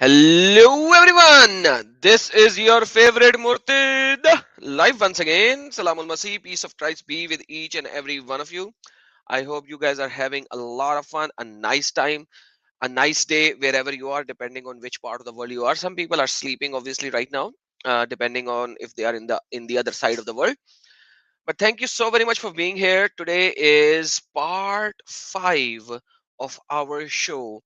Hello everyone, this is your favorite Murtid live once again. Salamul Masih, peace of Christ be with each and every one of you. I hope you guys are having a lot of fun, a nice time, a nice day wherever you are, depending on which part of the world you are. Some people are sleeping obviously right now, depending on if they are in the other side of the world. But thank you so very much for being here. Today is part 5 of our show,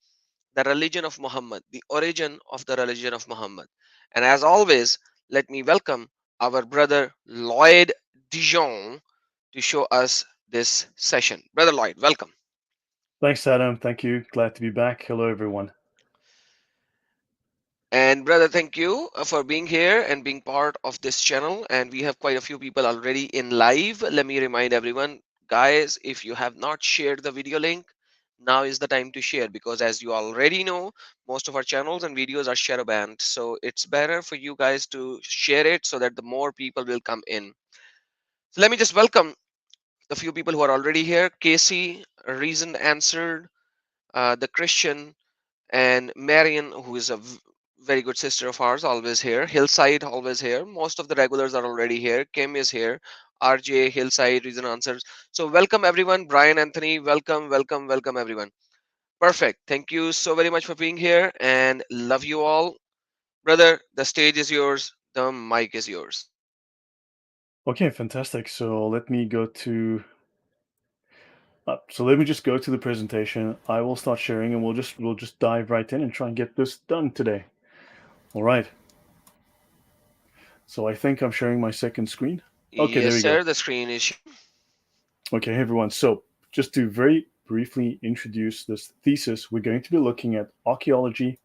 the religion of Muhammad, the origin of the religion of Muhammad. And as always, let me welcome our brother Lloyd Dijon to show us this session. Brother Lloyd, welcome. Thanks, Adam. Thank you. Glad to be back. Hello, everyone. And brother, thank you for being here and being part of this channel. And we have quite a few people already in live. Let me remind everyone, guys, if you have not shared the video link, now is the time to share, because as you already know, most of our channels and videos are shadow banned. So it's better for you guys to share it so that the more people will come in. So let me just welcome the few people who are already here. Casey, Reason Answered, the Christian, and Marion, who is a very good sister of ours, always here. Hillside, always here. Most of the regulars are already here. Kim is here. RJ, Hillside, Reason Answers. So welcome everyone. Brian, Anthony, welcome, welcome, welcome everyone. Perfect. Thank you so very much for being here and love you all. Brother, the stage is yours. The mic is yours. Okay, fantastic. So let me just go to the presentation. I will start sharing, and we'll just dive right in and try and get this done today. All right. So I think I'm sharing my second screen. Okay, there Yes, we go. sir. The screen is. Okay, hey everyone. So just to very briefly introduce this thesis, we're going to be looking at archaeology,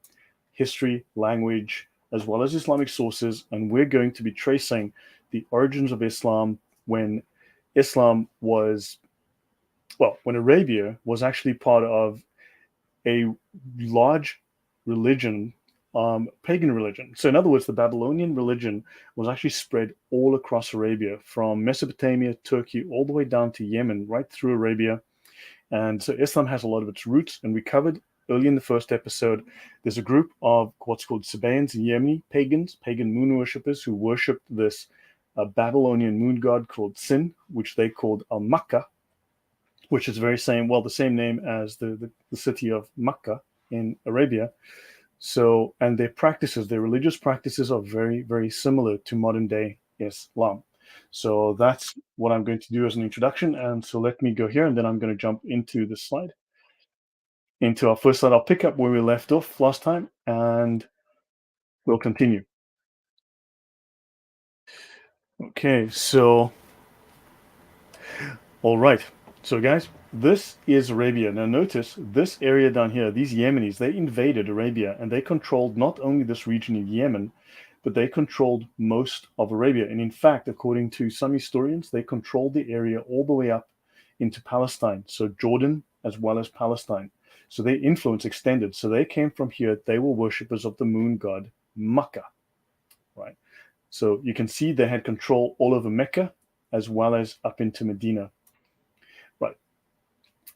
history, language, as well as Islamic sources, and we're going to be tracing the origins of Islam when Islam was, well, when Arabia was actually part of a large religion, pagan religion. So, in other words, the Babylonian religion was actually spread all across Arabia, from Mesopotamia, Turkey, all the way down to Yemen, right through Arabia. And so Islam has a lot of its roots, and we covered early in the first episode, there's a group of what's called Sabaeans and Yemeni pagans, pagan moon worshippers, who worshipped this Babylonian moon god called Sin, which they called Al Makkah, which is the same name as the city of Makkah in Arabia. So, and their religious practices are very, very similar to modern day Islam. So that's what I'm going to do as an introduction. And so let me go here, and then I'm going to jump into the slide, into our first slide. I'll pick up where we left off last time, and we'll continue. Okay, so, all right. So, guys, this is Arabia. Now, notice this area down here, these Yemenis, they invaded Arabia, and they controlled not only this region in Yemen, but they controlled most of Arabia. And in fact, according to some historians, they controlled the area all the way up into Palestine, so Jordan as well as Palestine. So their influence extended. So they came from here. They were worshippers of the moon god Makkah, right? So you can see they had control all over Mecca as well as up into Medina, right?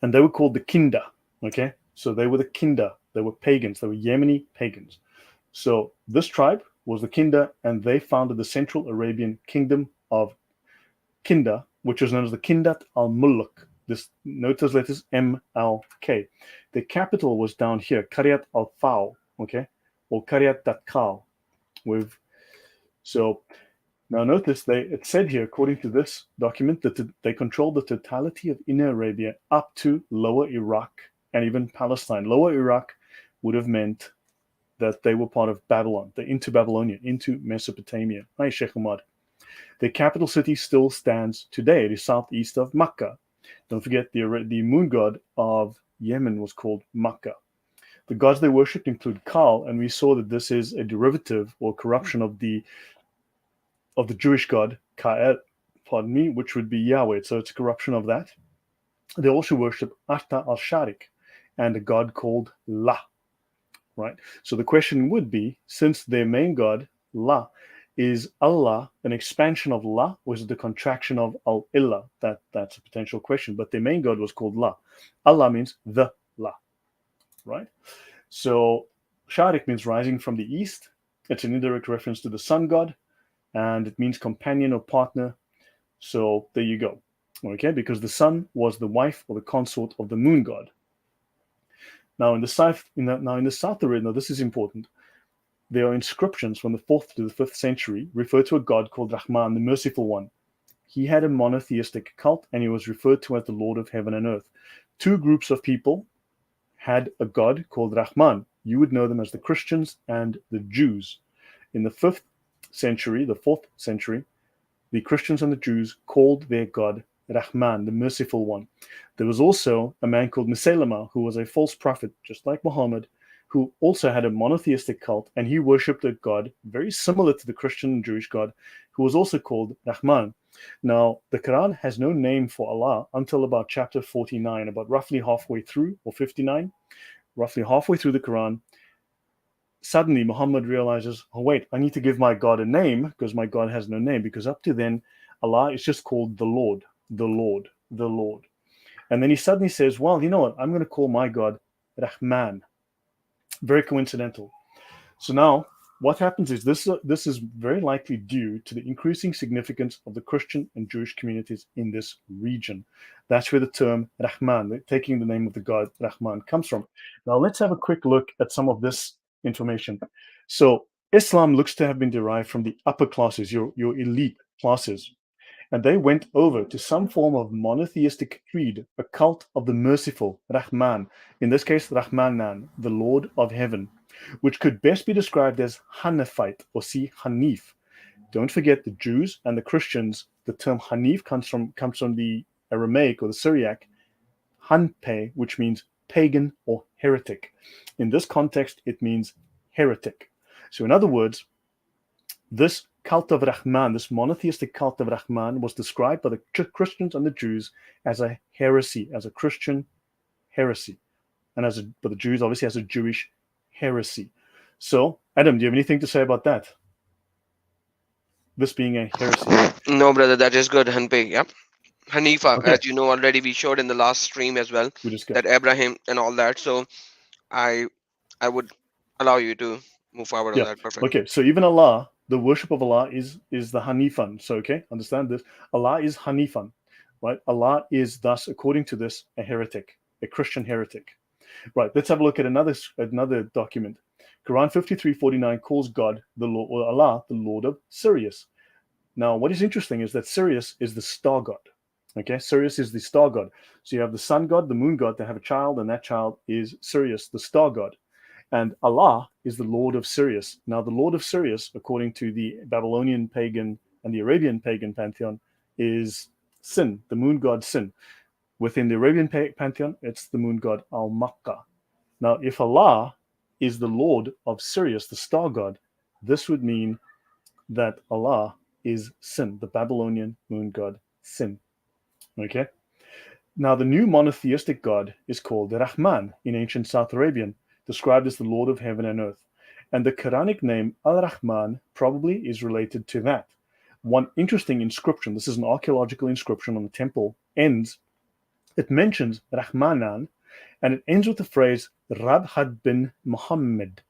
And they were called the Kinda, okay? So they were the Kinda. They were pagans. They were Yemeni pagans. So this tribe was the Kinda, and they founded the Central Arabian Kingdom of Kinda, which was known as the Kindat al-Mulk. This note those letters MLK. The capital was down here, Qaryat al-Fao, okay, or Qaryat Datkal. With so now notice it said here, according to this document, that they controlled the totality of Inner Arabia up to Lower Iraq and even Palestine. Lower Iraq would have meant that they were part of Babylon, into Babylonia, into Mesopotamia. Hi, Sheikh Ahmad. The capital city still stands today. It is southeast of Makkah. Don't forget the moon god of Yemen was called Makkah. The gods they worshipped include Kal, and we saw that this is a derivative or corruption of the Jewish god Ka'el, pardon me, which would be Yahweh. So it's a corruption of that. They also worship Atta al-Sharik and a god called La, right? So the question would be, since their main god, La, is Allah an expansion of La, or is it the contraction of Al-Illah? That's a potential question. But their main god was called La. Allah means the La, right? So Sharik means rising from the east. It's an indirect reference to the sun god, and it means companion or partner. So there you go. Okay, because the sun was the wife or the consort of the moon god. Now in the south, now this is important. There are inscriptions from the 4th to the 5th century refer to a god called Rahman, the merciful one. He had a monotheistic cult and he was referred to as the Lord of heaven and earth. Two groups of people had a god called Rahman. You would know them as the Christians and the Jews. In the 5th century, the 4th century, the Christians and the Jews called their god Rahman, the merciful one. There was also a man called Musaylama, who was a false prophet, just like Muhammad, who also had a monotheistic cult, and he worshipped a god very similar to the Christian and Jewish god, who was also called Rahman. Now, the Quran has no name for Allah until about chapter 49, about roughly halfway through, or 59, roughly halfway through the Quran. Suddenly, Muhammad realizes, oh, wait, I need to give my God a name because my God has no name. Because up to then, Allah is just called the Lord, the Lord, the Lord. And then he suddenly says, well, you know what? I'm going to call my God Rahman. Very coincidental. So now, what happens is this is very likely due to the increasing significance of the Christian and Jewish communities in this region. That's where the term Rahman, taking the name of the god Rahman, comes from. Now, let's have a quick look at some of this information. So, Islam looks to have been derived from the upper classes, your elite classes, and they went over to some form of monotheistic creed, a cult of the merciful, Rahman, in this case, Rahmanan, the Lord of Heaven, which could best be described as Hanafite or see Hanif. Don't forget the Jews and the Christians, the term Hanif comes from the Aramaic or the Syriac, Hanpe, which means pagan or heretic. In this context, it means heretic. So, in other words, this cult of Rahman, this monotheistic cult of Rahman, was described by the Christians and the Jews as a heresy, as a Christian heresy, and by the Jews, obviously, as a Jewish heresy. So, Adam, do you have anything to say about that? This being a heresy. No, brother, that is good, Hanpei. Yeah. Hanifa, Okay, as you know already, we showed in the last stream as well we just go. that Abraham and all that. So I I would allow you to move forward on Yeah. that. Perfect. Okay. So even Allah, the worship of Allah is the Hanifan. So okay, understand this. Allah is Hanifan, right? Allah is thus, according to this, a heretic, a Christian heretic. Right. Let's have a look at another document. Quran 53:49 calls God the Lord, or Allah the Lord of Sirius. Now, what is interesting is that Sirius is the star god. Okay, Sirius is the star god. So you have the sun god, the moon god. They have a child, and that child is Sirius, the star god. And Allah is the Lord of Sirius. Now, the Lord of Sirius, according to the Babylonian pagan and the Arabian pagan pantheon, is Sin, the moon god Sin. Within the Arabian pantheon, it's the moon god Al Makkah. Now, if Allah is the Lord of Sirius, the star god, this would mean that Allah is Sin, the Babylonian moon god Sin. Okay? Now, the new monotheistic god is called Rahman in ancient South Arabian, described as the Lord of heaven and earth. And the Quranic name Al Rahman probably is related to that. One interesting inscription, this is an archaeological inscription on the temple, it mentions Rahmanan, and it ends with the phrase Rab had bin Muhammad,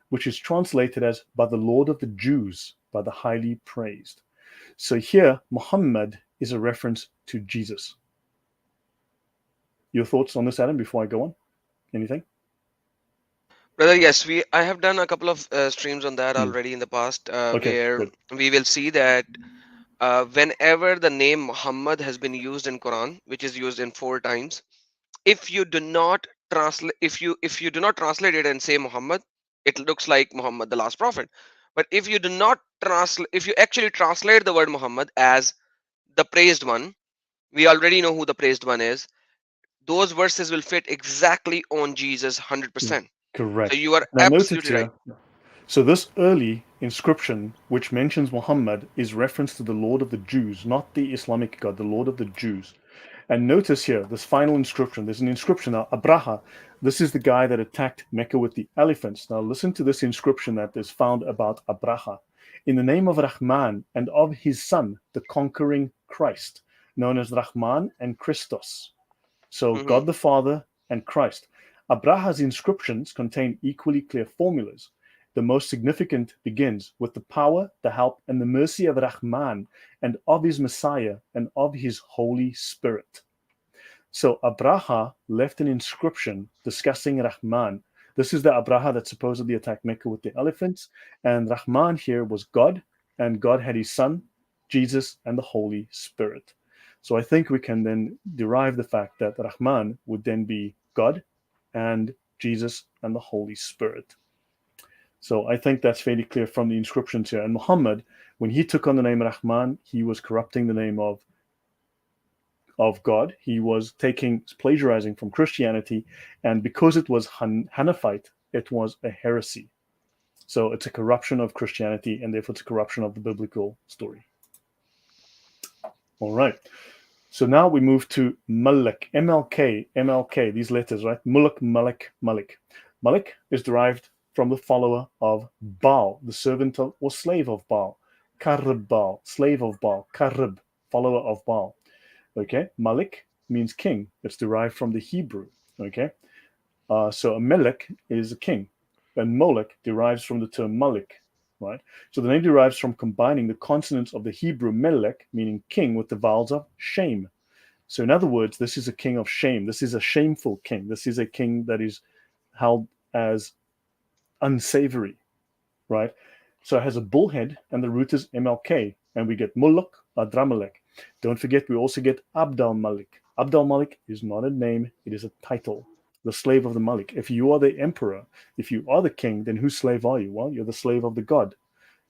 which is translated as by the Lord of the Jews, by the highly praised. So here, Muhammad is a reference to Jesus. Your thoughts on this, Adam, before I go on? Anything? Brother, yes, we I have done a couple of streams on that Hmm. already in the past, Okay, where good. we will see that whenever the name Muhammad has been used in Quran, which is used in 4 times, if you do not translate, if you do not translate it and say Muhammad, it looks like Muhammad, the last prophet. But if you do not translate, if you actually translate the word Muhammad as the praised one, we already know who the praised one is. Those verses will fit exactly on Jesus Yeah, 100%. So correct. you are Now notice absolutely right. here, so this early inscription which mentions Muhammad is reference to the Lord of the Jews, not the Islamic God, the Lord of the Jews. And notice here, this final inscription, there's an inscription now, Abraha. This is the guy that attacked Mecca with the elephants. Now listen to this inscription that is found about Abraha. In the name of Rahman and of his son, the conquering Christ, known as Rahman and Christos. So Hmm. God the Father and Christ. Abraha's inscriptions contain equally clear formulas. The most significant begins with the power, the help, and the mercy of Rahman and of his Messiah and of his Holy Spirit. So Abraha left an inscription discussing Rahman. This is the Abraha that supposedly attacked Mecca with the elephants. And Rahman here was God, and God had his son, Jesus, and the Holy Spirit. So I think we can then derive the fact that Rahman would then be God and Jesus and the Holy Spirit. So I think that's fairly clear from the inscriptions here. And Muhammad, when he took on the name Rahman, he was corrupting the name of God. He was taking plagiarizing from Christianity, and because it was Hanaphite, it was a heresy. So it's a corruption of Christianity, and therefore it's a corruption of the biblical story. All right. So now we move to Malik, MLK, MLK. These letters, right? Mulk, Malik, Malik. Malik is derived from the follower of Baal, the servant of or slave of Baal. Karib Baal, slave of Baal. Karib, follower of Baal. Okay, Malik means king. It's derived from the Hebrew. Okay, so a Melek is a king, and Molech derives from the term Malik, right? So the name derives from combining the consonants of the Hebrew Melek, meaning king, with the vowels of shame. So in other words, this is a king of shame. This is a shameful king. This is a king that is held as unsavory, right? So it has a bullhead, and the root is MLK, and we get Muluk Adramalek. Don't forget, we also get Abdal Malik. Abdal Malik is not a name, it is a title. The slave of the Malik. If you are the emperor, if you are the king, then whose slave are you? Well, you're the slave of the god.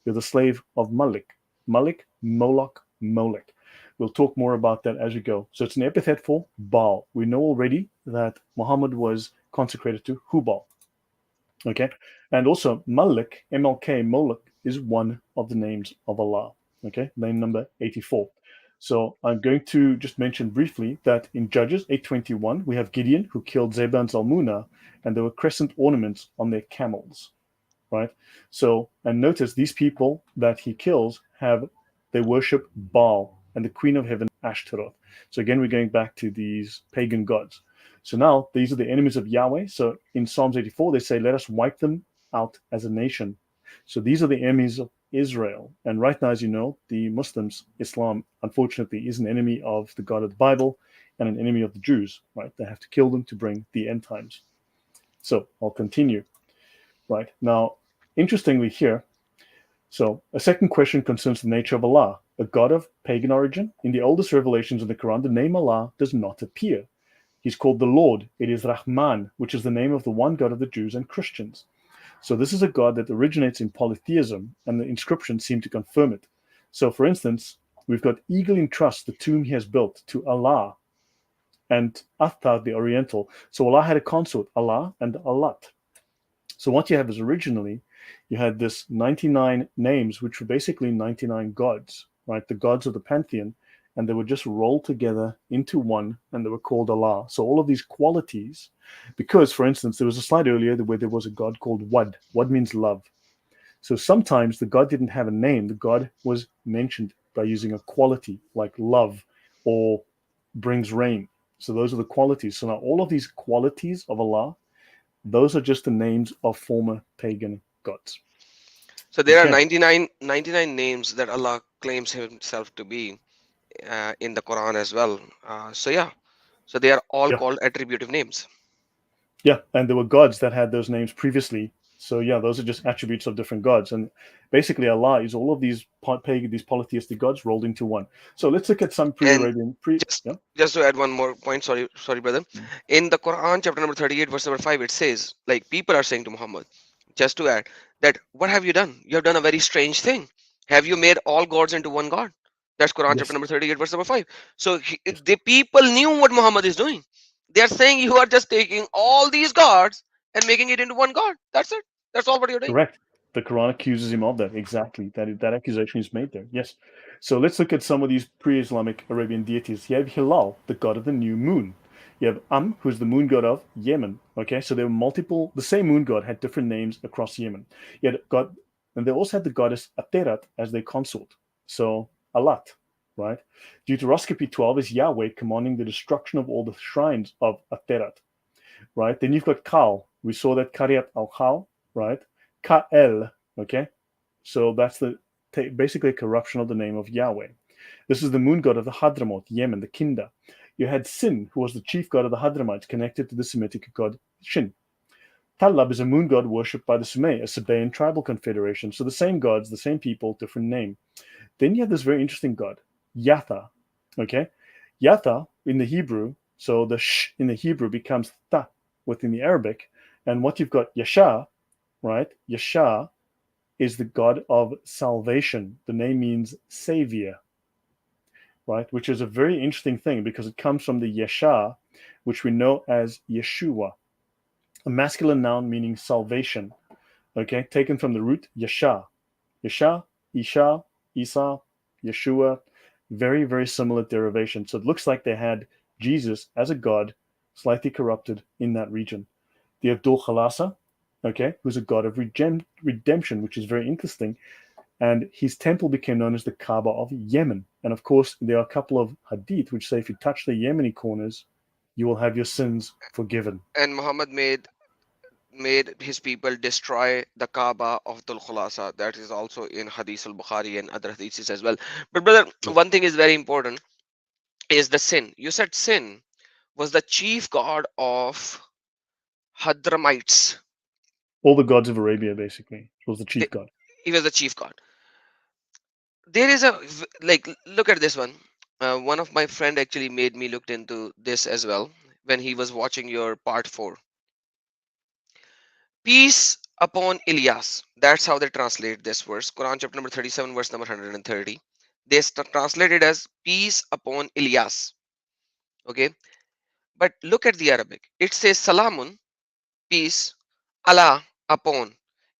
You're the slave of Malik. Malik, Moloch, Molech. We'll talk more about that as we go. So it's an epithet for Baal. We know already that Muhammad was consecrated to Hubal. Okay. And also Malik, MLK, Moloch is one of the names of Allah. Okay. Name number 84. So I'm going to just mention briefly that in Judges 8:21, we have Gideon who killed Zebah and Zalmunna, and there were crescent ornaments on their camels, right? So, and notice these people that he kills they worship Baal and the queen of heaven, Ashtaroth. So again, we're going back to these pagan gods. So now these are the enemies of Yahweh. So in Psalms 84, they say, let us wipe them out as a nation. So these are the enemies of Israel. And right now, as you know, the Muslims, Islam, unfortunately, is an enemy of the God of the Bible and an enemy of the Jews, right? They have to kill them to bring the end times. So I'll continue. Right. Now, interestingly here, so a second question concerns the nature of Allah, a god of pagan origin. In the oldest revelations of the Quran, the name Allah does not appear. He's called the Lord. It is Rahman, which is the name of the one God of the Jews and Christians. So this is a God that originates in polytheism, and the inscriptions seem to confirm it. So, for instance, we've got eagle in trust, the tomb he has built to Allah, and Athar, the Oriental. So Allah had a consort, Allah and Allat. So what you have is originally you had this 99 names, which were basically 99 gods, right? The gods of the pantheon, and they were just rolled together into one, and they were called Allah. So all of these qualities, because for instance, there was a slide earlier where there was a god called Wad. Wad means love. So sometimes the god didn't have a name. The god was mentioned by using a quality like love or brings rain. So those are the qualities. So now all of these qualities of Allah, those are just the names of former pagan gods. So there are Okay. 99 names that Allah claims himself to be in the Quran as well. So yeah, so they are all Yeah. called attributive names. Yeah. And there were gods that had those names previously. So yeah, those are just attributes of different gods, and basically Allah is all of these pagan, these polytheistic gods rolled into one. So let's look at some And pre-Arabian pre. just Yeah. just to add one more point, sorry brother, in the Quran chapter number 38 verse number 5 it says, like, people are saying to Muhammad, just to add, that what have you done? You have done a very strange thing. Have you made all gods into one god? That's Quran chapter Yes. number 38 verse number 5. So Yes. the people knew what Muhammad is doing. They are saying you are just taking all these gods and making it into one god. That's it. That's all what you're doing. Correct. The Quran accuses him of that. Exactly. That accusation is made there. Yes. So let's look at some of these pre-Islamic Arabian deities. You have Hilal, the god of the new moon. You have who's the moon god of Yemen. Okay, so there were multiple. The same moon god had different names across Yemen. You had god, and they also had the goddess Aterat as their consort. So Alat, right? Deuteroscopy 12 is Yahweh commanding the destruction of all the shrines of Aterat, right? Then you've got Kal. We saw that Karyat al Kal, right? Ka'el, okay? So that's basically a corruption of the name of Yahweh. This is the moon god of the Hadramaut, Yemen, the Kinda. You had Sin, who was the chief god of the Hadramites, connected to the Semitic god Shin. Talab is a moon god worshipped by the Sumay, a Sabaean tribal confederation. So the same gods, the same people, different name. Then you have this very interesting god, Yatha. Okay? Yatha in the Hebrew, so the sh in the Hebrew becomes ta within the Arabic. And what you've got, Yasha, right? Yasha is the God of salvation. The name means savior, right? Which is a very interesting thing because it comes from the Yasha, which we know as Yeshua, a masculine noun meaning salvation, okay? Taken from the root Yasha. Yasha, Isha, Isa, Yeshua, very, very similar derivation. So it looks like they had Jesus as a God, slightly corrupted in that region. The Abdul Khalasa, okay, who's a god of redemption, which is very interesting. And his temple became known as the Kaaba of Yemen. And of course, there are a couple of hadith which say if you touch the Yemeni corners, you will have your sins forgiven. And Muhammad made his people destroy the Kaaba of Dhul Khulasa. That is also in Hadith al Bukhari and other hadiths as well. But brother, Yes. one thing is very important, is the sin. You said sin was the chief god of Hadramites. All the gods of Arabia, basically, was the They- chief god. He was the chief god. There is a like, look at this one. One of my friend actually made me looked into this as well when he was watching your part 4. Peace upon Ilyas. That's how they translate this verse. Quran chapter number 37, verse number 130. They translate it as peace upon Ilyas. Okay. But look at the Arabic. It says Salamun, peace, Allah, upon.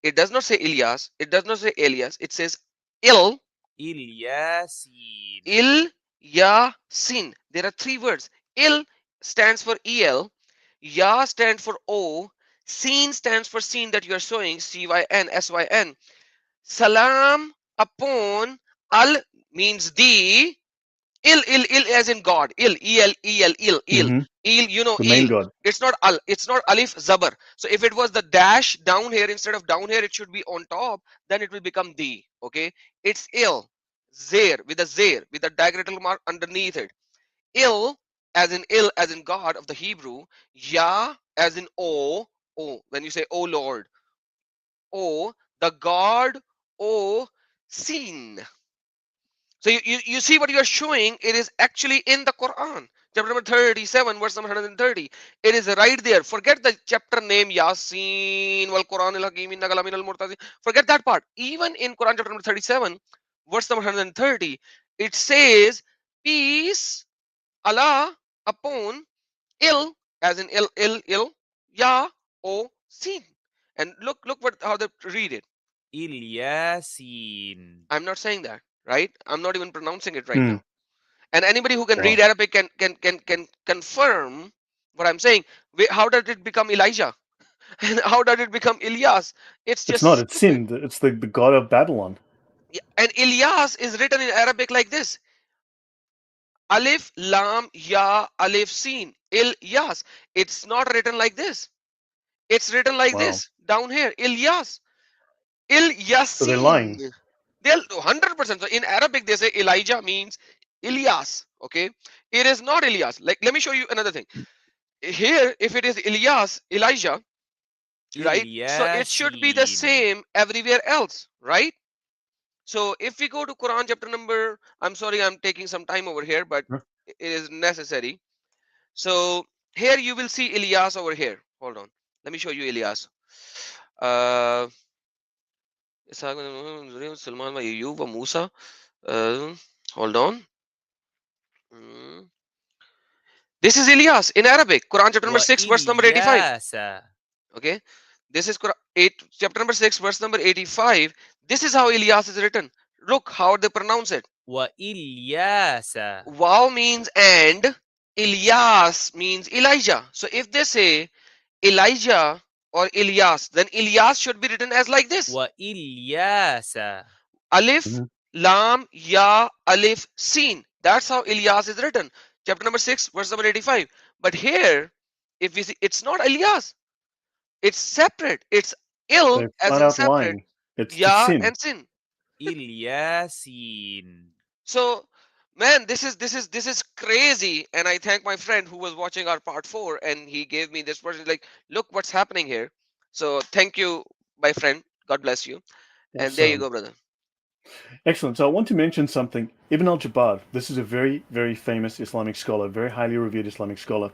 It does not say Ilyas. It does not say Elias. It says Il, الياسين. Il, Ya, Sin. There are three words. Il stands for El. Ya stands for O. Sin stands for sin that you are showing. Cyn, Syn. Salam upon, al means the, il as in God, Mm-hmm. il, you know, The main il. god. It's not al, it's not alif zabar. So if it was the dash down here, instead of down here it should be on top, then it will become the. Okay, it's il, zair, with a diacritical mark underneath it. Il as in God of the Hebrew. Ya as in o, when you say O Lord, O, the God, O, seen. So you see what you are showing, it is actually in the Quran. Chapter number 37, verse number 130. It is right there. Forget the chapter name, Yasin, wal Quran al Hakim, innaka lamin al Murtazi. Forget that part. Even in Quran chapter number 37, verse number 130, it says, peace, Allah, upon, il, as in il, ya, o, sin. And look what how they read it. الياسين. I'm not saying that, right? I'm not even pronouncing it right Mm. now. And anybody who can read Wow. Arabic can confirm what I'm saying. How did it become Elijah? And how did it become Ilyas? It's It's just not. It's stupid. sin. It's the god of Babylon. Yeah, and Ilyas is written in Arabic like this: Alif Lam Ya Alif Sin Ilyas. It's not written like this. It's written like Wow. this down here. Ilyas. So they're lying. Ilyasin. They'll 100%. So in Arabic, they say Elijah means Ilyas. Okay. It is not Ilyas. Like, let me show you another thing. Here, if it is Ilyas, Elijah, right? So it should be the Ilyasin. same everywhere else, right? So if we go to Quran chapter number, I'm sorry, I'm taking some time over here, but Huh? it is necessary. So here you will see Ilyas over here. Hold on, let me show you Ilyas. Uh, Salman wa Ayyub wa Musa. Uh, Hold on. Mm. This is Ilyas in Arabic, Quran chapter number 6, verse number 85. وإلياس. Okay, this is Quran 8, chapter number 6, verse number 85. This is how Ilyas is written. Look how they pronounce it. وإلياس. Wow means and, Ilyas means Elijah. So if they say Elijah or Ilyas, then Ilyas should be written as like this: وإلياس. Alif, Mhm. Lam, Ya, Alif, Sin. That's how Ilyas is written. Chapter number 6, verse number 85. But here, if we see, it's not Ilyas, it's separate. It's They ill as flat in out separate, lying. It's to Ya sin. and Sin. إلياسين. So man, this is crazy, and I thank my friend who was watching our part 4 and he gave me this person like, look what's happening here. So thank you, my friend, God bless you. And there you Awesome. go, brother. Excellent. So I want to mention something. Ibn al-Jabbar, this is a very, very famous Islamic scholar, very highly revered Islamic scholar.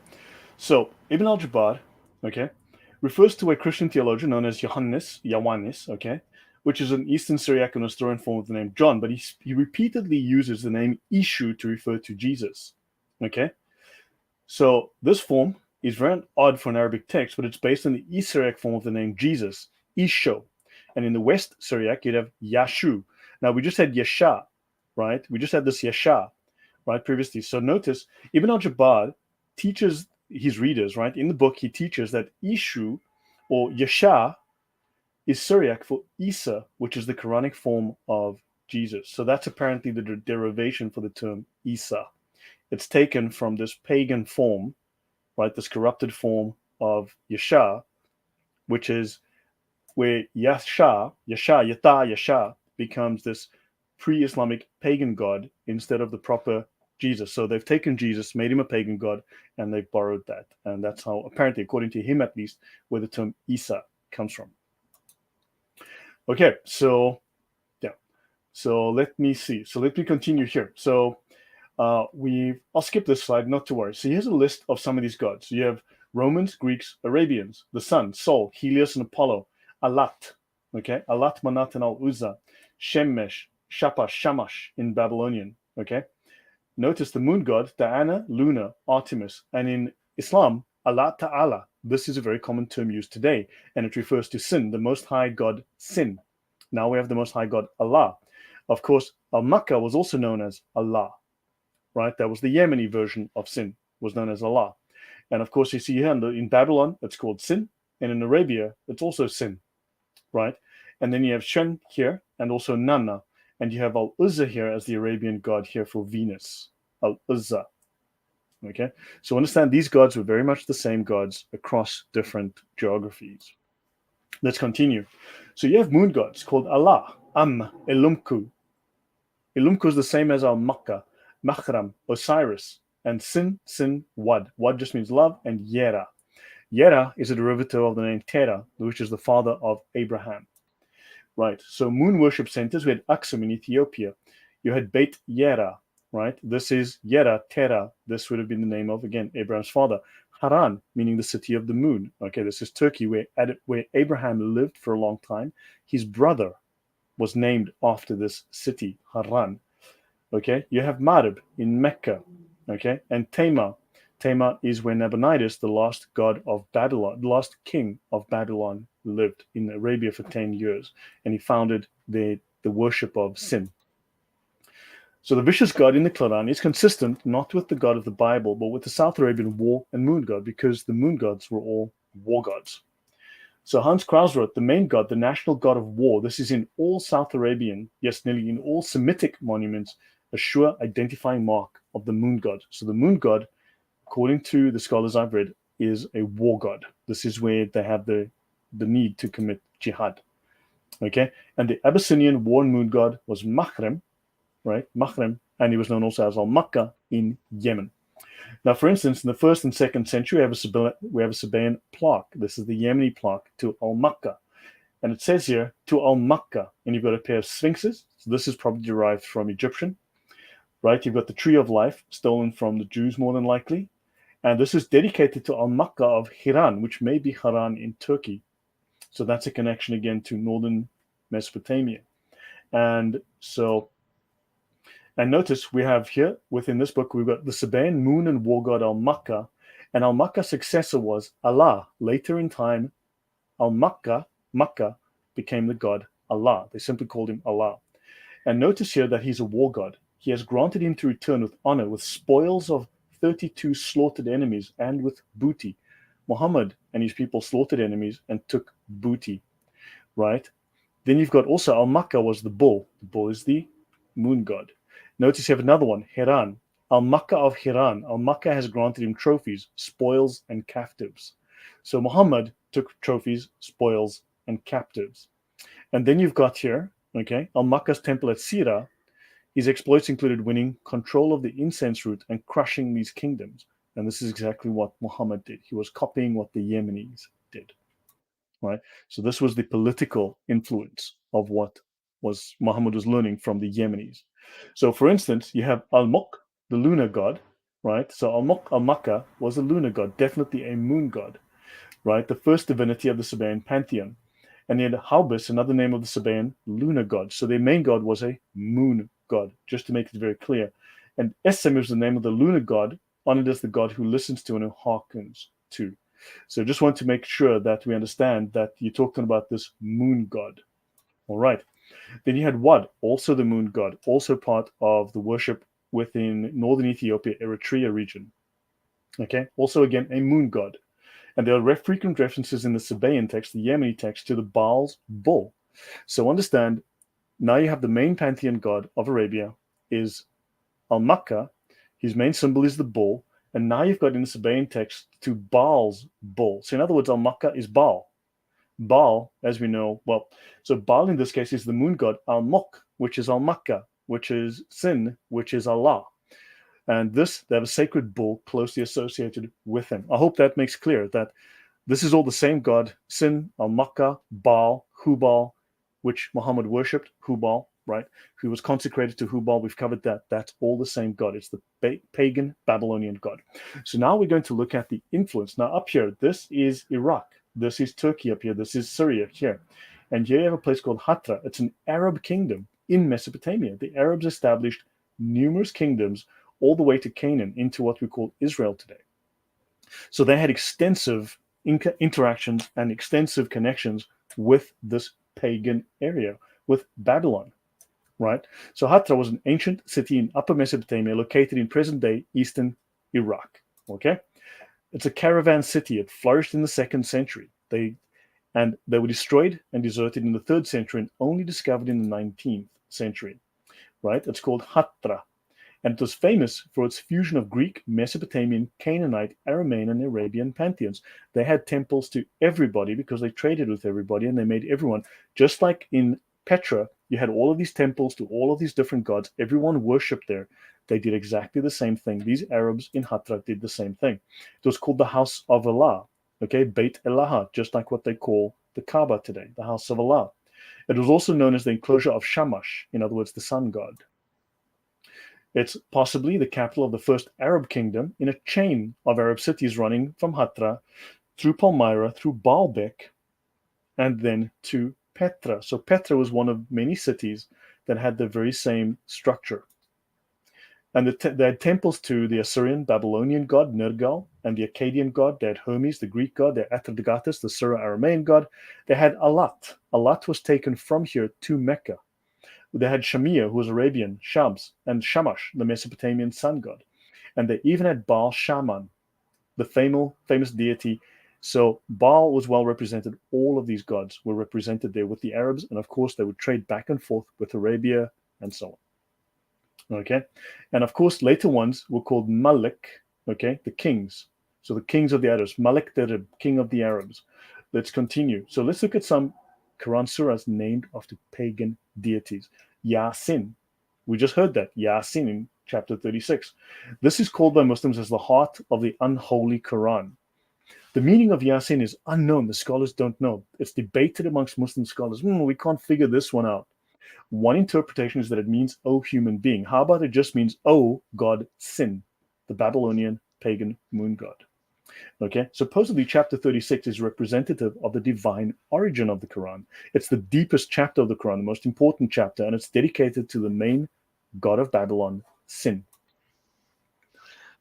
So Ibn al-Jabbar, okay, refers to a Christian theologian known as Yohannes, okay, which is an Eastern Syriac and Nestorian form of the name John, but he repeatedly uses the name Ishu to refer to Jesus, okay. So this form is very odd for an Arabic text, but it's based on the East Syriac form of the name Jesus, Isho. And in the West Syriac, you'd have Yashu. Now we just had Yasha, right? We just had this Yasha, right, previously. So notice Ibn al-Jabbar teaches his readers, right? In the book, he teaches that Ishu or Yasha is Syriac for Isa, which is the Quranic form of Jesus. So that's apparently the derivation for the term Isa. It's taken from this pagan form, right? This corrupted form of Yasha, which is where Yasha becomes this pre-Islamic pagan god instead of the proper Jesus. So they've taken Jesus, made him a pagan god, and they've borrowed that. And that's how, apparently, according to him at least, where the term Isa comes from. Okay, so yeah. So let me see. So let me continue here. So I'll skip this slide, not to worry. So here's a list of some of these gods. So you have Romans, Greeks, Arabians, the sun, Sol, Helios, and Apollo, Alat, okay, Alat, Manat, and Al Uzza, Shemesh, Shapash, Shamash in Babylonian, okay. Notice the moon god, Diana, Luna, Artemis, and in Islam, Allah Ta'ala. This is a very common term used today, and it refers to Sin, the Most High God, Sin. Now we have the Most High God, Allah. Of course, Al Makkah was also known as Allah, right? That was the Yemeni version of Sin, was known as Allah. And of course, you see here in Babylon, it's called Sin, and in Arabia, it's also Sin, right? And then you have Shen here, and also Nana, and you have Al Uzza here as the Arabian god here for Venus, Al Uzza. Okay, so understand these gods were very much the same gods across different geographies. Let's continue. So you have moon gods called Allah, Elumku. Elumku is the same as Al Makkah, Mahram, Osiris, and Sin, Wad. Wad just means love, and Yera. Yera is a derivative of the name Terah, which is the father of Abraham. Right. So moon worship centers. We had Aksum in Ethiopia. You had Beit Yera. Right. This is Yera, Terah. This would have been the name of, again, Abraham's father. Haran, meaning the city of the moon. Okay. This is Turkey, where Abraham lived for a long time. His brother was named after this city, Haran. Okay. You have Marib in Mecca. Okay. And Tema. Tema is where Nabonidus, the last god of Babylon, the last king of Babylon, lived in Arabia for 10 years. And he founded the worship of Sin. So the vicious god in the Quran is consistent not with the god of the Bible, but with the South Arabian war and moon god, because the moon gods were all war gods. So Hans Kraus wrote, the main god, the national god of war, this is in all South Arabian, yes, nearly in all Semitic monuments, a sure identifying mark of the moon god. So the moon god, according to the scholars I've read, is a war god. This is where they have the need to commit jihad. Okay, and the Abyssinian war and moon god was Mahrem, right? Mahrem, and he was known also as Al Makkah in Yemen. Now, for instance, in the first and second century, we have a Sabaean plaque. This is the Yemeni plaque to Al Makkah. And it says here to Al Makkah, and you've got a pair of sphinxes. So this is probably derived from Egyptian, right? You've got the tree of life, stolen from the Jews more than likely. And this is dedicated to Al Makkah of Hiran, which may be Haran in Turkey. So that's a connection again to northern Mesopotamia. And so, and notice we have here within this book, we've got the Sabaean moon and war god Al Makkah. And Al Makkah's successor was Allah. Later in time, Al Makkah became the god Allah. They simply called him Allah. And notice here that he's a war god. He has granted him to return with honor, with spoils of 32 slaughtered enemies, and with booty. Muhammad and his people slaughtered enemies and took booty, right? Then you've got also Al Makkah was the bull. The bull is the moon god. Notice you have another one, Hiran. Al Makkah of Hiran. Al Makkah has granted him trophies, spoils, and captives. So Muhammad took trophies, spoils, and captives. And then you've got here, okay, Al Makkah's temple at Sira. His exploits included winning control of the incense route and crushing these kingdoms. And this is exactly what Muhammad did. He was copying what the Yemenis did, right? So this was the political influence of what was Muhammad was learning from the Yemenis. So, for instance, you have Al-Muk, the lunar god, right? So Al-Muk, Al-Makkah was a lunar god, definitely a moon god, right? The first divinity of the Sabaean pantheon. And then Halbus, another name of the Sabaean lunar god. So their main god was a moon god, just to make it very clear. And Essem is the name of the lunar god, honored as the god who listens to and who hearkens to. So just want to make sure that we understand that you're talking about this moon god. All right. Then you had Wad, also the moon god, also part of the worship within northern Ethiopia, Eritrea region. Okay. Also, again, a moon god. And there are frequent references in the Sabaean text, the Yemeni text, to the Baal's bull. So understand, now you have the main pantheon god of Arabia is Al-Makkah. His main symbol is the bull. And now you've got in the Sabaean text to Baal's bull. So in other words, Al-Makkah is Baal. Baal, as we know, well, so Baal in this case is the moon god Al-Muk, which is Al-Makkah, which is Sin, which is Allah. And this, they have a sacred bull closely associated with him. I hope that makes clear that this is all the same God, Sin, Al-Makkah, Baal, Hubal, which Muhammad worshipped, Hubal, right? Who was consecrated to Hubal. We've covered that. That's all the same God. It's the pagan Babylonian God. So now we're going to look at the influence. Now up here, this is Iraq. This is Turkey up here. This is Syria here. And here you have a place called Hatra. It's an Arab kingdom in Mesopotamia. The Arabs established numerous kingdoms all the way to Canaan, into what we call Israel today. So they had extensive interactions and extensive connections with this pagan area, with Babylon, right? So Hatra was an ancient city in Upper Mesopotamia located in present-day eastern Iraq, okay? It's a caravan city. It flourished in the 2nd century. They were destroyed and deserted in the 3rd century and only discovered in the 19th century, right? It's called Hatra. And it was famous for its fusion of Greek, Mesopotamian, Canaanite, Aramean, and Arabian pantheons. They had temples to everybody because they traded with everybody and they made everyone. Just like in Petra, you had all of these temples to all of these different gods. Everyone worshipped there. They did exactly the same thing. These Arabs in Hatra did the same thing. It was called the House of Allah, okay, Beit Elah, just like what they call the Kaaba today, the House of Allah. It was also known as the enclosure of Shamash, in other words, the sun god. It's possibly the capital of the first Arab kingdom in a chain of Arab cities running from Hatra through Palmyra, through Baalbek, and then to Petra. So Petra was one of many cities that had the very same structure. And they had temples to the Assyrian, Babylonian god Nergal, and the Akkadian god. They had Hermes, the Greek god. They had Athrodagatus, the Syro-Aramean god. They had Alat. Alat was taken from here to Mecca. They had Shamir, who was Arabian, Shams, and Shamash, the Mesopotamian sun god. And they even had Baal Shaman, the famous deity. So Baal was well represented. All of these gods were represented there with the Arabs. And of course, they would trade back and forth with Arabia and so on. Okay. And of course, later ones were called Malik, okay, the kings. So the kings of the Arabs, Malik the king of the Arabs. Let's continue. So let's look at some Quran surahs named after pagan deities. Yasin. We just heard that. Yasin chapter 36. This is called by Muslims as the heart of the unholy Quran. The meaning of Yasin is unknown. The scholars don't know. It's debated amongst Muslim scholars. We can't figure this one out. One interpretation is that it means, "O human being." How about it just means, "O God, sin," the Babylonian pagan moon god? Okay, supposedly chapter 36 is representative of the divine origin of the Quran. It's the deepest chapter of the Quran, the most important chapter, and it's dedicated to the main god of Babylon, sin.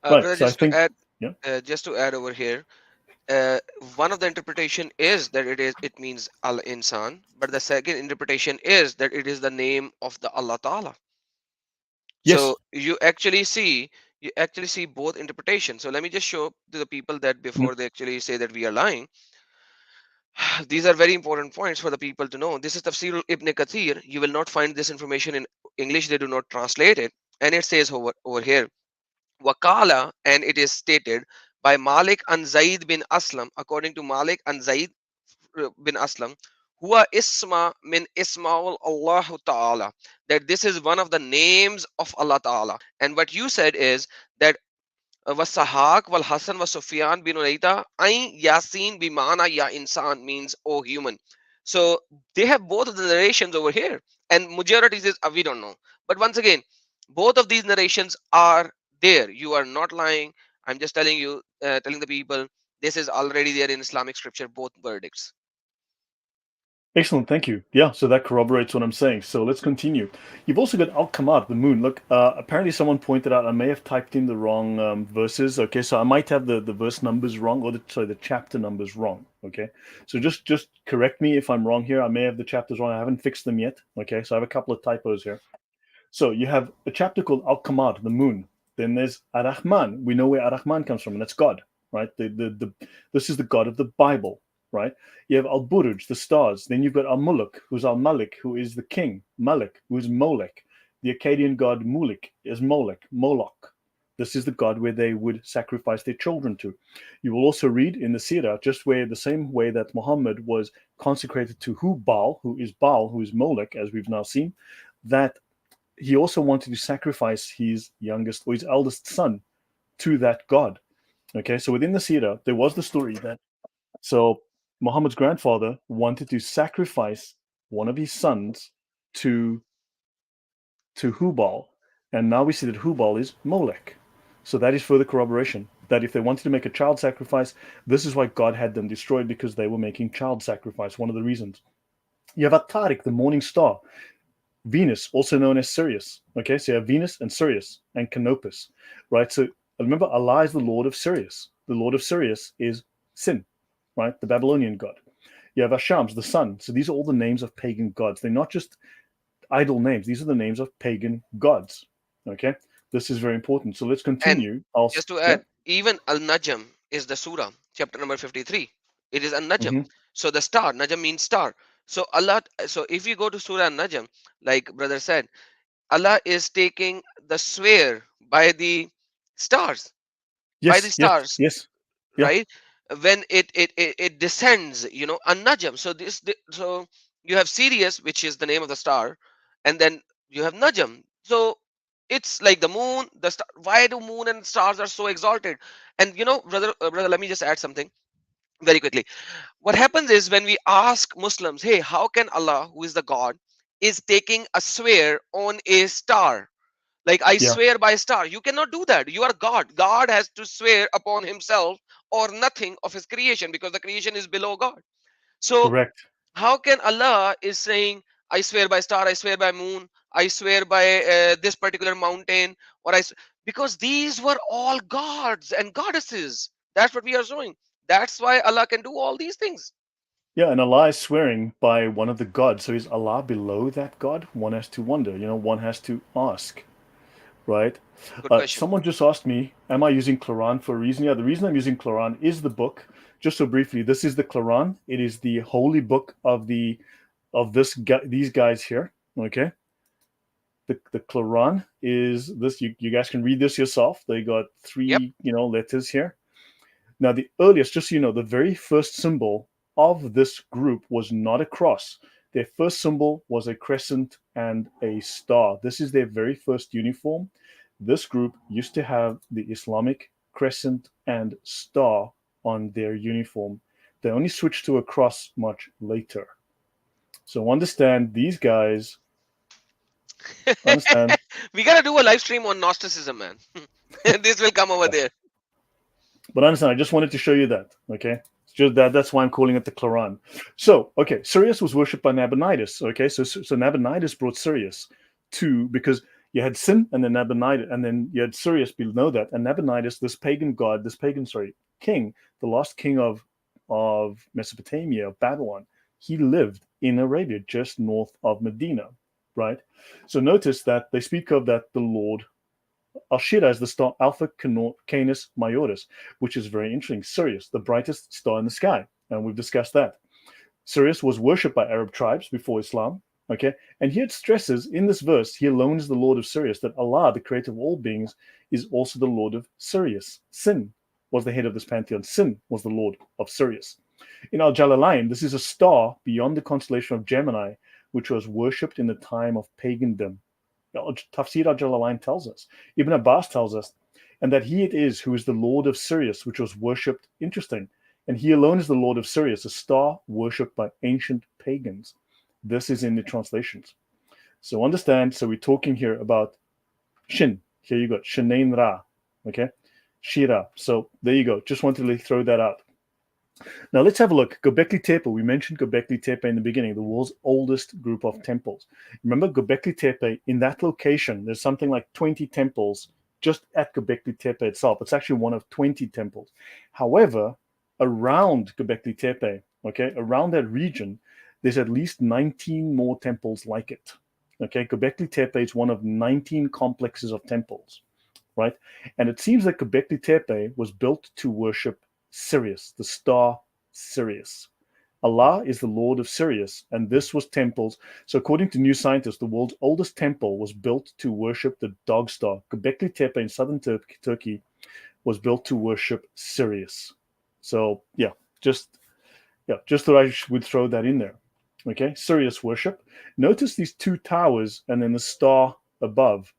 Right, Brother, so I think, yeah. just to add over here, uh, one of the interpretation is that it means al insan, but the second interpretation is that it is the name of the Allah Ta'ala. Yes. So you actually see both interpretations. So let me just show to the people that Mhm. before they actually say that we are lying, these are very important points for the people to know. This is Tafsir Ibn Kathir. You will not find this information in English. They do not translate it, and it says over here Wakala, and it is stated by Malik and Zaid bin Aslam, according to Malik and Zaid bin Aslam, huwa isma min ismaul Allah Ta'ala, that this is one of the names of Allah Ta'ala. And what you said is that Wasahak wal Hasan was Sufyan bin Uraita, Ain Yasin bimana ya insan means oh human. So they have both of the narrations over here, and majority says we don't know. But once again, both of these narrations are there. You are not lying. I'm just telling you, telling the people this is already there in Islamic scripture, both verdicts. Excellent, thank you. Yeah, so that corroborates what I'm saying. So let's continue. You've also got Al Qamar, the moon. Look, apparently someone pointed out I may have typed in the wrong verses. Okay, so I might have the verse numbers wrong, or the chapter numbers wrong. Okay, so just correct me if I'm wrong here. I may have the chapters wrong. I haven't fixed them yet. Okay, so I have a couple of typos here. So you have a chapter called Al Qamar, the moon. Then there's Ar Rahman. We know where Ar Rahman comes from, and that's God, right? This is the God of the Bible, right? You have Al Buruj, the stars. Then you've got Al Muluk, who's Al Malik, who is the king. Malik, who is Molech. The Akkadian god Mulik is Molech, Moloch. This is the god where they would sacrifice their children to. You will also read in the Sirah, just where the same way that Muhammad was consecrated to Baal, who is Molech, as we've now seen, that he also wanted to sacrifice his youngest or his eldest son to that god. Okay, so within the Sirah, there was the story that so Muhammad's grandfather wanted to sacrifice one of his sons to Hubal, and now we see that Hubal is Molech. So that is further corroboration that if they wanted to make a child sacrifice, this is why God had them destroyed, because they were making child sacrifice. One of the reasons. You have Atarik, the morning star. Venus, also known as Sirius. Okay, so you have Venus and Sirius and Canopus, right? So remember, Allah is the Lord of Sirius. The Lord of Sirius is Sin, right? The Babylonian god. You have Ashams, the sun. So these are all the names of pagan gods. They're not just idle names. These are the names of pagan gods. Okay, this is very important. So let's And continue. just to Yeah. add, even Al Najm is the surah, chapter number 53. It is Al Najm. Mm-hmm. So the star, Najm means star. So Allah, so if you go to Surah Al Najm, like brother said, Allah is taking the swear by the stars, by the Yes. Yes. stars, Yes. Yeah. right? When it descends, An Najm. So so you have Sirius, which is the name of the star, and then you have Najm. So it's like the moon, the star. Why do moon and stars are so exalted? And brother, let me just add something very quickly. What happens is when we ask Muslims, hey, how can Allah, who is the God, is taking a swear on a star? Like, I Yeah. swear by a star. You cannot do that. You are God. God has to swear upon himself or nothing of his creation, because the creation is below God. So Correct. how can Allah is saying, I swear by star, I swear by moon, I swear by this particular mountain, or because these were all gods and goddesses. That's what we are showing. That's why Allah can do all these things. Yeah, and Allah is swearing by one of the gods. So is Allah below that God? One has to wonder. One has to ask, right? Good question. Someone just asked me, am I using Quran for a reason? Yeah, the reason I'm using Quran is the book. Just so briefly, this is the Quran. It is the holy book of these guys here. Okay, the Quran is this. You guys can read this yourself. They got Yep. three letters here. Now, the earliest, just so you know, the very first symbol of this group was not a cross. Their first symbol was a crescent and a star. This is their very first uniform. This group used to have the Islamic crescent and star on their uniform. They only switched to a cross much later. So understand these guys, understand. We gotta do a live stream on Gnosticism, man. This will come over there. But understand, I just wanted to show you that. Okay. It's just that's why I'm calling it the Quran. So, okay, Sirius was worshipped by Nabonidus. Okay, so Nabonidus brought Sirius to, because you had Sin and then Nabonidus, and then you had Sirius below that. And Nabonidus, this pagan god, this pagan, sorry, king, the last king of Mesopotamia, of Babylon, he lived in Arabia, just north of Medina, right? So notice that they speak of that the Lord Alshira is the star Alpha Canis Majoris, which is very interesting. Sirius, the brightest star in the sky, and we've discussed that. Sirius was worshipped by Arab tribes before Islam. Okay, and here it stresses in this verse, He alone is the Lord of Sirius, that Allah, the creator of all beings, is also the Lord of Sirius. Sin was the head of this pantheon. Sin was the Lord of Sirius. In Al Jalalain, this is a star beyond the constellation of Gemini, which was worshipped in the time of pagandom. Tafsir al-Jalalain tells us, Ibn Abbas tells us, and that he it is who is the Lord of Sirius, which was worshipped, interesting, and he alone is the Lord of Sirius, a star worshipped by ancient pagans. This is in the translations. So understand, so we're talking here about Shin. Here you go, Shinain Ra, okay? Shira. So there you go. Just wanted to throw that out. Now let's have a look. Göbekli Tepe. We mentioned Göbekli Tepe in the beginning, the world's oldest group of temples. Remember Göbekli Tepe, in that location, there's something like 20 temples just at Göbekli Tepe itself. It's actually one of 20 temples. However, around Göbekli Tepe, okay, around that region, there's at least 19 more temples like it. Okay, Göbekli Tepe is one of 19 complexes of temples, right? And it seems that Göbekli Tepe was built to worship Sirius, the star Sirius. Allah is the Lord of Sirius, and this was temples. So according to New Scientist, the world's oldest temple was built to worship the dog star. Göbekli Tepe in southern Turkey was built to worship Sirius. So just thought I would throw that in there. Okay, Sirius worship. Notice these two towers and then the star above.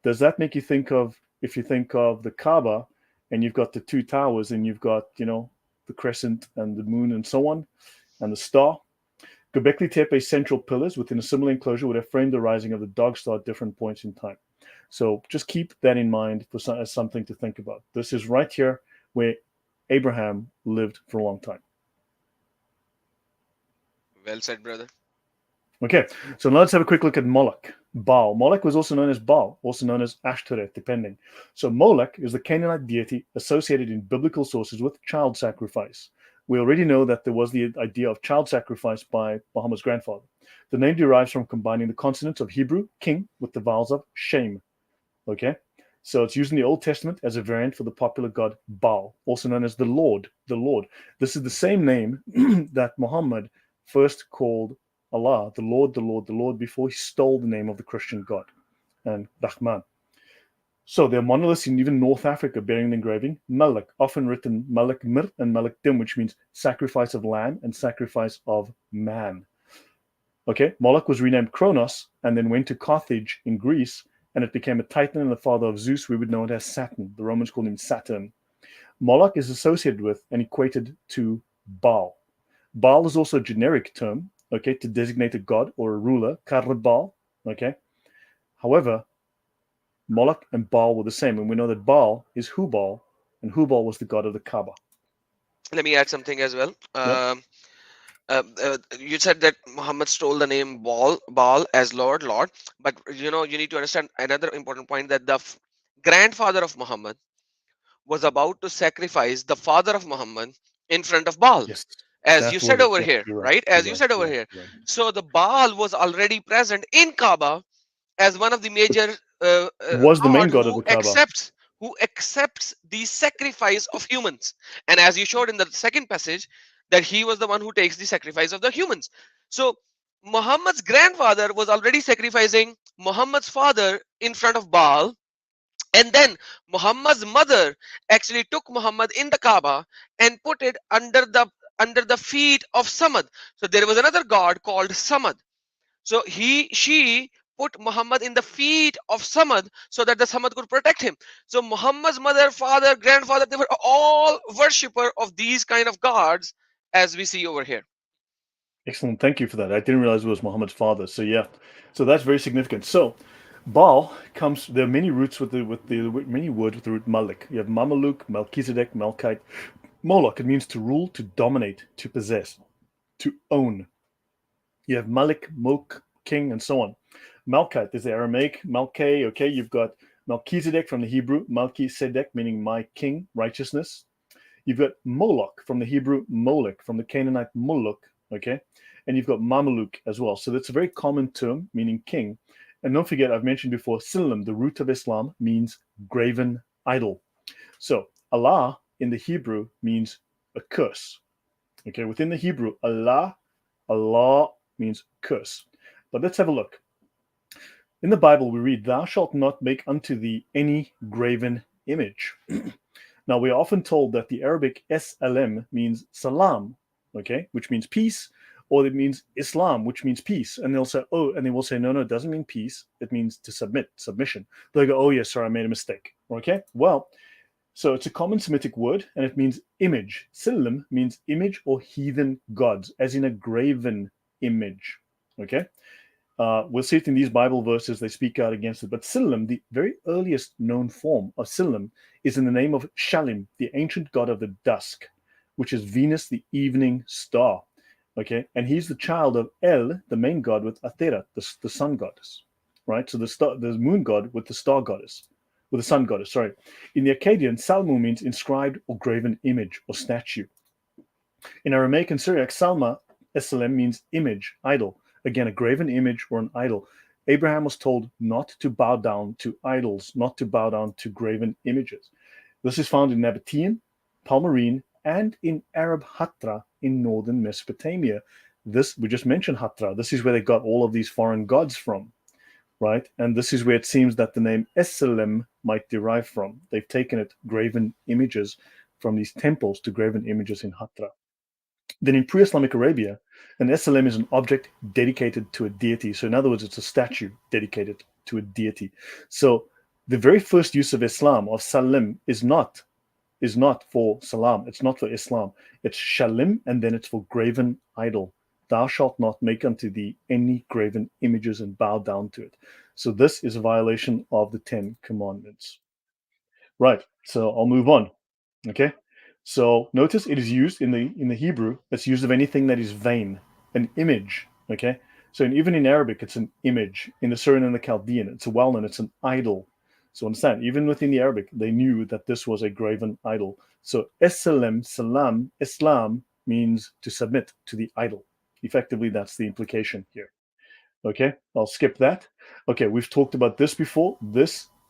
Does that make you think of, if you think of the Kaaba, and you've got the two towers, and you've got, the crescent and the moon and so on, and the star? Göbekli Tepe's central pillars within a similar enclosure would have framed the rising of the dog star at different points in time. So just keep that in mind as something to think about. This is right here where Abraham lived for a long time. Well said, brother. Okay, so now let's have a quick look at Moloch. Baal. Moloch was also known as Baal, also known as Ashtoreth, depending. So Moloch is the Canaanite deity associated in biblical sources with child sacrifice. We already know that there was the idea of child sacrifice by Muhammad's grandfather. The name derives from combining the consonants of Hebrew, king, with the vowels of Shem. Okay, so it's used in the Old Testament as a variant for the popular god Baal, also known as the Lord. The Lord. This is the same name that Muhammad first called Allah, the Lord, the Lord, the Lord, before he stole the name of the Christian God, and Rahman. So there are monoliths in even North Africa bearing the engraving Malak, often written Malak Mir and Malak Dim, which means sacrifice of lamb and sacrifice of man. Okay, Moloch was renamed Kronos and then went to Carthage in Greece, and it became a titan and the father of Zeus. We would know it as Saturn. The Romans called him Saturn. Moloch is associated with and equated to Baal. Baal is also a generic term, okay, to designate a god or a ruler, Karbal, okay. However, Moloch and Baal were the same, and we know that Baal is Hubal, and Hubal was the god of the Kaaba. Let me add something as well. Yep. You said that Muhammad stole the name Baal as Lord, but you need to understand another important point, that the grandfather of Muhammad was about to sacrifice the father of Muhammad in front of Baal, Yes, as you that was said it. over Yeah, here, you're right. right? You're As you right. said over You're right. here. You're right. So the Baal was already present in Kaaba as one of the major Was the main god god of the Kaaba. who accepts the sacrifice of humans. And as you showed in the second passage, that he was the one who takes the sacrifice of the humans. So Muhammad's grandfather was already sacrificing Muhammad's father in front of Baal, and then Muhammad's mother actually took Muhammad in the Kaaba and put it under the feet of Samad. So there was another god called Samad. So she put Muhammad in the feet of Samad so that the Samad could protect him. So Muhammad's mother, father, grandfather, they were all worshipper of these kind of gods, as we see over here. Excellent. Thank you for that. I didn't realize it was Muhammad's father. So yeah, so that's very significant. So Baal comes. There are many roots with many words with the root Malik. You have Mamaluk, Melchizedek, Melkite, Moloch. It means to rule, to dominate, to possess, to own. You have Malik, Mulk, king, and so on. Malkite is the Aramaic. Malke, okay, you've got Melchizedek from the Hebrew, Melchizedek, meaning my king, righteousness. You've got Moloch from the Hebrew, Molech, from the Canaanite Moloch, okay? And you've got Mamaluk as well. So that's a very common term, meaning king. And don't forget, I've mentioned before, Silam, the root of Islam, means graven idol. So Allah in the Hebrew means a curse. Okay, within the Hebrew, Allah means curse. But let's have a look. In the Bible, we read, "Thou shalt not make unto thee any graven image." Now, we are often told that the Arabic SLM means salam, okay, which means peace, or it means Islam, which means peace. And they'll say, oh, and they will say, no, it doesn't mean peace. It means to submit, submission. They'll go, oh, yes, sorry, I made a mistake. Okay, well, so it's a common Semitic word, and it means image. Silim means image or heathen gods, as in a graven image. Okay, we'll see it in these Bible verses, they speak out against it. But Silim, the very earliest known form of Silim, is in the name of Shalim, the ancient god of the dusk, which is Venus, the evening star. Okay, and he's the child of El, the main god, with Athera, the sun goddess. Right, so the moon god with the star goddess, with the sun goddess. Sorry, in the Akkadian, Salmu means inscribed or graven image or statue. In Aramaic and Syriac, Salma, Esalem, means image, idol. Again, a graven image or an idol. Abraham was told not to bow down to idols, not to bow down to graven images. This is found in Nabatean, Palmyrene, and in Arab Hatra in northern Mesopotamia. This, we just mentioned Hatra. This is where they got all of these foreign gods from, right? And this is where it seems that the name Esalem might derive from. They've taken it, graven images from these temples to graven images in Hatra. Then in pre-Islamic Arabia, an Esalem is an object dedicated to a deity. So in other words, it's a statue dedicated to a deity. So the very first use of Islam, of Salim, is not for Salam. It's not for Islam. It's Shalim, and then it's for graven idol. Thou shalt not make unto thee any graven images and bow down to it. So this is a violation of the 10 Commandments. Right. So I'll move on. Okay. So notice it is used in the Hebrew. It's used of anything that is vain, an image. Okay. So even in Arabic, it's an image. In the Syrian and the Chaldean, it's a well-known. It's an idol. So understand, even within the Arabic, they knew that this was a graven idol. So Esalem, salam, Islam means to submit to the idol. Effectively, that's the implication here. Okay, I'll skip that. Okay, we've talked about this before.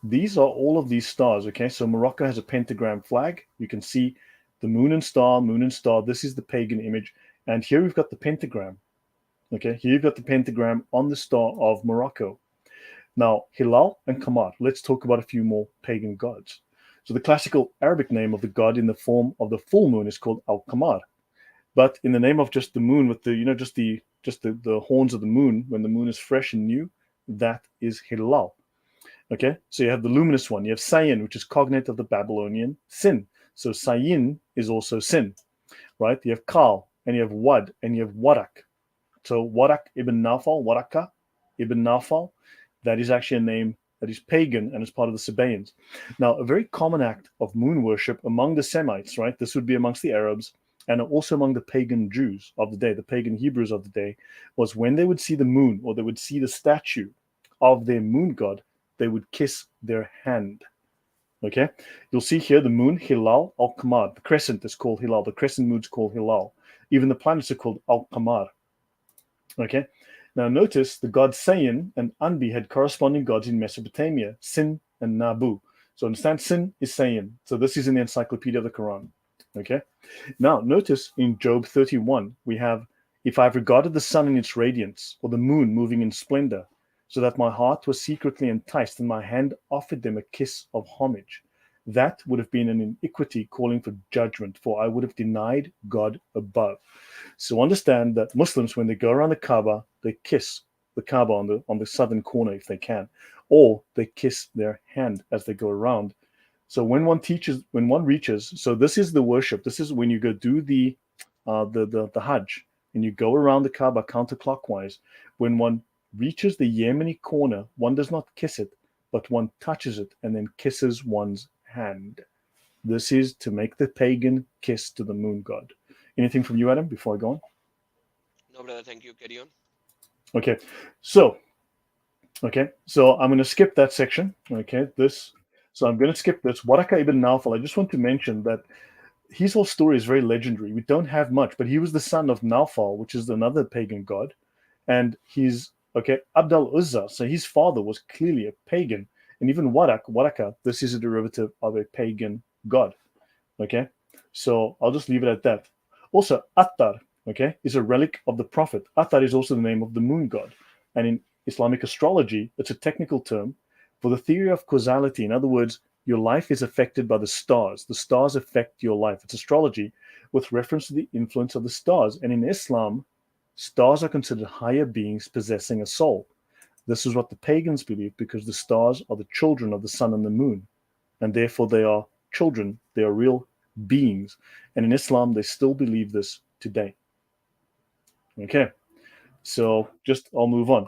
These are all of these stars. Okay, so Morocco has a pentagram flag. You can see the moon and star, moon and star. This is the pagan image. And here we've got the pentagram. Okay, here you've got the pentagram on the star of Morocco. Now, Hilal and Qamar. Let's talk about a few more pagan gods. So the classical Arabic name of the god in the form of the full moon is called Al-Qamar. But in the name of just the moon with the, just the horns of the moon, when the moon is fresh and new, that is Hilal. Okay, so you have the luminous one. You have Sayin, which is cognate of the Babylonian sin. So Sayin is also sin, right? You have Kal, and you have Wad, and you have Warak. So Warak ibn Nafal, Waraka ibn Nafal, that is actually a name that is pagan and is part of the Sabaeans. Now, a very common act of moon worship among the Semites, right? This would be amongst the Arabs and also among the pagan Jews of the day, the pagan Hebrews of the day, was when they would see the moon or they would see the statue of their moon god, they would kiss their hand. Okay, you'll see here the moon, Hilal al-Qamar. The crescent is called Hilal. The crescent moon is called Hilal. Even the planets are called al-Qamar. Okay, now notice the gods Sayin and Anbi had corresponding gods in Mesopotamia, Sin and Nabu. So understand, Sin is Sayin. So this is in the Encyclopedia of the Quran. Okay, now notice in Job 31, we have, if I've regarded the sun in its radiance, or the moon moving in splendor, so that my heart was secretly enticed and my hand offered them a kiss of homage. That would have been an iniquity calling for judgment, for I would have denied God above. So understand that Muslims, when they go around the Kaaba, they kiss the Kaaba on the southern corner if they can, or they kiss their hand as they go around. So when one reaches, so this is the worship. This is when you go do the Hajj and you go around the Kaaba counterclockwise. When one reaches the Yemeni corner, one does not kiss it, but one touches it and then kisses one's hand. This is to make the pagan kiss to the moon god. Anything from you, Adam, before I go on? No, brother, thank you. Carry on. Okay, so so I'm going to skip that section. So I'm going to skip this. Waraka ibn Nawfal. I just want to mention that his whole story is very legendary. We don't have much, but he was the son of Nawfal, which is another pagan god, and he's Abdal Uzza. So his father was clearly a pagan, and even Waraka. This is a derivative of a pagan god. Okay, so I'll just leave it at that. Also, Attar, is a relic of the Prophet. Attar is also the name of the moon god, and in Islamic astrology, it's a technical term for the theory of causality. In other words, your life is affected by the stars. The stars affect your life. It's astrology with reference to the influence of the stars. And in Islam, stars are considered higher beings possessing a soul. This is what the pagans believe because the stars are the children of the sun and the moon, and therefore they are children, they are real beings. And in Islam, they still believe this today. Okay, so just I'll move on.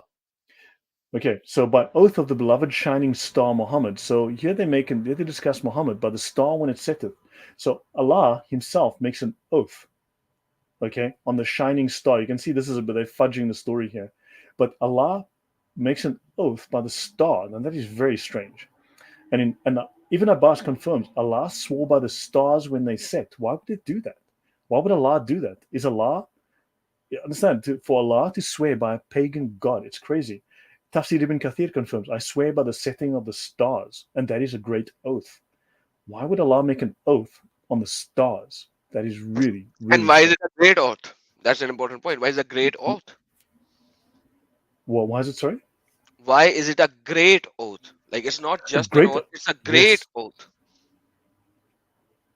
Okay, so by oath of the beloved shining star Muhammad. So here they discuss Muhammad by the star when it setteth. So Allah Himself makes an oath, on the shining star. You can see this is a bit of fudging the story here, but Allah makes an oath by the star, and that is very strange. And even Abbas confirms Allah swore by the stars when they set. Why would it do that? Why would Allah do that? Is Allah understand for Allah to swear by a pagan god? It's crazy. Tafsir ibn Kathir confirms, I swear by the setting of the stars, and that is a great oath. Why would Allah make an oath on the stars? That is really, And really why is strange. it a great oath? That's an important point. Why is it a great oath? Well, why is it sorry? Why is it a great oath? Like it's not A just an great oath, it's a great yes. oath.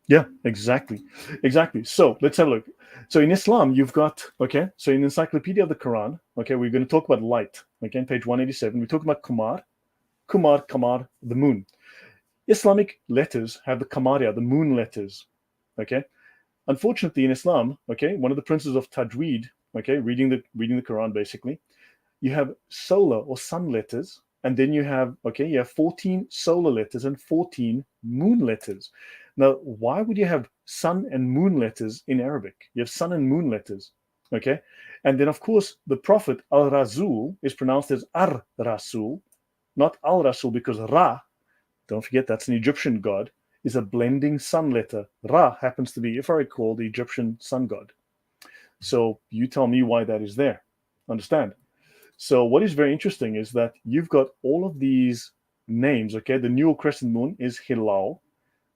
Yeah, exactly. Exactly. So let's have a look. So in Islam, you've got, so in the Encyclopedia of the Quran, we're going to talk about light. Again, page 187, we talk about Kamar, the moon. Islamic letters have the Kamaria, the moon letters. Okay. Unfortunately, in Islam, one of the princes of Tajweed, reading the Quran basically, you have solar or sun letters, and then you have 14 solar letters and 14 moon letters. Now, why would you have sun and moon letters in Arabic? You have sun and moon letters, okay? And then, of course, the Prophet Al Rasul is pronounced as Ar Rasul, not Al Rasul, because Ra, don't forget that's an Egyptian god, is a blending sun letter. Ra happens to be, if I recall, the Egyptian sun god. So you tell me why that is there. Understand? So what is very interesting is that you've got all of these names. Okay, the Newell crescent moon is Hilal.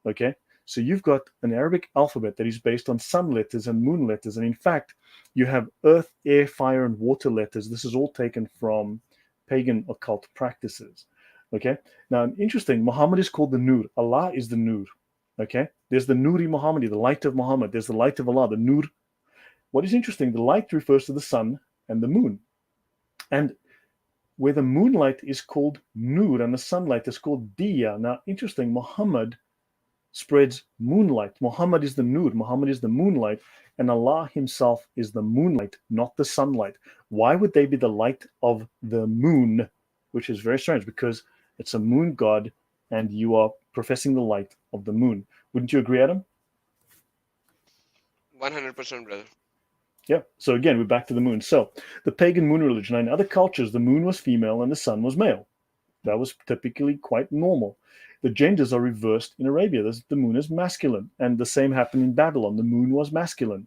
Okay, so you've got an Arabic alphabet that is based on sun letters and moon letters, and in fact, you have earth, air, fire, and water letters. This is all taken from pagan occult practices. Okay, now interesting. Muhammad is called the Nur. Allah is the Nur. Okay, there's the Nuri Muhammadi, the light of Muhammad. There's the light of Allah, the Nur. What is interesting? The light refers to the sun and the moon. And where the moonlight is called Nur and the sunlight is called Diya. Now, interesting, Muhammad spreads moonlight. Muhammad is the Nur, Muhammad is the moonlight, and Allah Himself is the moonlight, not the sunlight. Why would they be the light of the moon? Which is very strange because it's a moon god and you are professing the light of the moon. Wouldn't you agree, Adam? 100%, brother. Yeah. So again, we're back to the moon. So the pagan moon religion. In other cultures, the moon was female and the sun was male. That was typically quite normal. The genders are reversed in Arabia. The moon is masculine, and the same happened in Babylon. The moon was masculine.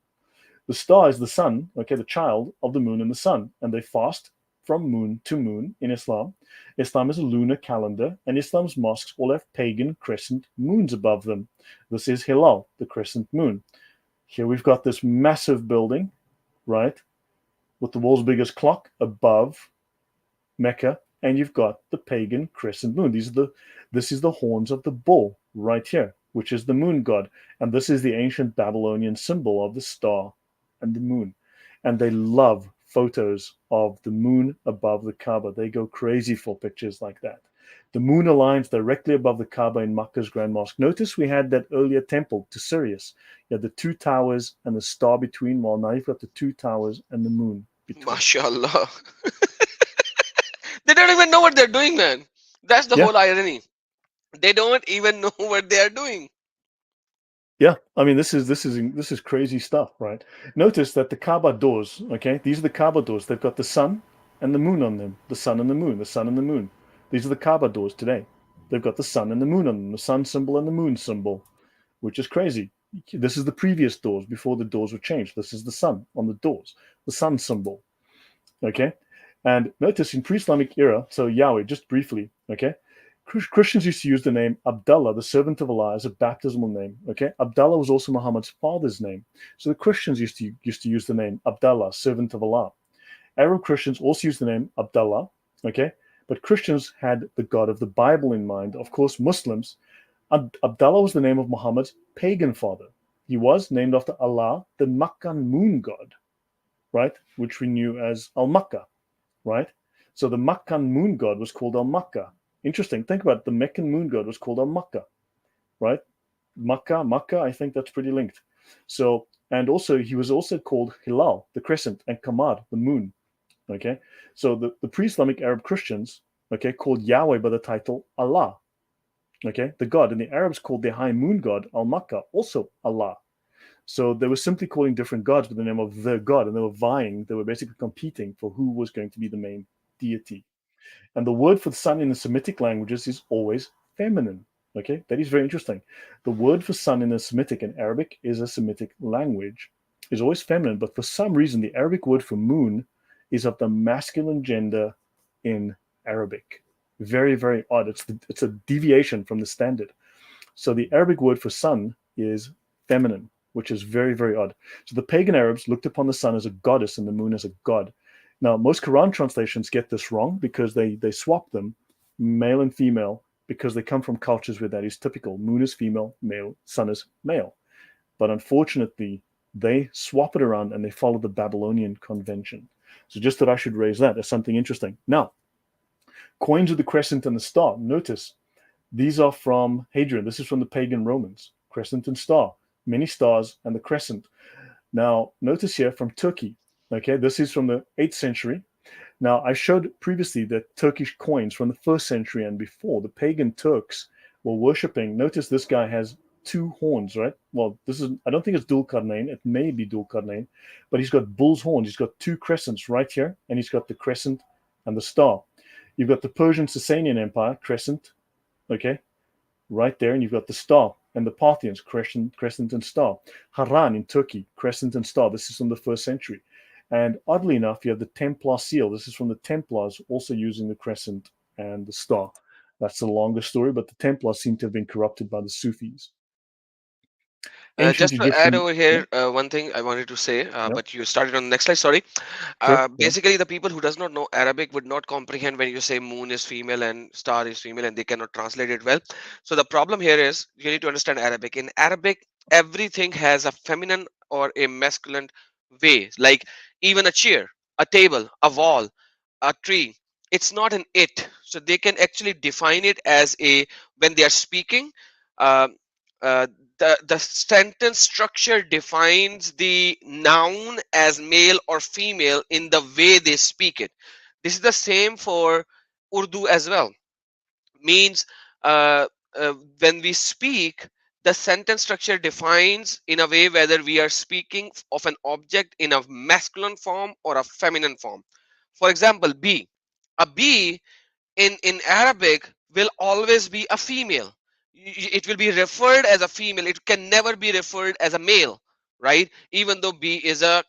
The star is the sun, the child of the moon and the sun, and they fast from moon to moon in Islam. Islam is a lunar calendar, and Islam's mosques all have pagan crescent moons above them. This is Hilal, the crescent moon. Here we've got this massive building, right, with the world's biggest clock above Mecca, and you've got the pagan crescent moon. This is the horns of the bull right here, which is the moon god, and this is the ancient Babylonian symbol of the star and the moon. And they love photos of the moon above the Kaaba. They go crazy for pictures like that. The moon aligns directly above the Kaaba in Makkah's Grand Mosque. Notice we had that earlier temple to Sirius. You had the two towers and the star between, while now you've got the two towers and the moon between. MashaAllah. They don't even know what they're doing, man. That's the Yeah, whole irony. They don't even know what they are doing. yeah. I mean, this is crazy stuff, right? Notice that the Kaaba doors, okay, these are the Kaaba doors. They've got the sun and the moon on them. The sun and the moon. The sun and the moon. These are the Kaaba doors today. They've got the sun and the moon on them. The sun symbol and the moon symbol, which is crazy. This is the previous doors before the doors were changed. This is the sun on the doors, the sun symbol. Okay, and notice in pre-Islamic era, so Yahweh, just briefly. Okay, Christians used to use the name Abdullah, the servant of Allah, as a baptismal name. Okay, Abdullah was also Muhammad's father's name, so the Christians used to use the name Abdullah, servant of Allah. Arab Christians also used the name Abdullah. Okay, but Christians had the God of the Bible in mind. Of course, Muslims, Abdullah was the name of Muhammad's pagan father. He was named after Allah, the Makkan moon god, right? Which we knew as Al Makkah, right? So the Makkan moon god was called Al Makkah. Interesting. Think about it. The Meccan moon god was called Al Makkah, right? Makkah, I think that's pretty linked. So, and also he was also called Hilal, the crescent, and Qamar, the moon. Okay. So the pre-Islamic Arab Christians, okay, called Yahweh by the title Allah. Okay, the god. And the Arabs called their high moon god Al Makkah, also Allah. So they were simply calling different gods with the name of the god, and they were vying, they were basically competing for who was going to be the main deity. And the word for the sun in the Semitic languages is always feminine. Okay, that is very interesting. The word for sun in the Semitic and Arabic is a Semitic language, is always feminine, but for some reason the Arabic word for moon is of the masculine gender in Arabic. Very, very odd. It's a deviation from the standard. So the Arabic word for sun is feminine, which is very, very odd. So the pagan Arabs looked upon the sun as a goddess and the moon as a god. Now, most Quran translations get this wrong because they swap them, male and female, because they come from cultures where that is typical. Moon is female, male, sun is male. But unfortunately, they swap it around and they follow the Babylonian convention. So just that I should raise that as something interesting. Now, coins of the crescent and the star. Notice these are from Hadrian. This is from the pagan Romans. Crescent and star, many stars, and the crescent. Now, notice here from Turkey. Okay, this is from the 8th century. Now, I showed previously that Turkish coins from the 1st century and before, the pagan Turks were worshipping. Notice this guy has two horns, right? Well, this is, I don't think it's Dul Qarnayn. It may be Dul Qarnayn, but he's got bull's horns. He's got two crescents right here, and he's got the crescent and the star. You've got the Persian Sasanian Empire, crescent, okay, right there, and you've got the star. And the Parthians, crescent and star. Harran in Turkey, crescent and star. This is from the 1st century. And oddly enough, you have the Templar seal. This is from the Templars, also using the crescent and the star. That's a longer story, but the Templars seem to have been corrupted by the Sufis. Ancient Just to add Egyptian. over Yeah, here, one thing I wanted to say, yeah, but you started on the next slide. Sorry. sure. Yeah. Basically, the people who does not know Arabic would not comprehend when you say moon is female and star is female, and they cannot translate it well. So the problem here is you need to understand Arabic. In Arabic, everything has a feminine or a masculine way. Like even a chair, a table, a wall, a tree. It's not an it. So they can actually define it as a when they are speaking. Uh, uh, the sentence structure defines the noun as male or female in the way they speak it. This is the same for Urdu as well. Means uh, when we speak, the sentence structure defines in a way whether we are speaking of an object in a masculine form or a feminine form. For example, bee. A bee in Arabic will always be a female. It will be referred as a female. It can never be referred as a male, right? Even though B is a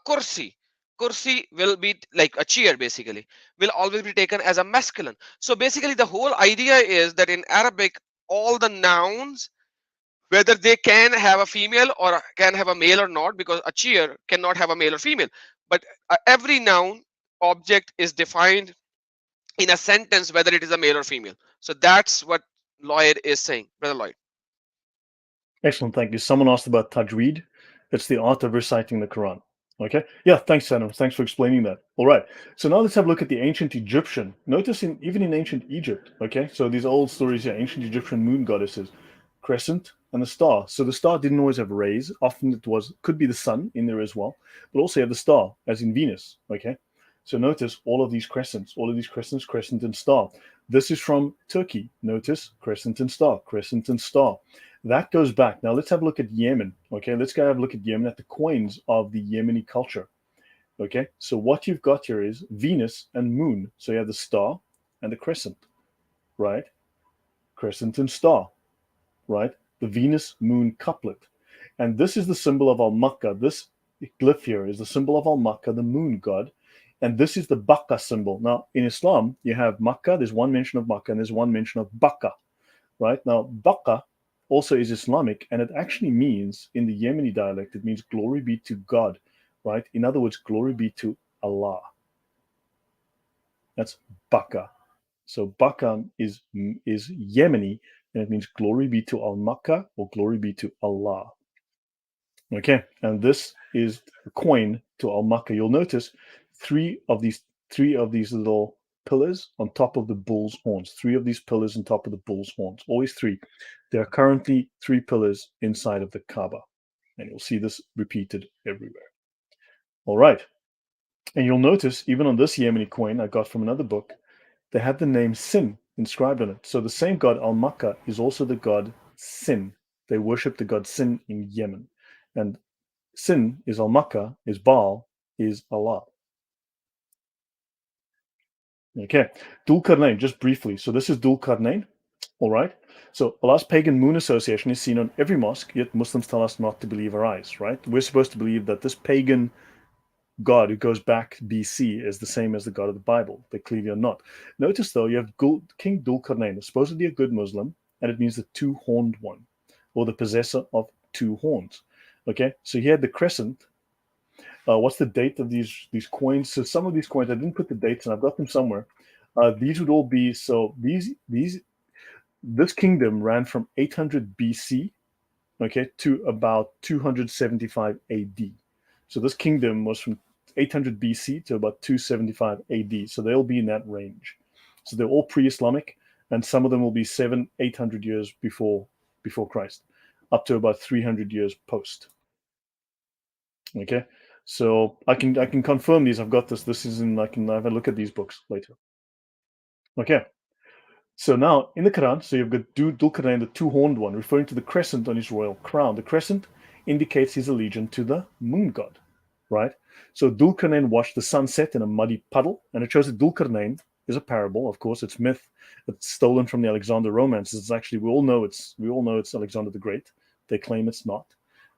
kursi. Kursi will be like a chair, basically, will always be taken as a masculine. So basically, the whole idea is that in Arabic, all the nouns, whether they can have a female or can have a male or not, because a chair cannot have a male or female, but every noun object is defined in a sentence whether it is a male or female. So that's what Lloyd is saying, brother Lloyd. Excellent. Thank you. Someone asked about tajweed. It's the art of reciting the Quran. Okay. Yeah. Thanks, Sano. Thanks for explaining that. All right. So now let's have a look at the ancient Egyptian. Notice even in ancient Egypt. Okay. So these old stories here, ancient Egyptian moon goddesses, crescent and the star. So the star didn't always have rays. Often it was could be the sun in there as well, but also you have the star, as in Venus. Okay. So notice all of these crescents, crescent and star. This is from Turkey. Notice crescent and star, crescent and star. That goes back. Now let's have a look at Yemen. Okay, let's go have a look at Yemen, at the coins of the Yemeni culture. Okay, so what you've got here is Venus and moon. So you have the star and the crescent, right? Crescent and star, right? The Venus moon couplet. And this is the symbol of Al Makkah. This glyph here is the symbol of Al Makkah, the moon god. And this is the Bakka symbol. Now, in Islam, you have Makkah, there's one mention of Makkah, and there's one mention of Bakka, right? Now, Bakka also is Islamic, and it actually means, in the Yemeni dialect, it means glory be to God, right? In other words, glory be to Allah. That's Bakka. So Bakka is Yemeni, and it means glory be to Al Makkah or glory be to Allah. Okay, and this is a coin to Al Makkah. You'll notice three of these little pillars on top of the bull's horns. Three of these pillars on top of the bull's horns. Always three. There are currently three pillars inside of the Kaaba, and you'll see this repeated everywhere. All right, and you'll notice even on this Yemeni coin I got from another book, they have the name Sin inscribed on it. So the same god Al Makkah is also the god Sin. They worship the god Sin in Yemen, and Sin is Al Makkah, is Baal, is Allah. Okay, Dul Qarnayn, just briefly. So this is Dul Qarnayn, all right? So Allah's pagan moon association is seen on every mosque, yet Muslims tell us not to believe our eyes, right? We're supposed to believe that this pagan God who goes back BC is the same as the God of the Bible. They clearly are not. Notice though, you have King Dul Qarnayn, supposedly a good Muslim, and it means the two-horned one, or the possessor of two horns. Okay, so he had the crescent. What's the date of these coins? So some of these coins, I didn't put the dates, and I've got them somewhere. These would all be so. This kingdom ran from 800 BC, okay, to about 275 AD. So this kingdom was from 800 BC to about 275 AD. So they'll be in that range. So they're all pre-Islamic, and some of them will be 800 years before Christ, up to about 300 years post. Okay, so I can confirm these. I've got this. This is in. I can have a look at these books later. Okay, so now in the Quran, so you've got Dul Qarnayn, the two-horned one, referring to the crescent on his royal crown. The crescent indicates his allegiance to the moon god, right? So Dul Qarnayn watched the sun set in a muddy puddle, and it shows that Dul Qarnayn is a parable. Of course, it's myth. It's stolen from the Alexander romances. It's actually we all know it's Alexander the Great. They claim it's not.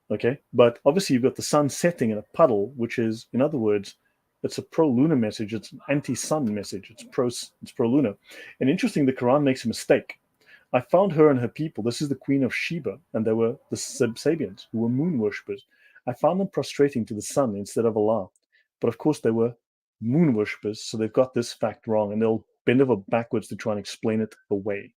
Okay, but obviously you've got the sun setting in a puddle, which is, in other words, it's a pro-lunar message. It's an anti-sun message. It's pro-lunar. And interesting, the Quran makes a mistake. I found her and her people. This is the Queen of Sheba, and they were the Sabians, who were moon worshippers. I found them prostrating to the sun instead of Allah. But of course, they were moon worshippers, so they've got this fact wrong, and they'll bend over backwards to try and explain it away.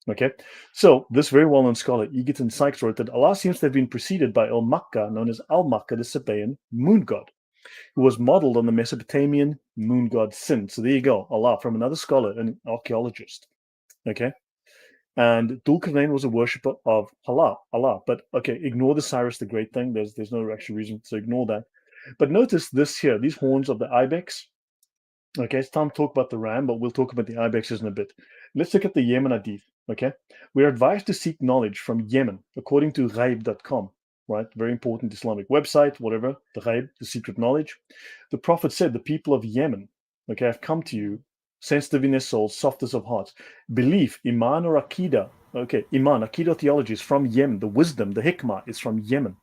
Okay, so this very well-known scholar, Egerton Sykes, wrote that Allah seems to have been preceded by El Makkah, known as Al Makkah, the Sabaean moon god, who was modeled on the Mesopotamian moon god Sin. So there you go, Allah, from another scholar, an archaeologist. Okay, and Dul Qarnayn was a worshipper of Allah. But okay, ignore the Cyrus the Great thing. There's no actual reason, so ignore that. But notice this here, these horns of the ibex. Okay, it's time to talk about the ram, but we'll talk about the ibexes in a bit. Let's look at the Yemen Hadith. Okay, we are advised to seek knowledge from Yemen, according to ghaib.com, right? Very important Islamic website, whatever, the ghaib, the secret knowledge. The Prophet said, the people of Yemen, okay, have come to you, sensitive in their souls, softest of hearts. Belief, Iman or Aqidah, okay, Iman, Aqidah theology is from Yemen. The wisdom, the hikmah is from Yemen.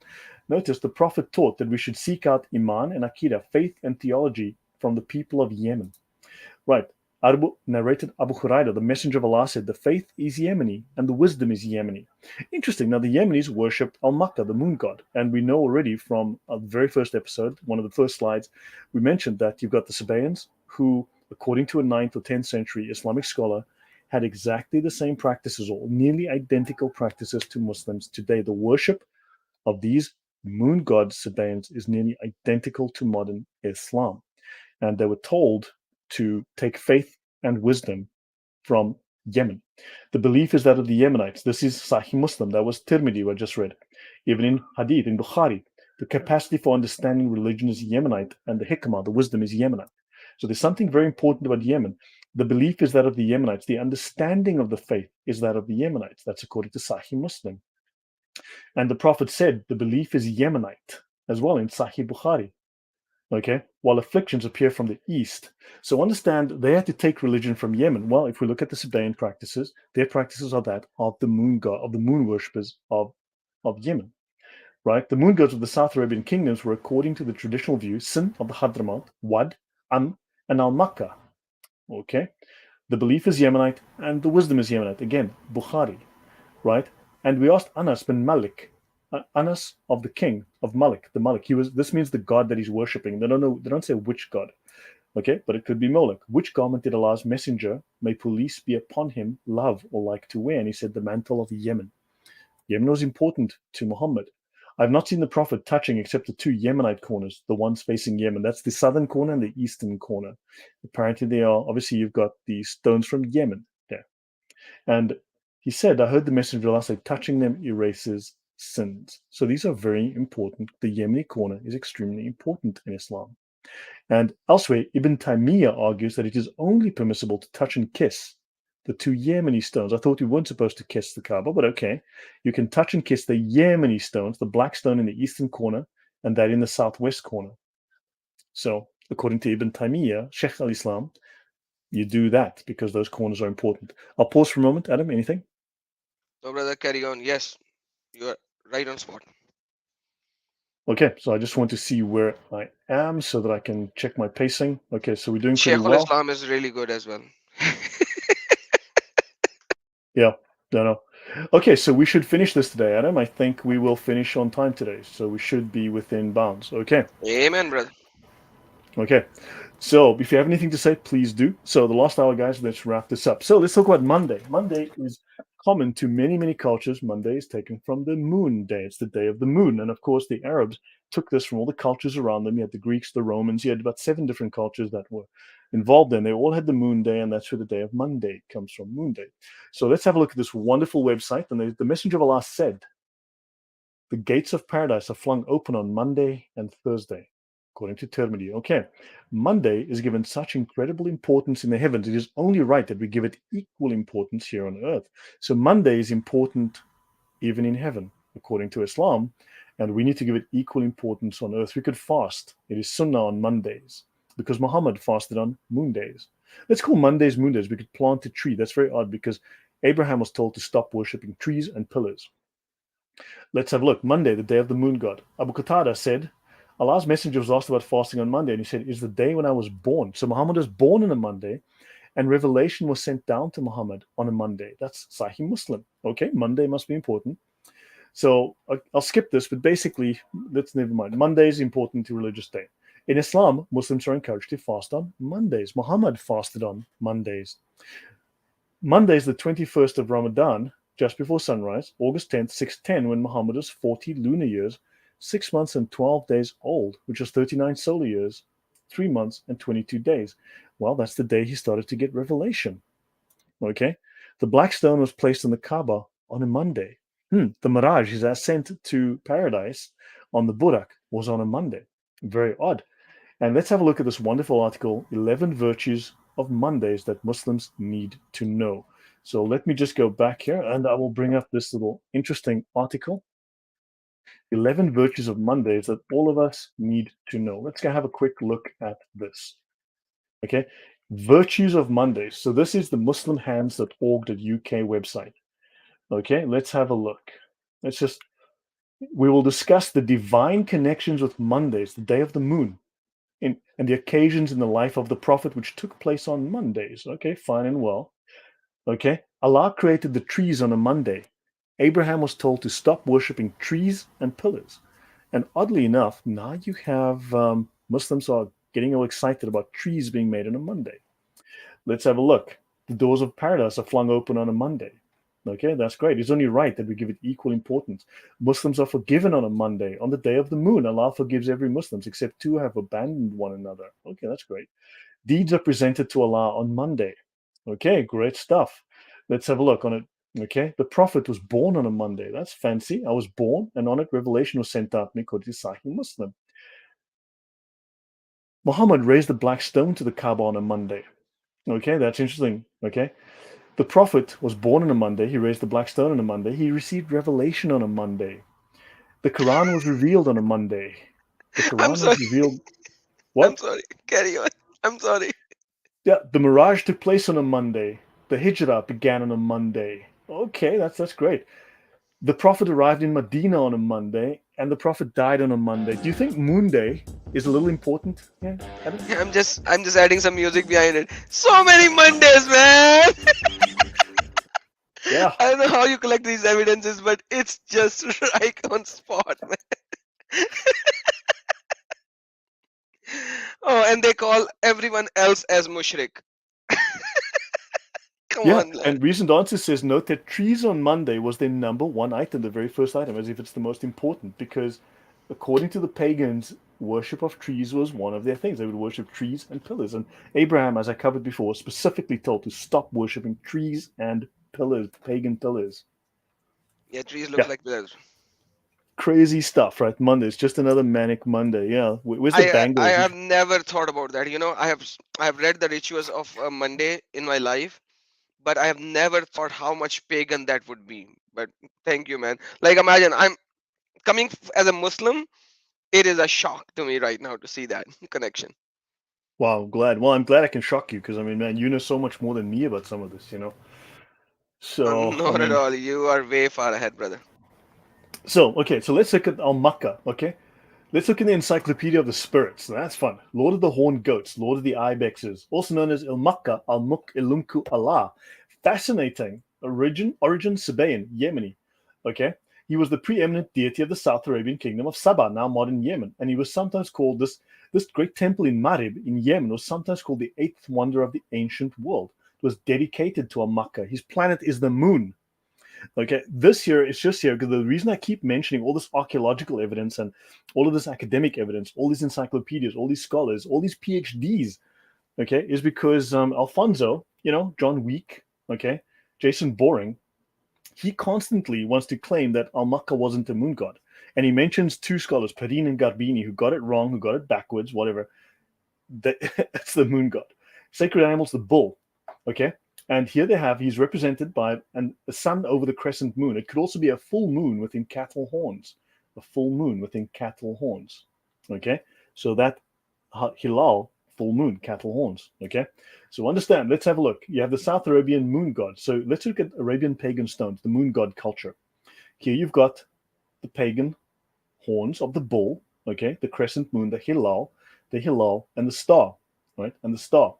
Notice the Prophet taught that we should seek out Iman and Aqidah, faith and theology, from the people of Yemen. Right. Narrated Abu Hurairah, the Messenger of Allah said, the faith is Yemeni and the wisdom is Yemeni. Interesting. Now, the Yemenis worshipped Al Makkah, the moon god. And we know already from the very first episode, one of the first slides, we mentioned that you've got the Sabaeans, who, according to a 9th or 10th century Islamic scholar, had exactly the same practices, or nearly identical practices to Muslims today. The worship of these moon god Sabaeans is nearly identical to modern Islam. And they were told to take faith and wisdom from Yemen. The belief is that of the Yemenites. This is Sahih Muslim. That was Tirmidhi, I just read. Even in Hadith, in Bukhari, the capacity for understanding religion is Yemenite, and the hikmah, the wisdom, is Yemenite. So there's something very important about Yemen. The belief is that of the Yemenites. The understanding of the faith is that of the Yemenites. That's according to Sahih Muslim. And the Prophet said the belief is Yemenite as well in Sahih Bukhari. Okay, while afflictions appear from the east. So understand they had to take religion from Yemen. Well, if we look at the Sabaean practices, their practices are that of the moon god, of the moon worshippers of Yemen. Right? The moon gods of the South Arabian kingdoms were, according to the traditional view, Sin of the Hadramaut, Wad, Am, and Al Makkah. Okay, the belief is Yemenite and the wisdom is Yemenite. Again, Bukhari, right? And we asked Anas bin Malik, Anas of the king of Malik, the Malik. He was. This means the god that he's worshiping. They don't know. They don't say which god. Okay, but it could be Moloch. Which garment did Allah's messenger, may police be upon him, love or like to wear? And he said, the mantle of Yemen. Yemen was important to Muhammad. I've not seen the Prophet touching except the two Yemenite corners, the ones facing Yemen. That's the southern corner and the eastern corner. Apparently, they are obviously you've got the stones from Yemen there. And he said, I heard the messenger of Allah say, touching them erases sins. So these are very important. The Yemeni corner is extremely important in Islam. And elsewhere, Ibn Taymiyyah argues that it is only permissible to touch and kiss the two Yemeni stones. I thought we weren't supposed to kiss the Kaaba, but okay. You can touch and kiss the Yemeni stones, the black stone in the eastern corner and that in the southwest corner. So, according to Ibn Taymiyyah, Sheikh al-Islam, you do that because those corners are important. I'll pause for a moment. Adam, anything? So, brother, carry on. Yes, you are right on spot. Okay, so I just want to see where I am so that I can check my pacing. Okay, so we're doing pretty Sheikh well. Islam is really good as well. Yeah, no, no. Okay, so we should finish this today, Adam. I think we will finish on time today, so we should be within bounds. Okay, Amen, brother. okay. So if you have anything to say, please do. So the last hour, guys, let's wrap this up. So let's talk about Monday. Monday is common to many, many cultures. Monday is taken from the moon day. It's the day of the moon. And of course, the Arabs took this from all the cultures around them. You had the Greeks, the Romans. You had about 7 different cultures that were involved in. They all had the moon day, and that's where the day of Monday comes from, moon day. So let's have a look at this wonderful website. And the Messenger of Allah said, the gates of paradise are flung open on Monday and Thursday, according to Tirmidhi. Okay, Monday is given such incredible importance in the heavens. It is only right that we give it equal importance here on earth. So Monday is important even in heaven, according to Islam, and we need to give it equal importance on earth. We could fast. It is sunnah on Mondays because Muhammad fasted on moon days. Let's call Mondays moon days. We could plant a tree. That's very odd because Abraham was told to stop worshipping trees and pillars. Let's have a look. Monday, the day of the moon god. Abu Qatada said, Allah's messenger was asked about fasting on Monday, and he said, is the day when I was born. So Muhammad was born on a Monday, and revelation was sent down to Muhammad on a Monday. That's Sahih Muslim. Okay, Monday must be important. So I'll skip this, but basically, let's never mind. Monday is important to religious day. In Islam, Muslims are encouraged to fast on Mondays. Muhammad fasted on Mondays. Monday is the 21st of Ramadan, just before sunrise, August 10th, 610, when Muhammad was 40 lunar years, 6 months and 12 days old, which was 39 solar years, 3 months and 22 days. Well, that's the day he started to get revelation. Okay? The black stone was placed in the Kaaba on a Monday. The Miraj, his ascent to paradise on the Burak, was on a Monday. Very odd. And let's have a look at this wonderful article, 11 Virtues of Mondays that Muslims need to know. So let me just go back here and I will bring up this little interesting article, 11 Virtues of Mondays that all of us need to know. Let's go have a quick look at this. Okay, Virtues of Mondays. So this is the muslimhands.org.uk website. Okay, let's have a look. We will discuss the divine connections with Mondays, the day of the moon, and the occasions in the life of the Prophet which took place on Mondays. Okay, fine and well. Okay, Allah created the trees on a Monday. Abraham was told to stop worshipping trees and pillars. And oddly enough, now you have Muslims are getting all excited about trees being made on a Monday. Let's have a look. The doors of paradise are flung open on a Monday. Okay, that's great. It's only right that we give it equal importance. Muslims are forgiven on a Monday. On the day of the moon, Allah forgives every Muslim, except two have abandoned one another. Okay, that's great. Deeds are presented to Allah on Monday. Okay, great stuff. Let's have a look on it. Okay, the Prophet was born on a Monday. That's fancy. I was born, and on it, revelation was sent out me, according to Sahih Muslim. Muhammad raised a black stone to the Kaaba on a Monday. Okay, that's interesting. Okay, the Prophet was born on a Monday. He raised the black stone on a Monday. He received revelation on a Monday. The Quran was revealed on a Monday. The I'm Quran was sorry. revealed. I'm What? sorry. Carry on. I'm sorry. Yeah, the Mirage took place on a Monday. The Hijrah began on a Monday. Okay, that's great. The Prophet arrived in Medina on a Monday, and the Prophet died on a Monday. Do you think Moon Day is a little important? Yeah, Adam? I'm just adding some music behind it. So many Mondays, man. Yeah, I don't know how you collect these evidences, but it's just right on spot, man. Oh, and they call everyone else as mushrik. Come yeah. on, lad. And Recent Answer says note that trees on Monday was their number one item, the very first item, as if it's the most important, because according to the pagans, worship of trees was one of their things. They would worship trees and pillars. And Abraham, as I covered before, was specifically told to stop worshiping trees and pillars, pagan pillars. Yeah, trees looks Yeah, like pillars. crazy stuff, right? Monday. It's just another manic Monday. Yeah. Where's the I bangles? have never thought about that. I have read the rituals of Monday in my life, but I have never thought how much pagan that would be. But thank you, man. Like imagine I'm coming as a Muslim. It is a shock to me right now to see that connection. Wow, glad. Well, I'm glad I can shock you because I mean, man, you know so much more than me about some of this. So, I Not at mean, all. You are way far ahead, brother. okay, so let's look at Al Makkah, okay? Let's look in the Encyclopedia of the Spirits. That's fun. Lord of the Horned Goats, Lord of the Ibexes, also known as Il Makkah, Al Muk Ilumku Allah. Fascinating. Origin Sabaean, Yemeni. Okay? He was the preeminent deity of the South Arabian kingdom of Sabah, now modern Yemen, and he was sometimes called this great temple in Marib in Yemen was sometimes called the eighth wonder of the ancient world. It was dedicated to Al Makkah. His planet is the moon. Okay, this here it's just here because the reason I keep mentioning all this archaeological evidence and all of this academic evidence, all these encyclopedias, all these scholars, all these PhDs, okay, is because Alfonso, John Week, okay, Jason Boring, he constantly wants to claim that Al-Makka wasn't a moon god. And he mentions two scholars, Perrine and Garbini, who got it wrong, who got it backwards, whatever. That's the moon god. Sacred animals, the bull. Okay. And here they have, he's represented by a sun over the crescent moon. It could also be a full moon within cattle horns. A full moon within cattle horns. Okay. So that Hilal, full moon, cattle horns. Okay. So understand, let's have a look. You have the South Arabian moon god. So let's look at Arabian pagan stones, the moon god culture. Here you've got the pagan horns of the bull, okay, the crescent moon, the hilal, and the star, right, and the star,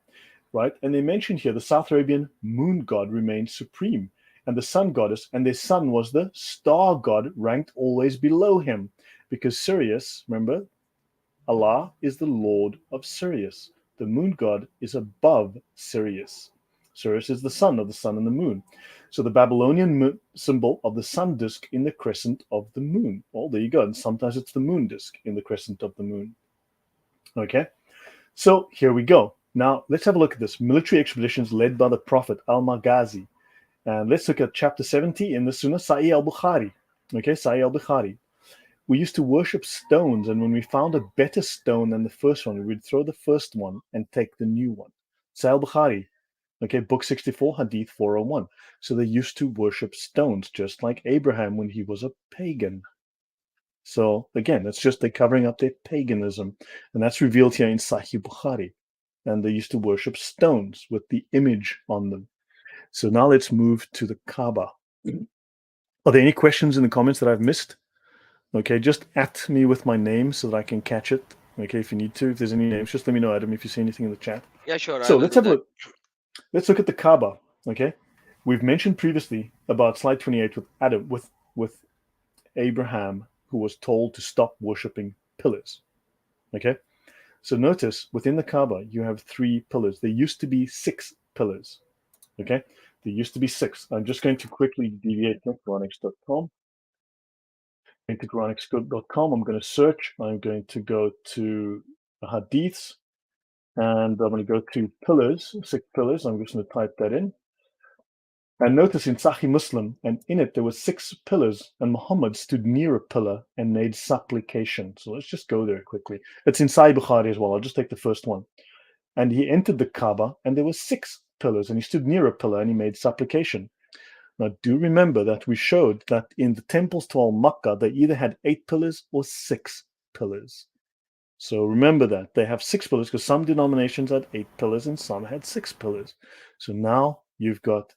right, and they mentioned here the South Arabian moon god remained supreme, and the sun goddess, and their sun was the star god, ranked always below him, because Sirius, remember, Allah is the lord of Sirius. The moon god is above Sirius. Sirius is the sun of the sun and the moon. So the Babylonian symbol of the sun disk in the crescent of the moon. Well, there you go. And sometimes it's the moon disk in the crescent of the moon. Okay. So here we go. Now let's have a look at this. Military expeditions led by the Prophet Al-Maghazi. And let's look at chapter 70 in the Sunnah, Sahih al-Bukhari. Okay, Sahih al-Bukhari. We used to worship stones, and when we found a better stone than the first one, we would throw the first one and take the new one. Sahih Bukhari, okay, book 64, Hadith 401. So they used to worship stones, just like Abraham when he was a pagan. So again, that's just they covering up their paganism, and that's revealed here in Sahih Bukhari. And they used to worship stones with the image on them. So now let's move to the Kaaba. Are there any questions in the comments that I've missed? Okay, just at me with my name so that I can catch it. Okay, if you need to, if there's any names, just let me know, Adam, if you see anything in the chat. Yeah, sure. I So will let's do have a that. look. Let's look at the Kaaba. Okay, we've mentioned previously about slide 28 with Adam, with Abraham, who was told to stop worshiping pillars. Okay, so notice within the Kaaba you have 3 pillars. There used to be 6 pillars. Okay, There used to be six. I'm just going to quickly deviate to Quranics.com. Into Quranics.com, I'm going to search. I'm going to go to hadiths, and I'm going to go to pillars, six pillars. I'm just going to type that in. And notice in Sahih Muslim, and in it there were six pillars, and Muhammad stood near a pillar and made supplication. So let's just go there quickly. It's in Sahih Bukhari as well. I'll just take the first one. And he entered the Kaaba, and there were six pillars, and he stood near a pillar and he made supplication. Now, do remember that we showed that in the temples to Al-Makkah, they either had 8 pillars or 6 pillars. So remember that. They have 6 pillars because some denominations had 8 pillars and some had 6 pillars. So now you've got,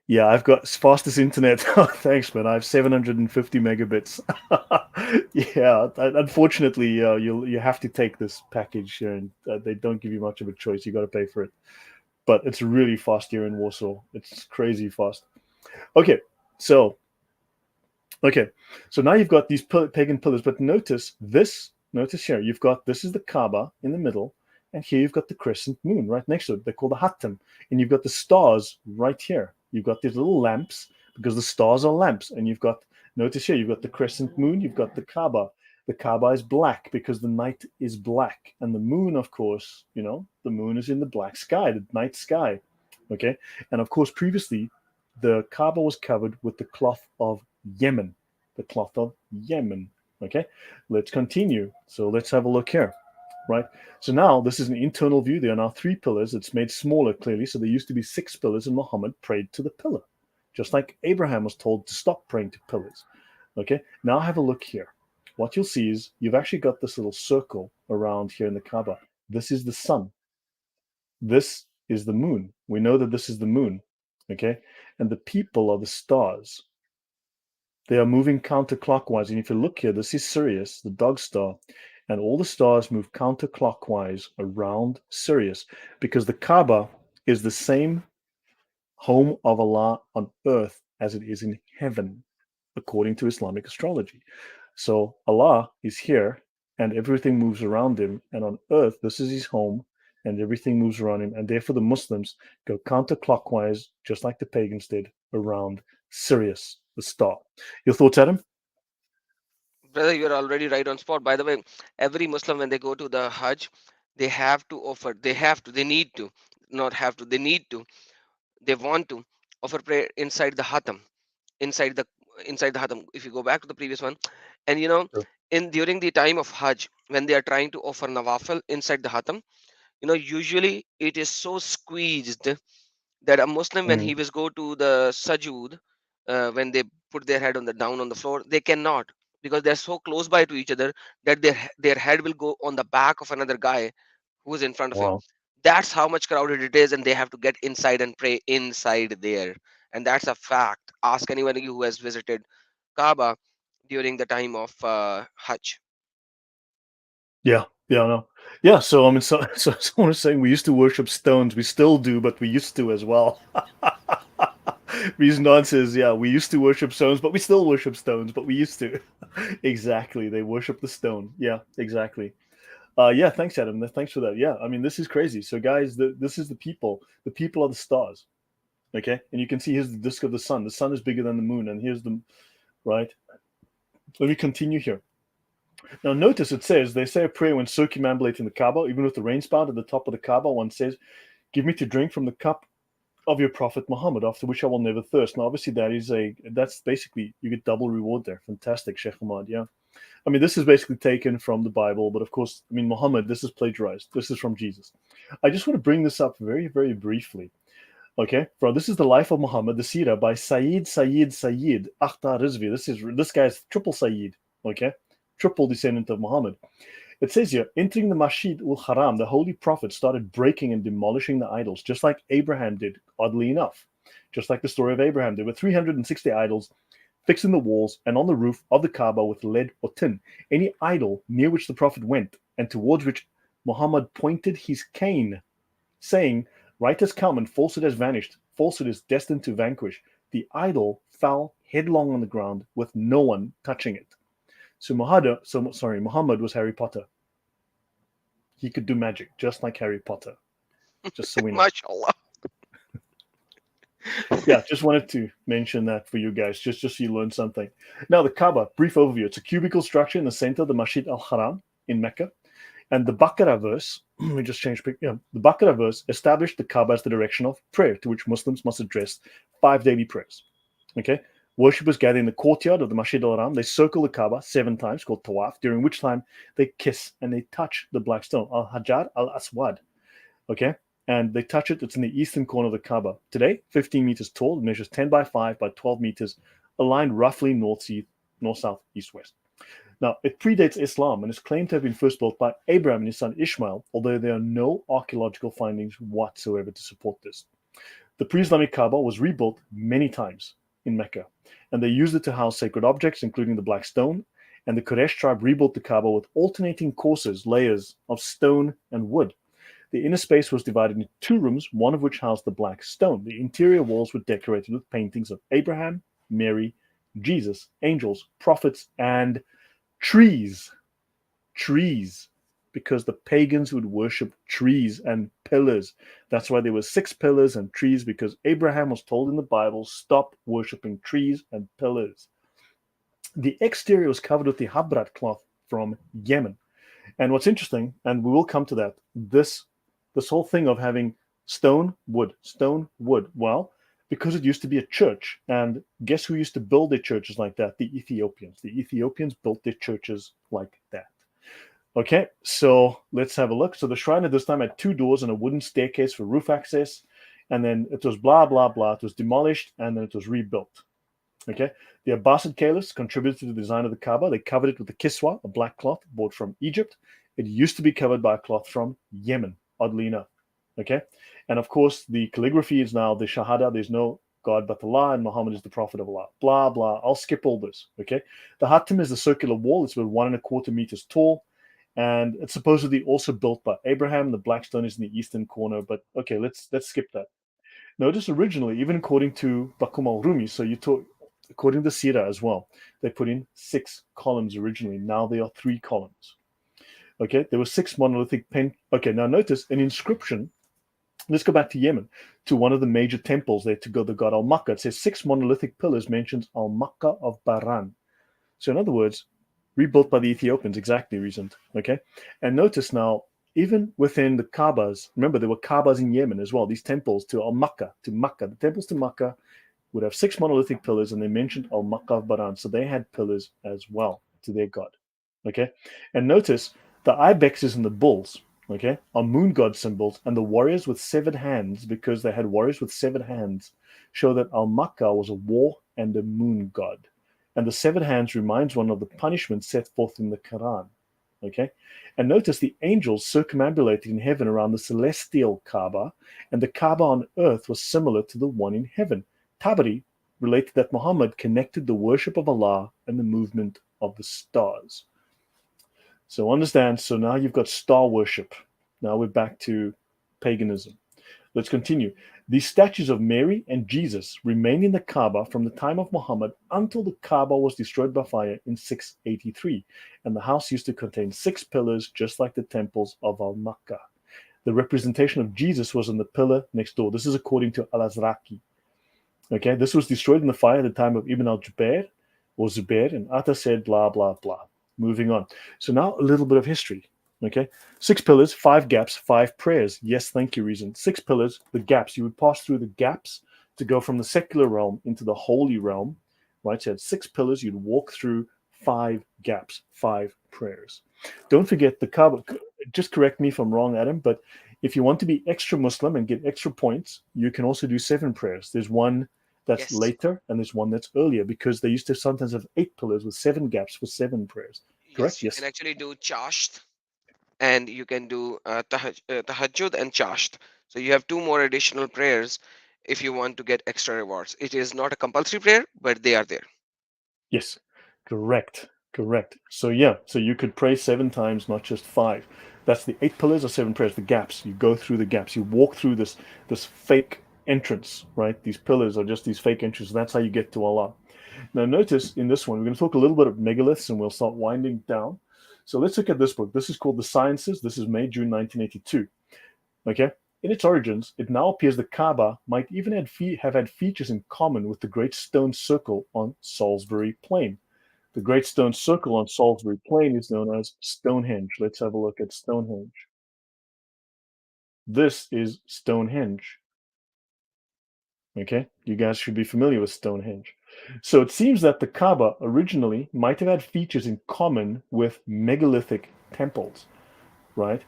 yeah, I've got fastest internet. Thanks, man. I have 750 megabits. Yeah, unfortunately, you have to take this package here, and they don't give you much of a choice. You got to pay for it. But it's really fast here in Warsaw. It's crazy fast. Okay, so now you've got these pagan pillars, but notice this. Notice here, you've got this is the Kaaba in the middle, and here you've got the crescent moon right next to it. They're called the Hatim, and you've got the stars right here. You've got these little lamps because the stars are lamps, and you've got notice here, you've got the crescent moon, you've got the Kaaba. The Kaaba is black because the night is black, and the moon, of course, the moon is in the black sky, the night sky. Okay, and of course, previously the Kaaba was covered with the cloth of Yemen. The cloth of Yemen. Okay, let's continue. So let's have a look here. Right. So now this is an internal view. There are now 3 pillars. It's made smaller clearly. So there used to be 6 pillars, and Muhammad prayed to the pillar, just like Abraham was told to stop praying to pillars. Okay. Now have a look here. What you'll see is you've actually got this little circle around here in the Kaaba. This is the sun. This is the moon. We know that this is the moon. Okay. And the people are the stars. They are moving counterclockwise. And if you look here, this is Sirius, the dog star, and all the stars move counterclockwise around Sirius because the Kaaba is the same home of Allah on earth as it is in heaven, according to Islamic astrology. So Allah is here and everything moves around him. And on earth, this is his home and everything moves around him. And therefore, the Muslims go counterclockwise, just like the pagans did, around Sirius, the star. Your thoughts, Adam? Brother, you're already right on spot. By the way, every Muslim when they go to the Hajj, they have to offer, they need to, not have to, they need to, they want to offer prayer inside the Hatam, inside the inside the Hatam. If you go back to the previous one, and Sure. in during the time of Hajj, when they are trying to offer Nawafil inside the Hatam, usually it is so squeezed that a Muslim, when Mm. he was go to the Sajud, when they put their head on the down on the floor, they cannot because they're so close by to each other that their head will go on the back of another guy who is in front of him. Wow. That's how much crowded it is, and they have to get inside and pray inside there. And that's a fact. Ask anyone who has visited Kaaba during the time of Hajj. Yeah. Yeah. No. Yeah. So I mean, so someone is saying we used to worship stones. We still do, but we used to as well. Reason answer is yeah, we used to worship stones, but we still worship stones, but we used to. Exactly. They worship the stone. Yeah. Exactly. Yeah. Thanks, Adam. Thanks for that. Yeah. I mean, this is crazy. So, guys, this is the people. The people are the stars. Okay. And you can see here's the disk of the sun. The sun is bigger than the moon, and here's the right. Let me continue here. Now, notice it says they say a prayer when circumambulating the Kaaba, even with the rain spout at the top of the Kaaba. One says, "Give me to drink from the cup of your Prophet Muhammad, after which I will never thirst." Now, obviously, that's basically you get double reward there. Fantastic, Sheikh Ahmad. Yeah, I mean, this is basically taken from the Bible, but of course, I mean, Muhammad. This is plagiarized. This is from Jesus. I just want to bring this up very, very briefly. Okay, this is the life of Muhammad, the Sirah by Sayyid Akhtar Rizvi. This guy's triple Sayyid. Okay, triple descendant of Muhammad. It says here, entering the Masjid ul Haram, the Holy Prophet started breaking and demolishing the idols, just like Abraham did, oddly enough. Just like the story of Abraham. There were 360 idols fixed in the walls and on the roof of the Kaaba with lead or tin. Any idol near which the Prophet went and towards which Muhammad pointed his cane, saying, "Right has come and falsehood has vanished. Falsehood is destined to vanquish." The idol fell headlong on the ground with no one touching it. So Muhammad was Harry Potter. He could do magic just like Harry Potter. Just so we know. Mashallah. Yeah, just wanted to mention that for you guys, just so you learn something. Now, the Kaaba, brief overview. It's a cubical structure in the center of the Masjid al-Haram in Mecca. And the Baqarah verse, let me just change, the Baqarah verse established the Kaaba as the direction of prayer to which Muslims must address 5 daily prayers. Okay? Worshippers gather in the courtyard of the Masjid al-Haram. They circle the Kaaba 7 times, called tawaf, during which time they kiss and they touch the black stone, al-Hajar al-Aswad. Okay? And they touch it. It's in the eastern corner of the Kaaba. Today, 15 meters tall. It measures 10 by 5 by 12 meters, aligned roughly north, south, east, west. Now, it predates Islam and is claimed to have been first built by Abraham and his son Ishmael, although there are no archaeological findings whatsoever to support this. The pre Islamic Kaaba was rebuilt many times in Mecca, and they used it to house sacred objects, including the Black Stone. And the Quraysh tribe rebuilt the Kaaba with alternating courses, layers of stone and wood. The inner space was divided into 2 rooms, one of which housed the Black Stone. The interior walls were decorated with paintings of Abraham, Mary, Jesus, angels, prophets, and trees. Trees. Because the pagans would worship trees and pillars. That's why there were 6 pillars and trees, because Abraham was told in the Bible, stop worshiping trees and pillars. The exterior was covered with the habrat cloth from Yemen. And what's interesting, and we will come to that, this whole thing of having stone, wood. Well, because it used to be a church, and guess who used to build their churches like that? The Ethiopians. The Ethiopians built their churches like that. Okay, so let's have a look. So the shrine at this time had 2 doors and a wooden staircase for roof access, and then it was blah blah blah. It was demolished and then it was rebuilt. Okay, the Abbasid caliphs contributed to the design of the Kaaba. They covered it with the kiswa, a black cloth bought from Egypt. It used to be covered by a cloth from Yemen, oddly enough. Okay, and of course the calligraphy is now the Shahada. There's no God but Allah, and Muhammad is the Prophet of Allah. Blah blah. I'll skip all this. Okay, the Hatim is the circular wall. It's about 1.25 meters tall, and it's supposedly also built by Abraham. The black stone is in the eastern corner, but okay, let's skip that. Notice originally, even according to Bakum al Rumi, so you talk according to the Sirah as well, they put in 6 columns originally. Now there are 3 columns. Okay, there were 6 monolithic pen. Okay, now notice an inscription. Let's go back to Yemen, to one of the major temples there to go the god Al Makkah. It says 6 monolithic pillars, mentions Al Makkah of Baran. So in other words, rebuilt by the Ethiopians, exactly reasoned. Okay, and notice now, even within the Kaabas, remember there were Kaabas in Yemen as well. These temples to Al Makkah, to Makkah, the temples to Makkah would have 6 monolithic pillars, and they mentioned Al Makkah of Baran, so they had pillars as well to their god. Okay, and notice the ibexes and the bulls, okay, are moon god symbols, and the warriors with severed hands, because they had warriors with severed hands, show that Al Makkah was a war and a moon god. And the severed hands reminds one of the punishment set forth in the Quran. Okay, and notice the angels circumambulated in heaven around the celestial Kaaba, and the Kaaba on earth was similar to the one in heaven. Tabari related that Muhammad connected the worship of Allah and the movement of the stars. So understand, so now you've got star worship. Now we're back to paganism. Let's continue. These statues of Mary and Jesus remained in the Kaaba from the time of Muhammad until the Kaaba was destroyed by fire in 683. And the house used to contain 6 pillars, just like the temples of Al Makkah. The representation of Jesus was on the pillar next door. This is according to Al Azraqi. Okay, this was destroyed in the fire at the time of Ibn al-Jubair or Zubair, and Atta said blah, blah, blah. Moving on. So now a little bit of history. Okay, 6 pillars, 5 gaps, 5 prayers. Yes, thank you, reason. 6 pillars, the gaps. You would pass through the gaps to go from the secular realm into the holy realm. Right, so you had 6 pillars, you'd walk through 5 gaps, 5 prayers. Don't forget the Kaaba. Just correct me if I'm wrong, Adam, but if you want to be extra Muslim and get extra points, you can also do 7 prayers. There's one that's Yes, later and there's one that's earlier, because they used to sometimes have 8 pillars with 7 gaps for 7 prayers. Correct? yes, you can Yes. actually do chasht, and you can do tahajjud and chasht. So you have 2 more additional prayers if you want to get extra rewards. It is not a compulsory prayer, but they are there. Yes. Correct. Correct. So yeah, so you could pray 7 times, not just 5. That's the 8 pillars or 7 prayers, the gaps. You go through the gaps. You walk through this fake entrance, right? These pillars are just these fake entrances. That's how you get to Allah. Now, notice in this one, we're going to talk a little bit of megaliths and we'll start winding down. So let's look at this book. This is called The Sciences. This is May, June 1982. Okay. In its origins, it now appears the Kaaba might even have had features in common with the Great Stone Circle on Salisbury Plain. The Great Stone Circle on Salisbury Plain is known as Stonehenge. Let's have a look at Stonehenge. This is Stonehenge. Okay, you guys should be familiar with Stonehenge. So it seems that the Kaaba originally might have had features in common with megalithic temples, right?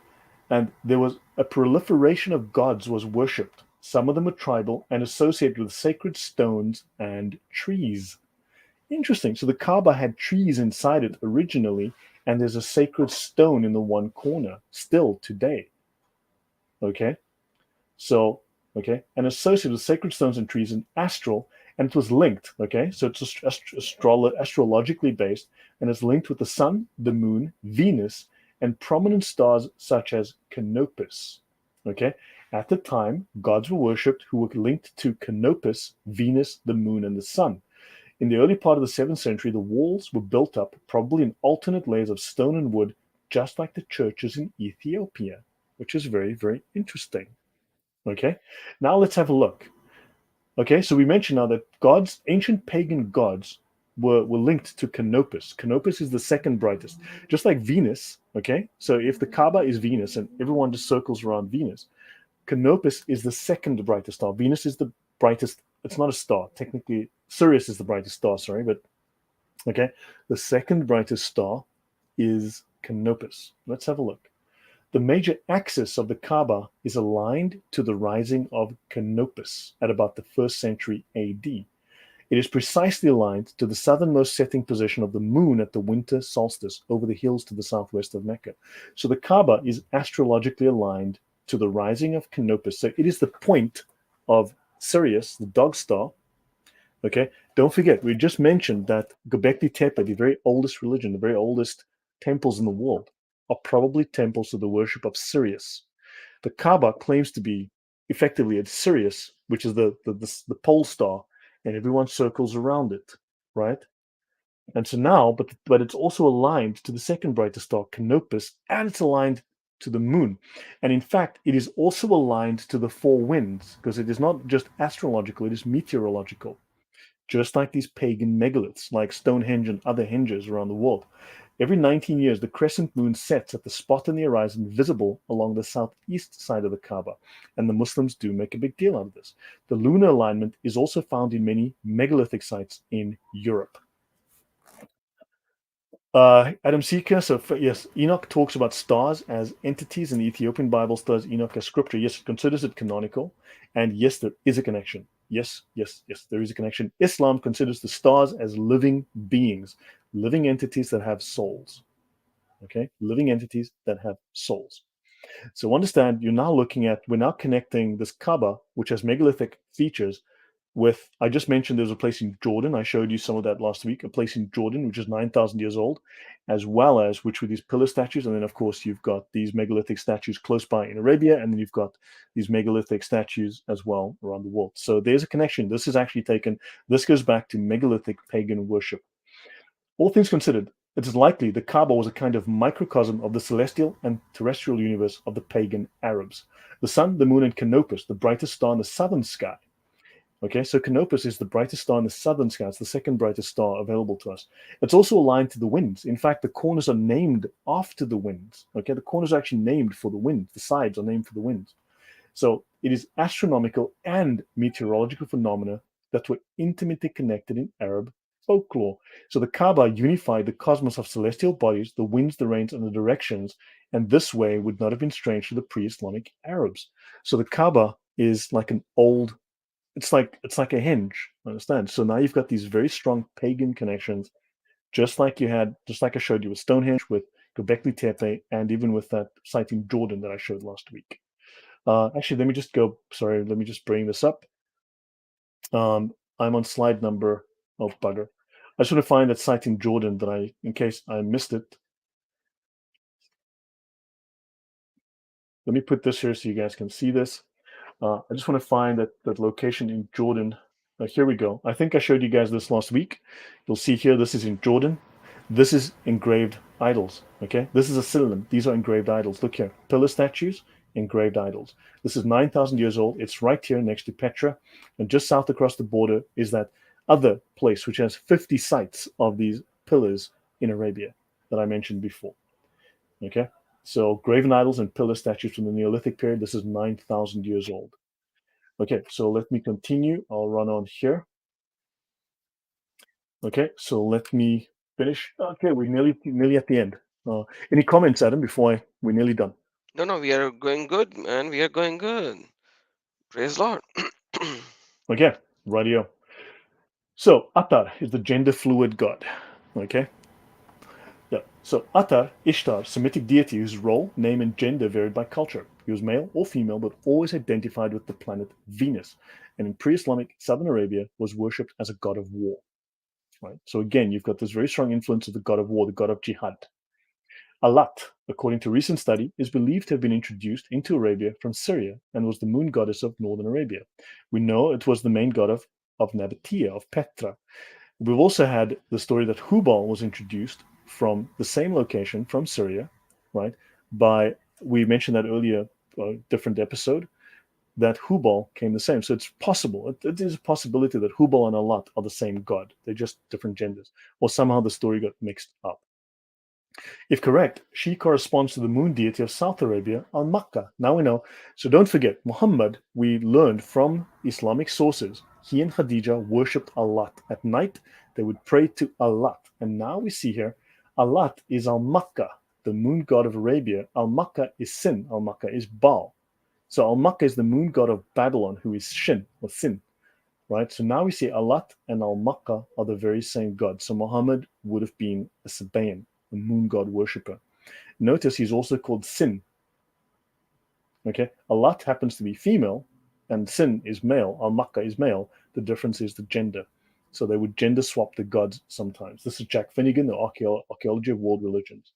And there was a proliferation of gods was worshipped. Some of them were tribal and associated with sacred stones and trees. Interesting. So the Kaaba had trees inside it originally, and there's a sacred stone in the one corner still today. Okay. So, okay, and associated with sacred stones and trees and astral, and it was linked. Okay, so it's astrologically based, and it's linked with the sun, the moon, Venus, and prominent stars such as Canopus. Okay, at the time, gods were worshipped who were linked to Canopus, Venus, the moon, and the sun. In the early part of the 7th century, the walls were built up, probably in alternate layers of stone and wood, just like the churches in Ethiopia, which is very, very interesting. Okay, now let's have a look. Okay, so we mentioned now that gods, ancient pagan gods, were linked to Canopus. Canopus is the second brightest, just like Venus. Okay, so if the Kaaba is Venus and everyone just circles around Venus, Canopus is the second brightest star. Venus is the brightest. It's not a star technically. Sirius is the brightest star. Sorry, but okay, the second brightest star is Canopus. Let's have a look. The major axis of the Kaaba is aligned to the rising of Canopus at about the 1st century AD. It is precisely aligned to the southernmost setting position of the moon at the winter solstice over the hills to the southwest of Mecca. So the Kaaba is astrologically aligned to the rising of Canopus. So it is the point of Sirius, the dog star. Okay, don't forget, we just mentioned that Göbekli Tepe, the very oldest religion, the very oldest temples in the world, are probably temples to the worship of Sirius. The Kaaba claims to be effectively at Sirius, which is the pole star, and everyone circles around it, right? And so now, but it's also aligned to the second brightest star, Canopus, and it's aligned to the moon. And in fact, it is also aligned to the four winds, because it is not just astrological, it is meteorological, just like these pagan megaliths, like Stonehenge and other henges around the world. Every 19 years, the crescent moon sets at the spot in the horizon visible along the southeast side of the Kaaba, and the Muslims do make a big deal out of this. The lunar alignment is also found in many megalithic sites in Europe. Adam Seeker, so yes, Enoch talks about stars as entities, and the Ethiopian Bible studies Enoch as scripture. Yes, it considers it canonical, and yes, there is a connection. Yes, yes, yes, there is a connection. Islam considers the stars as living beings, living entities that have souls. Okay, living entities that have souls. So understand, we're now connecting this Kaaba, which has megalithic features, with, I just mentioned there's a place in Jordan. I showed you some of that last week, a place in Jordan, which is 9,000 years old, as well as which were these pillar statues. And then, of course, you've got these megalithic statues close by in Arabia, and then you've got these megalithic statues as well around the world. So there's a connection. This goes back to megalithic pagan worship. All things considered, it is likely the Kaaba was a kind of microcosm of the celestial and terrestrial universe of the pagan Arabs. The sun, the moon, and Canopus, the brightest star in the southern sky. Okay, so Canopus is the brightest star in the southern sky. It's the second brightest star available to us. It's also aligned to the winds. In fact, the corners are named after the winds. Okay, the corners are actually named for the winds. The sides are named for the winds. So it is astronomical and meteorological phenomena that were intimately connected in Arab folklore. So the Kaaba unified the cosmos of celestial bodies, the winds, the rains, and the directions, and this way would not have been strange to the pre-Islamic Arabs. So the Kaaba is like an old, it's like a hinge, understand? So now you've got these very strong pagan connections, just like I showed you with Stonehenge, with Göbekli Tepe, and even with that site in Jordan that I showed last week. Actually, let me just bring this up. I'm on slide number, oh bugger. I just want to find that site in Jordan in case I missed it. Let me put this here so you guys can see this. I just want to find that location in Jordan. Here we go. I think I showed you guys this last week. You'll see here, this is in Jordan. This is engraved idols, okay? This is a synonym. These are engraved idols. Look here, pillar statues, engraved idols. This is 9,000 years old. It's right here next to Petra. And just south across the border is that other place, which has 50 sites of these pillars in Arabia that I mentioned before. Okay? So graven idols and pillar statues from the Neolithic period. This is 9,000 years old. Okay, so let me continue. I'll run on here. Okay, so let me finish. Okay, we're nearly at the end. Any comments, Adam, before we're nearly done? No, no, we are going good, man. We are going good. Praise Lord. Okay, radio. So Atar is the gender fluid god. Okay, yeah. So Atar, Ishtar, Semitic deity whose role, name, and gender varied by culture. He was male or female, but always identified with the planet Venus, and in pre-Islamic Southern Arabia was worshipped as a god of war. Right. So again, you've got this very strong influence of the god of war, the god of jihad. Alat, according to recent study, is believed to have been introduced into Arabia from Syria and was the moon goddess of northern Arabia. We know it was the main god of Nabatea, of Petra. We've also had the story that Hubal was introduced from the same location, from Syria, right? We mentioned that earlier, different episode, that Hubal came the same. So it's possible, it is a possibility that Hubal and Alat are the same god. They're just different genders. Or somehow the story got mixed up. If correct, she corresponds to the moon deity of South Arabia, Al Makkah. Now we know. So don't forget, Muhammad, we learned from Islamic sources, he and Khadija worshipped Allah. At night, they would pray to Allah. And now we see here, Allah is Al Makkah, the moon god of Arabia. Al Makkah is Sin. Al Makkah is Baal. So Al Makkah is the moon god of Babylon, who is Shin or Sin. Right? So now we see Alat and Al Makkah are the very same god. So Muhammad would have been a Sabaean, a moon god worshipper. Notice he's also called Sin. Okay, Alat happens to be female, and Sin is male. Al Makkah is male. The difference is the gender. So they would gender swap the gods sometimes. This is Jack Finnegan, the Archaeology of World Religions.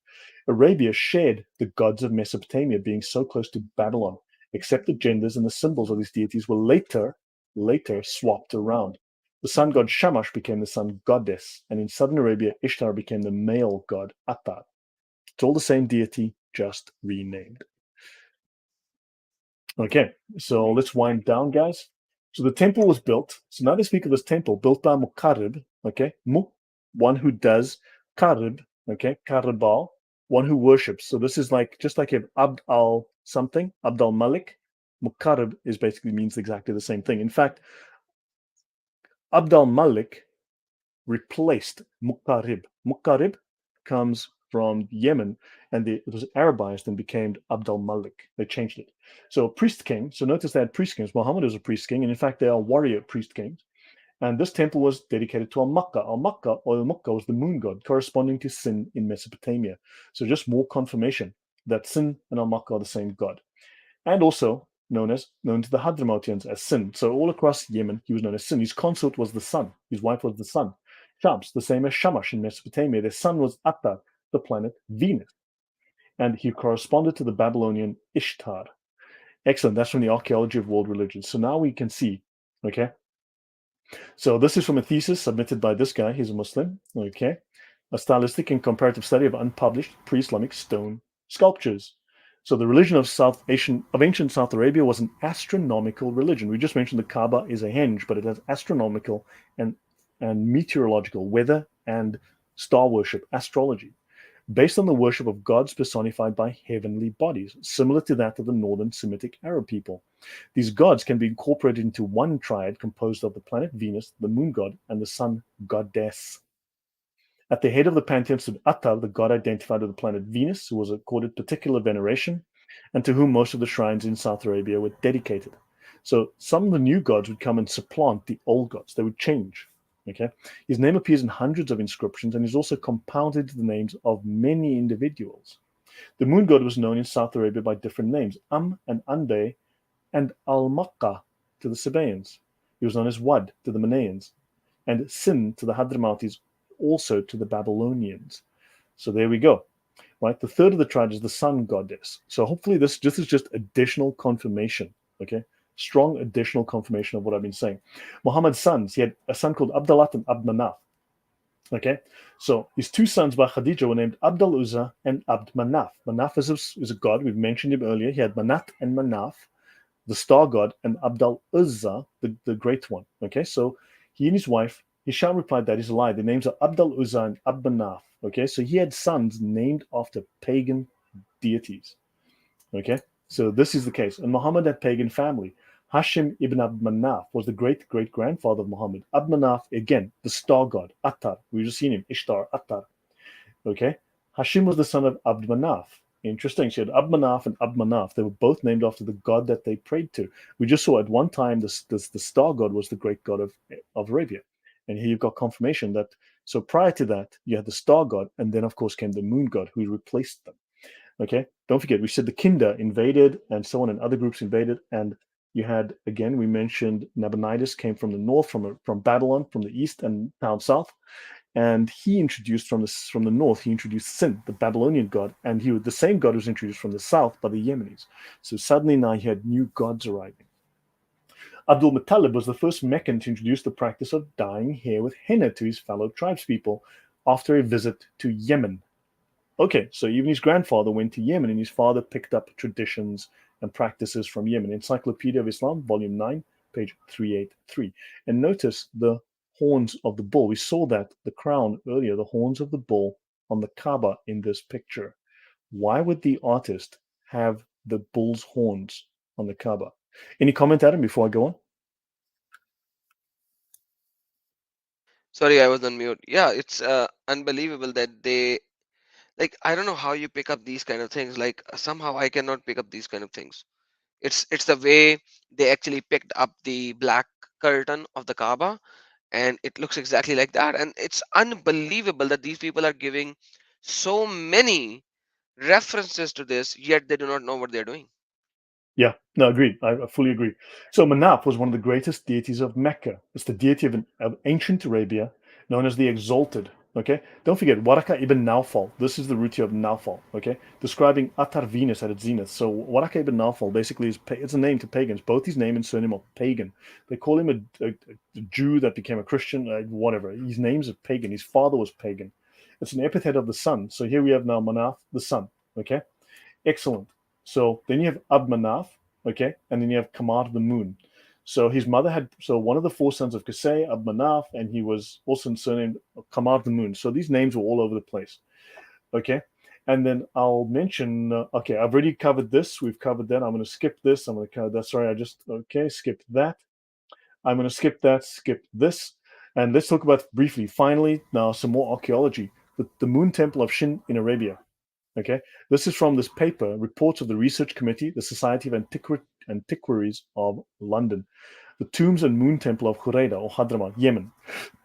Arabia shared the gods of Mesopotamia, being so close to Babylon, except the genders and the symbols of these deities were later swapped around. The sun god Shamash became the sun goddess, and in southern Arabia, Ishtar became the male god Atar. It's all the same deity, just renamed. Okay, so let's wind down, guys. So the temple was built. So now they speak of this temple built by Muqarrib, okay? One who does, Qarib, okay? Qaribal, one who worships. So this is like, just like if Abd al something, Abd al Malik, Muqarrib is basically means exactly the same thing. In fact, Abd al Malik replaced Muqarrib. Muqarrib comes from Yemen, and it was Arabized and became Abd al-Malik. They changed it. So a priest king. So notice they had priest kings. Muhammad was a priest king, and in fact, they are warrior priest kings. And this temple was dedicated to Al-Makkah. Al-Makkah, or Al-Makkah, was the moon god, corresponding to Sin in Mesopotamia. So just more confirmation that Sin and Al-Makkah are the same god. And also known to the Hadramautians as Sin. So all across Yemen, he was known as Sin. His consort was the sun. His wife was the sun. Shams, the same as Shamash in Mesopotamia. Their son was Atar, the planet Venus. And he corresponded to the Babylonian Ishtar. Excellent. That's from the Archaeology of World Religions. So now we can see, okay? So this is from a thesis submitted by this guy. He's a Muslim, okay? A stylistic and comparative study of unpublished pre-Islamic stone sculptures. So the religion of ancient South Arabia was an astronomical religion. We just mentioned the Kaaba is a henge, but it has astronomical and meteorological, weather and star worship, astrology, based on the worship of gods personified by heavenly bodies, similar to that of the northern Semitic Arab people. These gods can be incorporated into one triad composed of the planet Venus, the moon god, and the sun goddess. At the head of the pantheon stood Atar, the god identified with the planet Venus, who was accorded particular veneration, and to whom most of the shrines in South Arabia were dedicated. So some of the new gods would come and supplant the old gods. They would change. Okay, his name appears in hundreds of inscriptions and is also compounded to the names of many individuals. The moon god was known in South Arabia by different names, and Anbe, and Al-Makkah to the Sabaeans. He was known as Wad to the Manaeans, and Sin to the Hadramautis, also to the Babylonians. So there we go. Right, the third of the triad is the sun goddess. So hopefully this is just additional confirmation. Okay, strong additional confirmation of what I've been saying. Muhammad's sons, he had a son called Abdalat and Abd Manaf. Okay, so his two sons by Khadija were named Abd al Uzza and Abd Manaf. Manaf is a god. We've mentioned him earlier. He had Manat and Manaf, the star god, and Abd al Uzza, the great one. Okay, so he and his wife, Hisham replied that is a lie. The names are Abd al Uzza and Abd Manaf. Okay, so he had sons named after pagan deities. Okay, so this is the case. And Muhammad had pagan family. Hashim ibn Abd Manaf was the great great grandfather of Muhammad. Abd Manaf, again, the star god, Attar. We've just seen him, Ishtar, Attar. Okay, Hashim was the son of Abd Manaf. Interesting. So you had Abd Manaf and Abd Manaf. They were both named after the god that they prayed to. We just saw at one time the star god was the great god of Arabia. And here you've got confirmation that, so prior to that, you had the star god, and then, of course, came the moon god who replaced them. Okay, don't forget, we said the Kinda invaded and so on, and other groups invaded. And you had, again, we mentioned Nabonidus came from the north, from Babylon, from the east and down south. And he introduced from the north, he introduced Sin, the Babylonian god, and he was the same god was introduced from the south by the Yemenis. So suddenly now you had new gods arriving. Abdul Muttalib was the first Meccan to introduce the practice of dyeing hair with henna to his fellow tribespeople after a visit to Yemen. Okay, so even his grandfather went to Yemen and his father picked up traditions and practices from Yemen. Encyclopedia of Islam, volume 9, page 383. And notice the horns of the bull. We saw that, the crown earlier, the horns of the bull on the Kaaba in this picture. Why would the artist have the bull's horns on the Kaaba? Any comment, Adam, before I go on? Sorry, I was on mute. Yeah, it's unbelievable that they, like, I don't know how you pick up these kind of things. Like, somehow I cannot pick up these kind of things. It's the way they actually picked up the black curtain of the Kaaba, and it looks exactly like that. And it's unbelievable that these people are giving so many references to this, yet they do not know what they're doing. Yeah, no, agreed. I fully agree. So Manap was one of the greatest deities of Mecca. It's the deity of ancient Arabia, known as the Exalted. Okay, don't forget Waraka ibn Naufal. This is the root of Naufal. Okay, describing Atar Venus at its zenith. So Waraka ibn Naufal basically it's a name to pagans. Both his name and surname are pagan. They call him a Jew that became a Christian, whatever. His name's a pagan. His father was pagan. It's an epithet of the sun. So here we have now Manaf, the sun. Okay, excellent. So then you have Abmanaf, okay, and then you have Kamar the moon. So his mother had, so one of the four sons of Qusay, Abmanaf, and he was also surnamed Kamar the moon. So these names were all over the place, okay. And then I'll mention, okay, I've already covered this. We've covered that. I'm going to skip this. I'm going to cover that. Sorry, okay, skip that. I'm going to skip that, skip this. And let's talk about briefly, finally, now some more archaeology. The moon temple of Shin in Arabia. Okay, this is from this paper, Reports of the Research Committee, the Society of Antiquaries of London. The tombs and moon temple of Khurayda or Hadramaut, Yemen.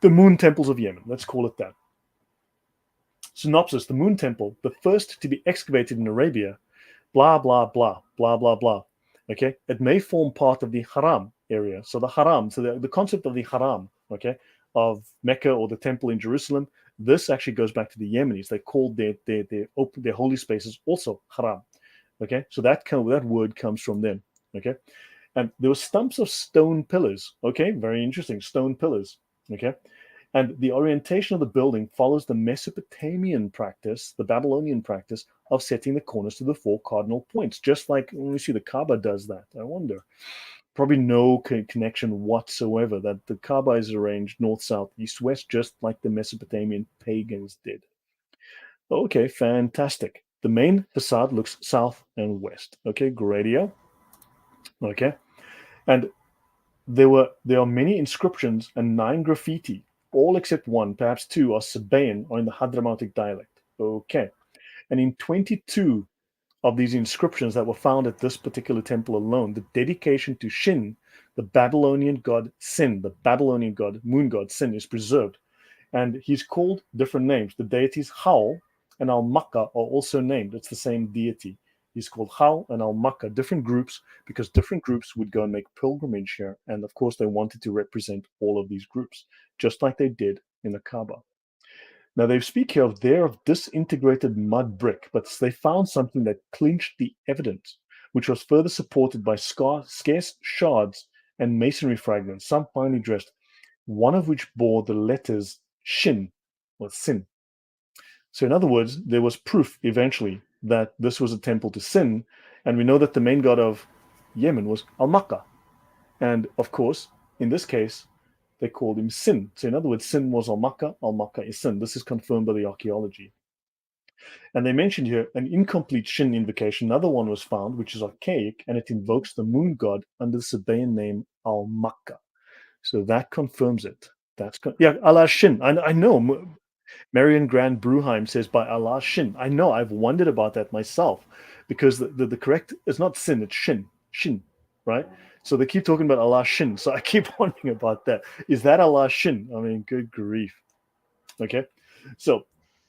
The moon temples of Yemen, let's call it that. Synopsis: the moon temple, the first to be excavated in Arabia, blah, blah, blah, blah, blah, blah. Okay, it may form part of the Haram area. So the Haram, so the concept of the Haram, okay, of Mecca or the temple in Jerusalem, this actually goes back to the Yemenis. They called their holy spaces also Haram. Okay, so that word comes from them. Okay, and there were stumps of stone pillars. Okay, very interesting, stone pillars. Okay, and the orientation of the building follows the Mesopotamian practice, the Babylonian practice of setting the corners to the four cardinal points, just like when we see the Kaaba does that. I wonder. Probably no connection whatsoever that the Kaaba is arranged north, south, east, west, just like the Mesopotamian pagans did. Okay, fantastic. The main facade looks south and west. Okay, gradio. Okay, and there are many inscriptions and 9 graffiti. All except one, perhaps two, are Sabaean or in the Hadramautic dialect. Okay, and in 22 of these inscriptions that were found at this particular temple alone, the dedication to Shin, the Babylonian god Sin, the Babylonian god, moon god Sin, is preserved. And he's called different names. The deities Hal and Al Makkah are also named. It's the same deity. He's called Hal and Al Makkah, different groups, because different groups would go and make pilgrimage here. And of course, they wanted to represent all of these groups, just like they did in the Kaaba. Now they speak here of there of disintegrated mud brick, but they found something that clinched the evidence, which was further supported by scarce shards and masonry fragments, some finely dressed, one of which bore the letters Shin. was Sin. So, in other words, there was proof eventually that this was a temple to Sin, and we know that the main god of Yemen was Al Makkah. And of course, in this case, they called him Sin. So, in other words, Sin was Al Makkah is Sin. This is confirmed by the archaeology. And they mentioned here an incomplete Shin invocation. Another one was found, which is archaic, and it invokes the moon god under the Sabaean name Al Makkah. So that confirms it. Yeah, Allah Shin. I know. Marion Grand Bruheim says by Allah Shin. I know. I've wondered about that myself because the correct is not sin, it's Shin. Shin, right? So they keep talking about Allah Shin. So I keep wondering about that. Is that Allah Shin? I mean, good grief. Okay. So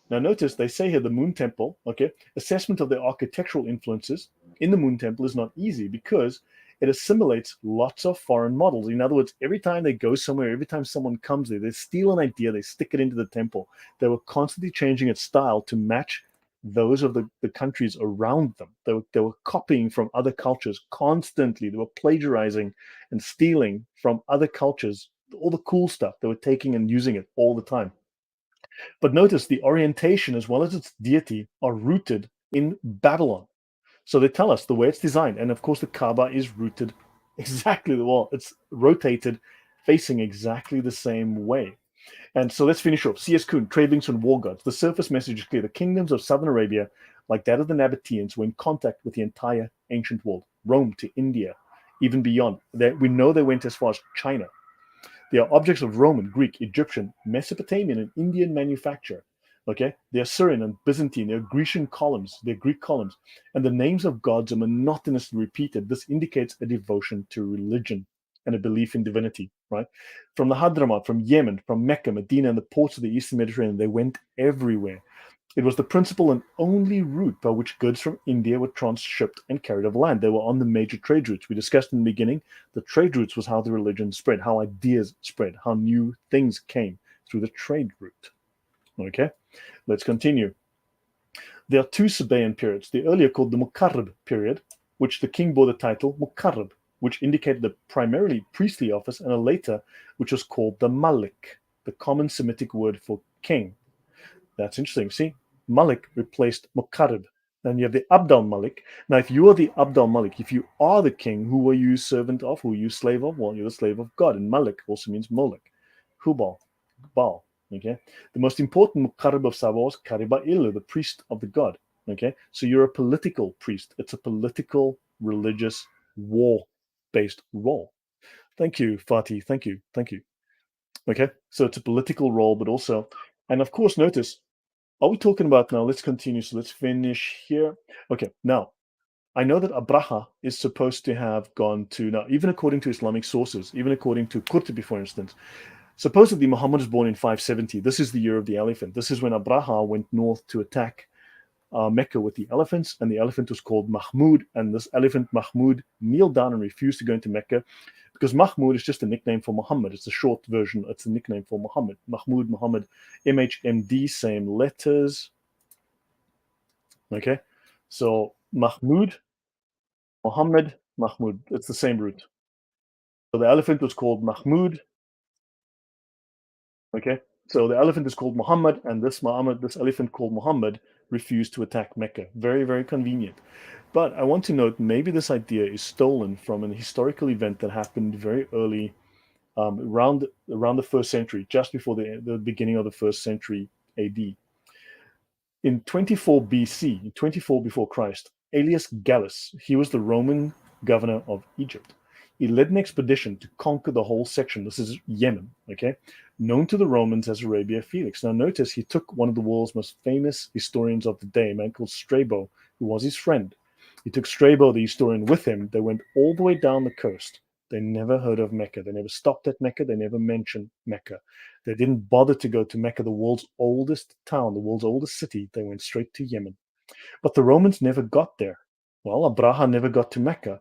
now notice they say here the Moon Temple, okay, assessment of the architectural influences in the Moon Temple is not easy because it assimilates lots of foreign models. In other words, every time they go somewhere, every time someone comes there, they steal an idea, they stick it into the temple. They were constantly changing its style to match those of the countries around them. They were copying from other cultures constantly. They were plagiarizing and stealing from other cultures, all the cool stuff. They were taking and using it all the time. But notice the orientation as well as its deity are rooted in Babylon. So they tell us the way it's designed. And of course, the Kaaba is rooted exactly the wall. It's rotated, facing exactly the same way. And so let's finish off. C.S. Kuhn, Trade Links and War Gods. The surface message is clear. The kingdoms of southern Arabia, like that of the Nabateans, were in contact with the entire ancient world, Rome to India, even beyond. We know they went as far as China. They are objects of Roman, Greek, Egyptian, Mesopotamian, and Indian manufacture. Okay, they are Syrian and Byzantine. They are Grecian columns. They're Greek columns, and the names of gods are monotonously repeated. This indicates a devotion to religion and a belief in divinity. Right, from the Hadramaut, from Yemen, from Mecca, Medina, and the ports of the Eastern Mediterranean, they went everywhere. It was the principal and only route by which goods from India were transshipped and carried over land. They were on the major trade routes. We discussed in the beginning, the trade routes was how the religion spread, how ideas spread, how new things came through the trade route. Okay, let's continue. There are two Sabaean periods. The earlier called the Mukarrab period, which the king bore the title Mukarrab, which indicated the primarily priestly office, and a later, which was called the Malik, the common Semitic word for king. That's interesting. See, Malik replaced Mukarrab. Then you have the Abdal Malik. Now, if you are the Abdal Malik, if you are the king, who are you servant of? Who are you slave of? Well, you're the slave of God. And Malik also means Molech, Hubal, Baal. Okay. The most important Mukarrab of Saba was Kariba Ilu, the priest of the god. Okay. So you're a political priest. It's a political, religious, war-based role. Thank you, Fatih. Thank you. Thank you. Okay. So it's a political role, but also, and of course, notice, are we talking about now? Let's continue. So let's finish here. Okay, now I know that Abraha is supposed to have gone to, now, even according to Islamic sources, even according to Qurtubi, for instance, supposedly Muhammad was born in 570. This is the year of the elephant. This is when Abraha went north to attack Mecca with the elephants, and the elephant was called Mahmud. And this elephant, Mahmud, kneeled down and refused to go into Mecca because Mahmud is just a nickname for Muhammad. It's a short version. It's a nickname for Muhammad. Mahmud, Muhammad, MHMD, same letters. Okay, so Mahmud, Muhammad, Mahmud. It's the same root. So the elephant was called Mahmud. Okay, so the elephant is called Muhammad, and this elephant called Muhammad, refused to attack Mecca. Very, very convenient. But I want to note maybe this idea is stolen from an historical event that happened very early, around the first century, just before the beginning of the first century AD. In 24 BC, in 24 before Christ, Aelius Gallus, he was the Roman governor of Egypt. He led an expedition to conquer the whole section. This is Yemen, okay, known to the Romans as Arabia Felix. Now, notice he took one of the world's most famous historians of the day, a man called Strabo, who was his friend. He took Strabo, the historian, with him. They went all the way down the coast. They never heard of Mecca. They never stopped at Mecca. They never mentioned Mecca. They didn't bother to go to Mecca, the world's oldest town, the world's oldest city. They went straight to Yemen. But the Romans never got there. Well, Abraha never got to Mecca.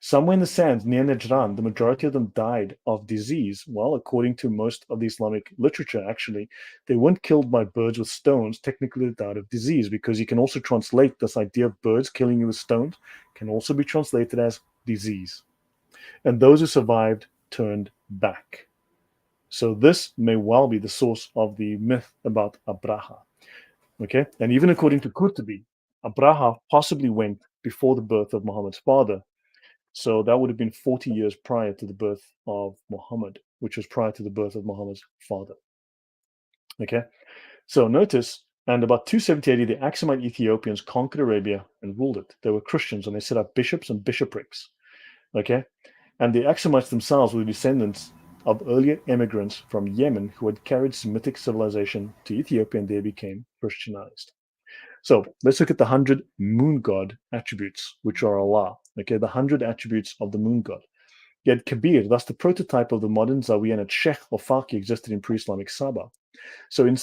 Somewhere in the sands near Najran, the majority of them died of disease. Well, according to most of the Islamic literature, actually, they weren't killed by birds with stones. Technically, they died of disease, because you can also translate this idea of birds killing you with stones, can also be translated as disease. And those who survived turned back. So this may well be the source of the myth about Abraha. Okay, and even according to Qurtubi, Abraha possibly went before the birth of Muhammad's father. So that would have been 40 years prior to the birth of Muhammad, which was prior to the birth of Muhammad's father. Okay, so notice, and about 270 AD, the Aksumite Ethiopians conquered Arabia and ruled it. They were Christians and they set up bishops and bishoprics. Okay, and the Aksumites themselves were descendants of earlier immigrants from Yemen who had carried Semitic civilization to Ethiopia and there became Christianized. So let's look at the 100 moon god attributes, which are Allah. Okay, the 100 attributes of the moon god. Yet Kabir, thus the prototype of the modern Zawiya and Sheikh or Faqih existed in pre-Islamic Sabah. So in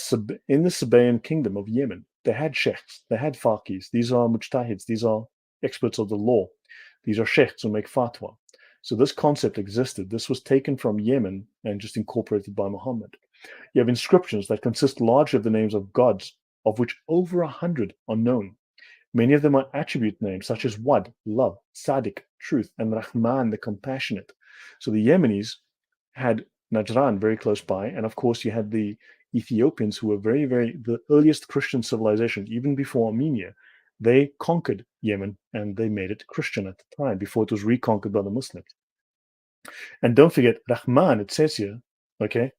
the Sabaean kingdom of Yemen, they had sheikhs, they had faqis. These are mujtahids, these are experts of the law. These are sheikhs who make fatwa. So this concept existed. This was taken from Yemen and just incorporated by Muhammad. You have inscriptions that consist largely of the names of gods, of which over 100 are known. Many of them are attribute names such as Wad, love, Sadiq, truth, and Rahman, the compassionate. So the Yemenis had Najran very close by, and of course you had the Ethiopians who were the earliest Christian civilization, even before Armenia. They conquered Yemen and they made it Christian at the time before it was reconquered by the Muslims. And don't forget, Rahman, it says here, okay,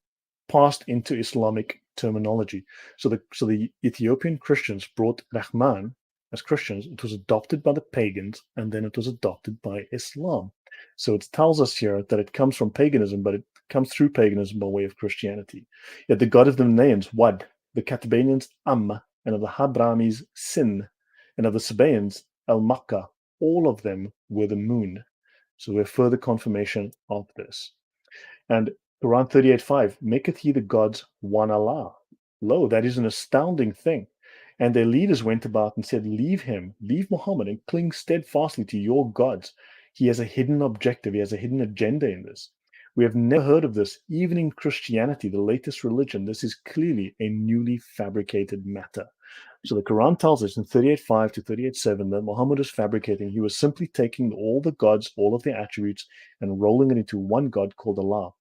passed into Islamic terminology. So the Ethiopian Christians brought Rahman as Christians. It was adopted by the pagans and then it was adopted by Islam. So it tells us here that it comes from paganism, but it comes through paganism by way of Christianity. Yet the god of the names, Wad, the Katabanians, Amma, and of the Habramis, Sin, and of the Sabaeans, El Makkah, all of them were the moon. So we have further confirmation of this. And Quran 38:5, maketh ye the gods one Allah. Lo, that is an astounding thing. And their leaders went about and said, leave him, leave Muhammad, and cling steadfastly to your gods. He has a hidden objective, he has a hidden agenda in this. We have never heard of this, even in Christianity, the latest religion. This is clearly a newly fabricated matter. So the Quran tells us in 38:5 to 38:7 that Muhammad is fabricating. He was simply taking all the gods, all of their attributes, and rolling it into one God called Allah.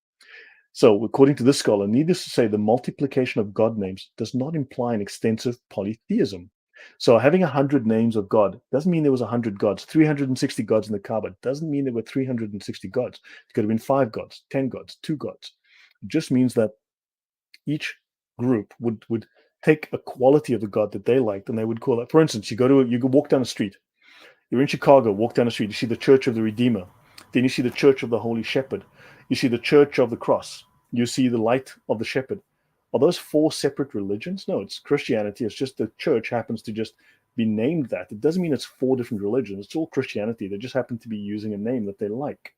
So, according to this scholar, needless to say, the multiplication of God names does not imply an extensive polytheism. So, having 100 names of God doesn't mean there was 100 gods. 360 gods in the Kaaba doesn't mean there were 360 gods. It could have been 5 gods, 10 gods, 2 gods. It just means that each group would take a quality of the God that they liked and they would call it. For instance, you go walk down the street. You're in Chicago, walk down the street, you see the Church of the Redeemer. Then you see the Church of the Holy Shepherd. You see the Church of the Cross. You see the Light of the Shepherd. Are those 4 separate religions? No, it's Christianity. It's just the church happens to just be named that. It doesn't mean it's 4 different religions. It's all Christianity. They just happen to be using a name that they like.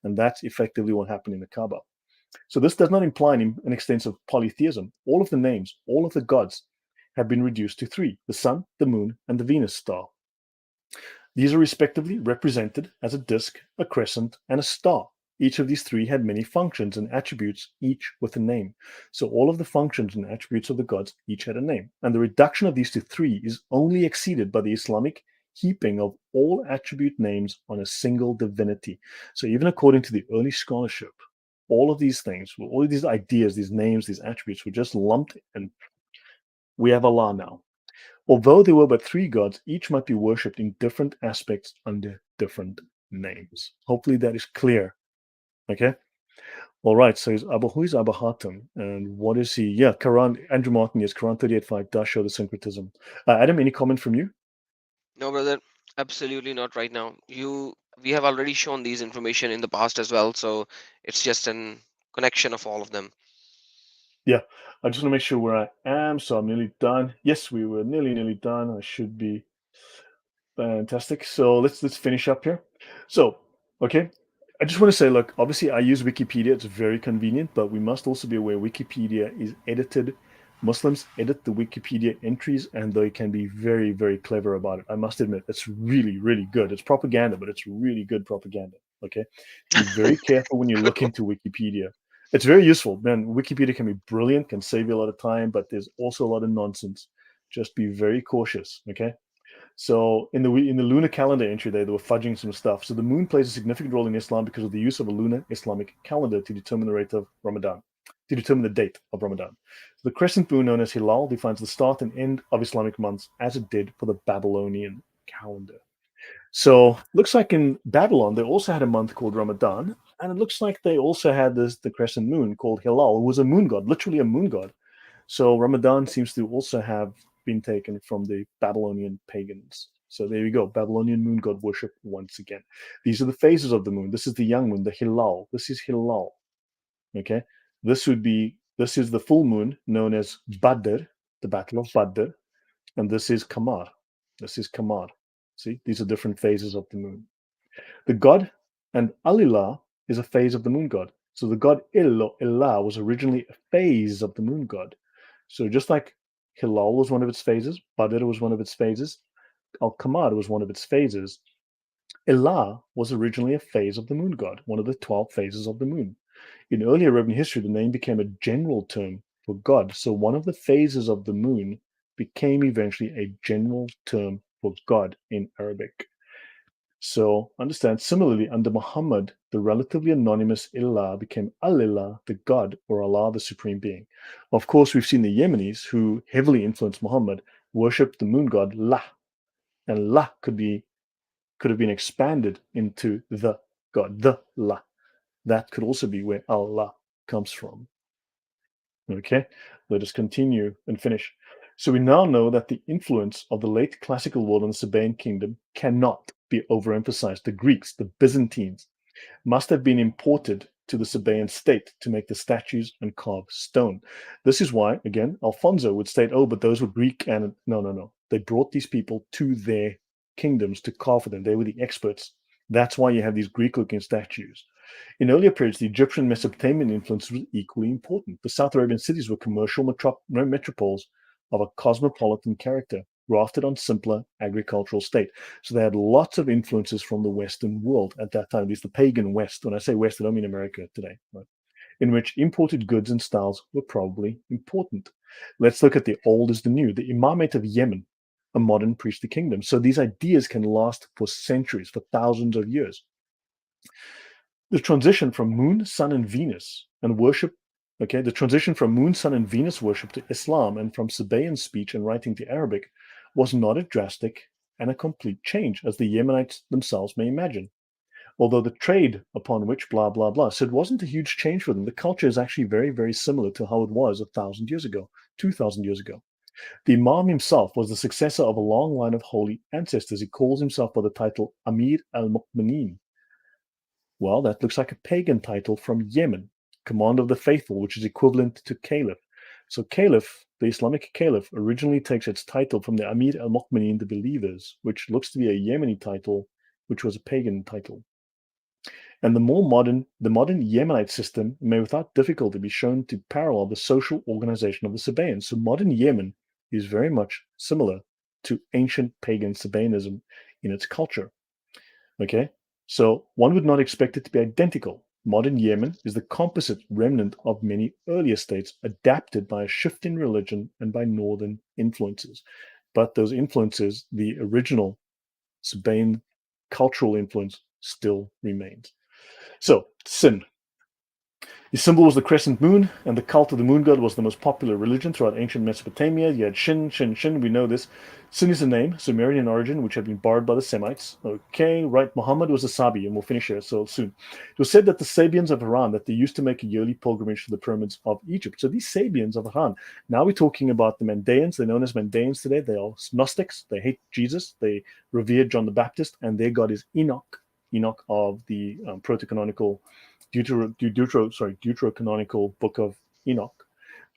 And that's effectively what happened in the Kaaba. So this does not imply an extensive polytheism. All of the names, all of the gods have been reduced to 3: the sun, the moon, and the Venus star. These are respectively represented as a disk, a crescent, and a star. Each of these 3 had many functions and attributes, each with a name. So all of the functions and attributes of the gods each had a name. And the reduction of these to 3 is only exceeded by the Islamic heaping of all attribute names on a single divinity. So even according to the early scholarship, all of these things, all of these ideas, these names, these attributes were just lumped, and we have Allah now. Although there were but 3 gods, each might be worshipped in different aspects under different names. Hopefully that is clear. Okay. All right. So who is Abu Hatim and what is he? Yeah, Quran, Andrew Martin, yes, Quran 38:5 does show the syncretism. Adam, any comment from you? No, brother, absolutely not right now. We have already shown these information in the past as well, so it's just an connection of all of them. Yeah, I just want to make sure where I am. So I'm nearly done. Yes, we were nearly done. I should be fantastic. So let's finish up here. So, okay. I just want to say, look, obviously I use Wikipedia. It's very convenient, but we must also be aware Wikipedia is edited. Muslims edit the Wikipedia entries and they can be very, very clever about it. I must admit, it's really, really good. It's propaganda, but it's really good propaganda. Okay. Be very careful when you Good look one. into Wikipedia. It's very useful. Man, Wikipedia can be brilliant, can save you a lot of time, but there's also a lot of nonsense. Just be very cautious. Okay. So in the lunar calendar entry there, they were fudging some stuff. So the moon plays a significant role in Islam because of the use of a lunar Islamic calendar to determine the rate of Ramadan. to determine the date of Ramadan. The crescent moon, known as Hilal, defines the start and end of Islamic months as it did for the Babylonian calendar. So looks like in Babylon they also had a month called Ramadan, and it looks like they also had the crescent moon called Hilal. It was a moon god, literally a moon god. So Ramadan seems to also have been taken from the Babylonian pagans. So there you go, Babylonian moon god worship once again. These are the phases of the moon. This is the young moon, the Hilal. This is Hilal. Okay, this is the full moon known as Badr, the Battle of Badr, and this is Kamar. This is Kamar. See, these are different phases of the moon. The god and Alillah is a phase of the moon god. So the god Illah was originally a phase of the moon god. So just like Hilal was one of its phases, Badr was one of its phases, Al Qamar was one of its phases. Illah was originally a phase of the moon god, one of the 12 phases of the moon. In early Arabian history, the name became a general term for God. So one of the phases of the moon became eventually a general term for God in Arabic. So understand, similarly, under Muhammad, the relatively anonymous Illah became Al-Illah, the God, or Allah, the Supreme Being. Of course, we've seen the Yemenis, who heavily influenced Muhammad, worship the moon god La, and La could have been expanded into the God, the La. That could also be where Allah comes from. Okay, let us continue and finish. So we now know that the influence of the late classical world on the Sabaean kingdom cannot be overemphasized. The Greeks, the Byzantines, must have been imported to the Sabaean state to make the statues and carve stone. This is why, again, Alfonso would state, oh, but those were Greek and no, no, no. They brought these people to their kingdoms to carve for them. They were the experts. That's why you have these Greek-looking statues. In earlier periods, the Egyptian Mesopotamian influence was equally important. The South Arabian cities were commercial metropoles of a cosmopolitan character, grafted on simpler agricultural state. So they had lots of influences from the Western world at that time, at least the pagan West. When I say West, I don't mean America today, right? In which imported goods and styles were probably important. Let's look at the old as the new, the Imamate of Yemen, a modern priestly kingdom. So these ideas can last for centuries, for thousands of years. The transition from moon, sun, and Venus and worship, okay, the transition from moon, sun, and Venus worship to Islam and from Sabaean speech and writing to Arabic was not a drastic and a complete change, as the Yemenites themselves may imagine. Although the trade upon which blah, blah, blah. So it wasn't a huge change for them. The culture is actually very, very similar to how it was 1,000 years ago, 2,000 years ago. The Imam himself was the successor of a long line of holy ancestors. He calls himself by the title Amir al-Mu'minin. Well, that looks like a pagan title from Yemen, Commander of the Faithful, which is equivalent to Caliph. So Caliph, the Islamic Caliph, originally takes its title from the Amir al-Mu'minin, the believers, which looks to be a Yemeni title, which was a pagan title. And the modern Yemenite system may without difficulty be shown to parallel the social organization of the Sabaeans. So modern Yemen is very much similar to ancient pagan Sabaeanism in its culture. Okay, so one would not expect it to be identical. Modern Yemen is the composite remnant of many earlier states adapted by a shift in religion and by northern influences. But those influences, the original Sabaean cultural influence, still remains. So, sin. The symbol was the crescent moon, and the cult of the moon god was the most popular religion throughout ancient Mesopotamia. You had Shin, Shin, Shin. We know this. Sin is a name, Sumerian in origin, which had been borrowed by the Semites. Okay, right. Muhammad was a Sabi, and we'll finish here so soon. It was said that the Sabians of Haran, that they used to make a yearly pilgrimage to the pyramids of Egypt. So these Sabians of Haran, now we're talking about the Mandaeans. They're known as Mandaeans today. They are Gnostics. They hate Jesus. They revere John the Baptist, and their god is Enoch. Enoch of the proto-canonical deuterocanonical book of Enoch,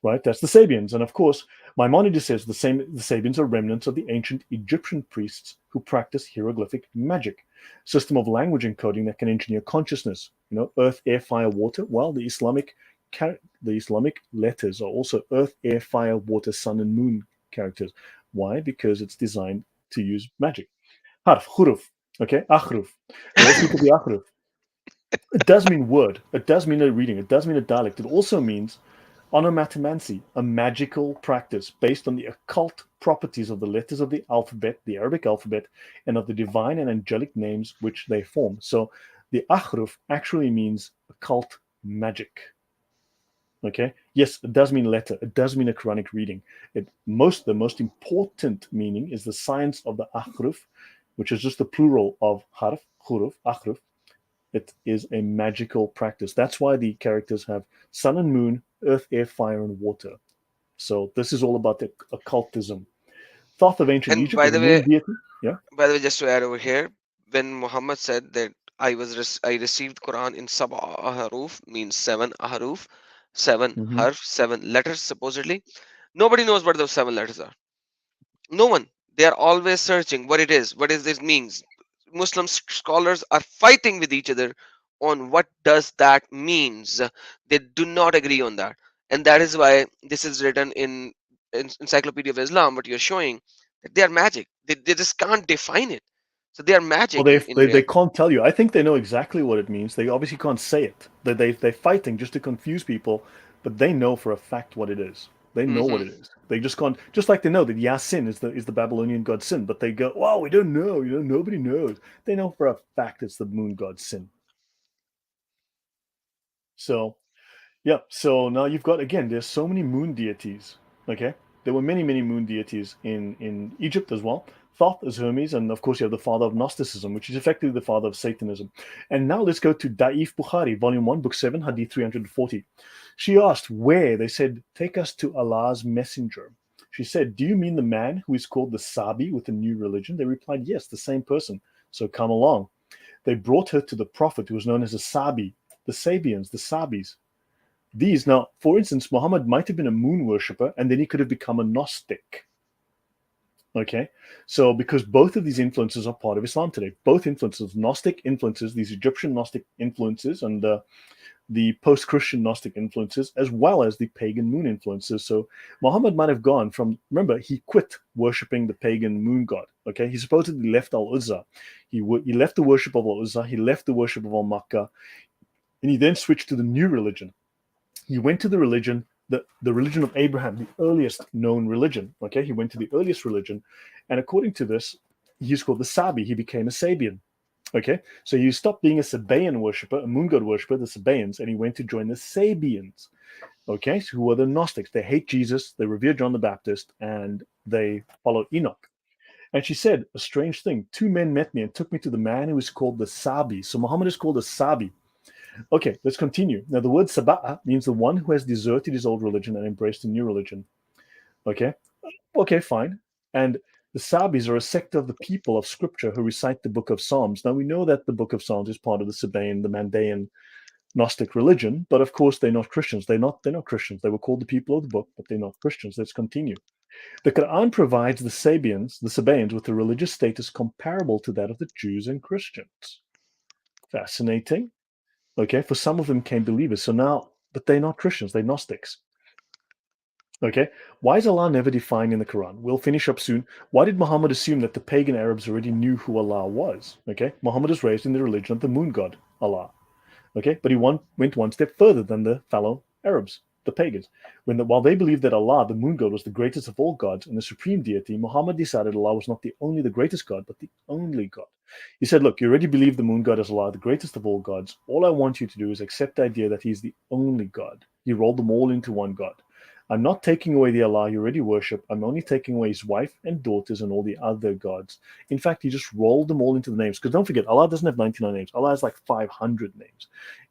right? That's the Sabians. And of course, Maimonides says the Sabians are remnants of the ancient Egyptian priests who practice hieroglyphic magic, system of language encoding that can engineer consciousness. You know, earth, air, fire, water. Well, the Islamic letters are also earth, air, fire, water, sun, and moon characters. Why? Because it's designed to use magic. Harf, huruf, okay, akhruf. Let's look at the akhruf. It does mean word. It does mean a reading. It does mean a dialect. It also means onomatomancy, a magical practice based on the occult properties of the letters of the alphabet, the Arabic alphabet, and of the divine and angelic names which they form. So the akhruf actually means occult magic. Okay, yes, it does mean letter. It does mean a Quranic reading. The most important meaning is the science of the ahruf, which is just the plural of harf, huruf, ahruf. It is a magical practice. That's why the characters have sun and moon, earth, air, fire, and water. So this is all about the occultism. Thoth of ancient And Egypt was a moon deity. Yeah. by the way, just to add over here, when Muhammad said that I received Quran in sab ahruf, means seven ahruf, seven Hmm. harf, seven letters supposedly. Nobody knows what those seven letters are. No one. They are always searching what it is, what is this means. Muslim scholars are fighting with each other on what does that means. They do not agree on that, and that is why this is written in Encyclopedia of Islam. What you're showing, that they are magic. They just can't define it. So they are Well, magic in they reality. can't tell you. I think they know exactly what it means. They obviously can't say it. They're fighting just to confuse people, but they know for a fact what it is. They know what Hmm. it is. They just can't. Just like they know that Yasin is the Babylonian god Sin, but they go, "Well, we don't know. Nobody knows." They know for a fact it's the moon god Sin. So yeah, so now you've got again, there's so many moon deities. Okay, there were many moon deities in Egypt as well. Thoth is Hermes, and of course you have the father of Gnosticism, which is effectively the father of Satanism. And now let's go to Da'if Bukhari, Volume 1, Book 7, Hadith 340. She asked where. They said, take us to Allah's messenger. She said, do you mean the man who is called the Sabi with a new religion? They replied, yes, the same person. So come along. They brought her to the prophet who was known as a Sabi, the Sabians, the Sabis. These now, for instance, Muhammad might have been a moon worshipper and then he could have become a Gnostic. Okay, so because both of these influences are part of Islam today, both influences, Gnostic influences, these Egyptian Gnostic influences, and the post-Christian Gnostic influences, as well as the pagan moon influences. So Muhammad might have gone from, remember, he quit worshipping the pagan moon god. Okay, he supposedly left Al Uzza. He left the worship of Al Uzza. He left the worship of Al Makkah, and he then switched to the new religion. He went to the religion, the religion of Abraham, the earliest known religion. Okay, he went to the earliest religion, and according to this, he's called the Sabi. He became a Sabian. Okay, so he stopped being a Sabaean worshipper, a moon god worshipper, the Sabaeans, and he went to join the Sabians. Okay, so who are the Gnostics? They hate Jesus, they revere John the Baptist, and they follow Enoch. And she said, a strange thing. Two men met me and took me to the man who is called the Sabi. So Muhammad is called a Sabi. Okay, let's continue. Now, the word Saba'a means the one who has deserted his old religion and embraced a new religion. Okay, okay, fine. And the Sabis are a sect of the people of scripture who recite the book of Psalms. Now, we know that the book of Psalms is part of the Sabaean, the Mandaean Gnostic religion, but of course, they're not Christians. They're not Christians. They were called the people of the book, but they're not Christians. Let's continue. The Quran provides the Sabaeans, with a religious status comparable to that of the Jews and Christians. Fascinating. Okay, for some of them came believers. So now, but they're not Christians, they're Gnostics. Okay, why is Allah never defined in the Quran? We'll finish up soon. Why did Muhammad assume that the pagan Arabs already knew who Allah was? Okay, Muhammad is raised in the religion of the moon god, Allah. Okay, but he went one step further than the fellow Arabs, the pagans. While they believed that Allah, the moon god, was the greatest of all gods and the supreme deity, Muhammad decided Allah was not only the greatest god, but the only god. He said, look, you already believe the moon god is Allah, the greatest of all gods. All I want you to do is accept the idea that he's the only god. He rolled them all into one god. I'm not taking away the Allah you already worship. I'm only taking away his wife and daughters and all the other gods. In fact, he just rolled them all into the names. Because don't forget, Allah doesn't have 99 names. Allah has like 500 names.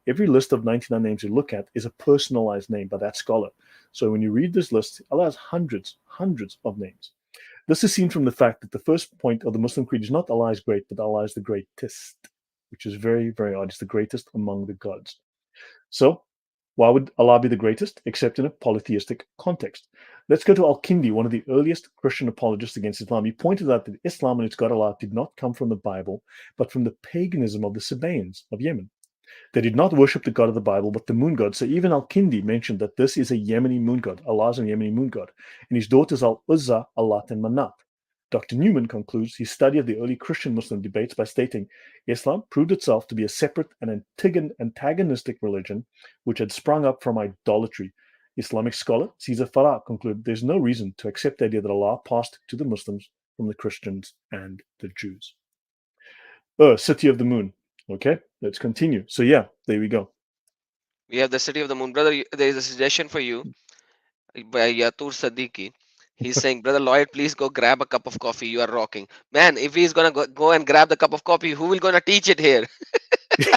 Every list of 99 names you look at is a personalized name by that scholar. So when you read this list, Allah has hundreds of names. This is seen from the fact that the first point of the Muslim creed is not Allah is great, but Allah is the greatest, which is very odd. It's the greatest among the gods. So why would Allah be the greatest, except in a polytheistic context? Let's go to Al-Kindi, one of the earliest Christian apologists against Islam. He pointed out that Islam and its God Allah did not come from the Bible, but from the paganism of the Sabaeans of Yemen. They did not worship the God of the Bible, but the moon god. So even Al-Kindi mentioned that this is a Yemeni moon god. Allah is a Yemeni moon god. And his daughters Al-Uzza, Allat, and Manat. Dr. Newman concludes his study of the early Christian Muslim debates by stating Islam proved itself to be a separate and antagonistic religion which had sprung up from idolatry. Islamic scholar Caesar Farah concluded there's no reason to accept the idea that Allah passed to the Muslims from the Christians and the Jews. City of the Moon. Okay, let's continue. So, yeah, there we go. We have the city of the moon, brother. There is a suggestion for you by Yatur Siddiqui. He's saying, Brother Lloyd, please go grab a cup of coffee. You are rocking. Man, if he's gonna go and grab the cup of coffee, who will gonna teach it here?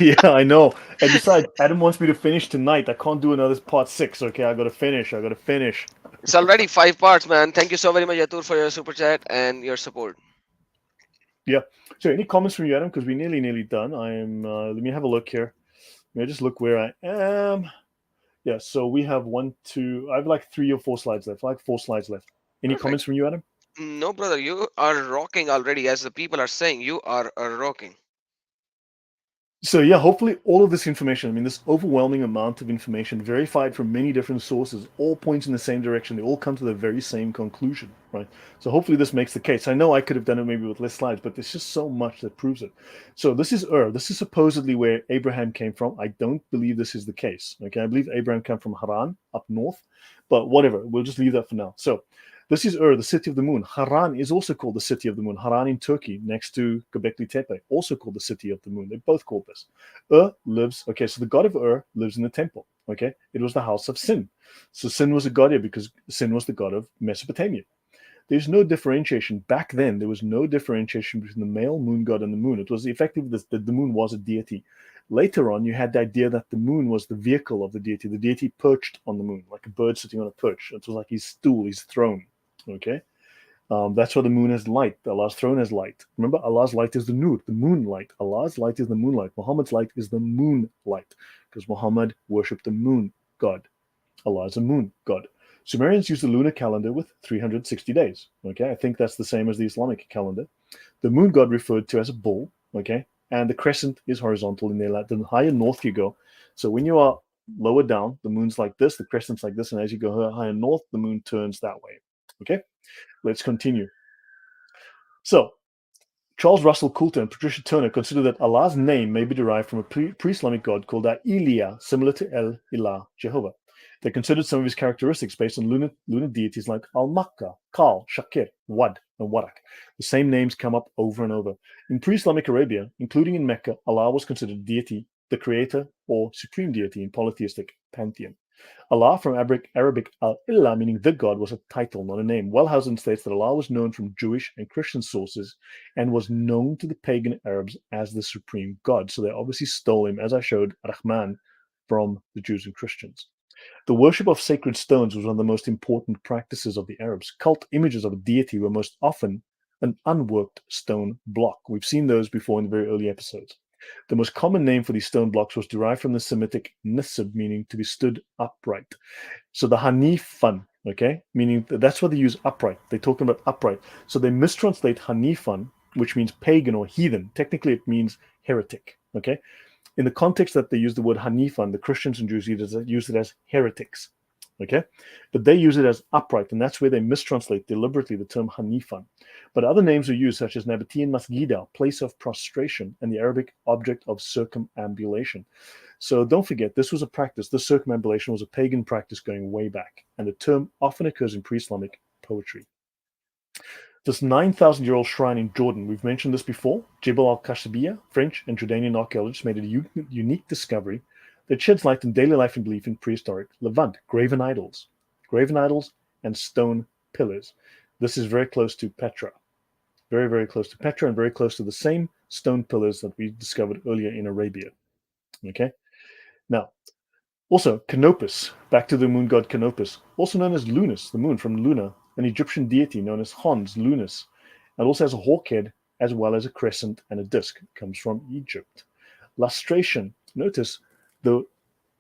Yeah, I know. And besides, Adam wants me to finish tonight. I can't do another part six. Okay, I gotta finish. I gotta finish. It's already 5 parts, man. Thank you so very much, Yatur, for your super chat and your support. Yeah. So, any comments from you, Adam? Because we're nearly done. I am. Let me have a look here. Let me just look where I am. Yeah. So we have one, two. I have like 3 or 4 slides left. Like 4 slides left. Any Perfect. comments from you, Adam? No, brother, you are rocking already. As the people are saying, you are rocking. So yeah, hopefully all of this information, I mean, this overwhelming amount of information verified from many different sources, all points in the same direction. They all come to the very same conclusion, right? So hopefully this makes the case. I know I could have done it maybe with less slides, but there's just so much that proves it. So this is Ur. This is supposedly where Abraham came from. I don't believe this is the case. Okay, I believe Abraham came from Haran up north, but whatever. We'll just leave that for now. So this is Ur, the city of the moon. Haran is also called the city of the moon. Haran in Turkey, next to Göbekli Tepe, also called the city of the moon. They're both called this. Ur lives, okay, so the god of Ur lives in the temple, okay? It was the house of Sin. So Sin was a god here because Sin was the god of Mesopotamia. There's no differentiation. Back then, there was no differentiation between the male moon god and the moon. It was effectively the moon was a deity. Later on, you had the idea that the moon was the vehicle of the deity. The deity perched on the moon, like a bird sitting on a perch. It was like his stool, his throne. Okay, that's why the moon has light. Allah's throne has light. Remember, Allah's light is the nur, the moonlight. Allah's light is the moonlight. Muhammad's light is the moonlight, because Muhammad worshipped the moon god. Allah is a moon god. Sumerians used the lunar calendar with 360 days. Okay, I think that's the same as the Islamic calendar. The moon god referred to as a bull. Okay, and the crescent is horizontal in their the higher north you go. So when you are lower down, the moon's like this, the crescent's like this, and as you go higher north, the moon turns that way. Okay, let's continue. So Charles Russell Coulter and Patricia Turner consider that Allah's name may be derived from a pre-Islamic god called Ilia, similar to El Ilah, Jehovah. They considered some of his characteristics based on lunar deities like Al-Makka, Kal, Shakir, Wad, and Warak. The same names come up over and over. In pre-Islamic Arabia, including in Mecca, Allah was considered deity, the creator or supreme deity in polytheistic pantheon. Allah from Arabic al-Illah, meaning the God, was a title, not a name. Wellhausen states that Allah was known from Jewish and Christian sources and was known to the pagan Arabs as the supreme God. So they obviously stole him, as I showed, Rahman, from the Jews and Christians. The worship of sacred stones was one of the most important practices of the Arabs. Cult images of a deity were most often an unworked stone block. We've seen those before in the very early episodes. The most common name for these stone blocks was derived from the Semitic nisb, meaning to be stood upright. So the Hanifan, okay, meaning that's what they use upright. They're talking about upright. So they mistranslate Hanifan, which means pagan or heathen. Technically, it means heretic, okay? In the context that they use the word Hanifan, the Christians and Jews use it as heretics, okay? But they use it as upright, and that's where they mistranslate deliberately the term Hanifan. But other names are used, such as Nabatean Masgida, place of prostration, and the Arabic object of circumambulation. So don't forget, this was a practice. This circumambulation was a pagan practice going way back, and the term often occurs in pre-Islamic poetry. This 9,000-year-old shrine in Jordan, we've mentioned this before. Jebel al-Kashabiyah, French and Jordanian archaeologists made a unique discovery that sheds light on daily life and belief in prehistoric Levant, graven idols and stone pillars. This is very close to Petra, very, very close to Petra, and very close to the same stone pillars that we discovered earlier in Arabia. Okay, now also, Canopus, back to the moon god Canopus, also known as Lunus, the moon from Luna, an Egyptian deity known as Hans Lunus, and also has a hawk head as well as a crescent and a disc. It comes from Egypt. Lustration. Notice the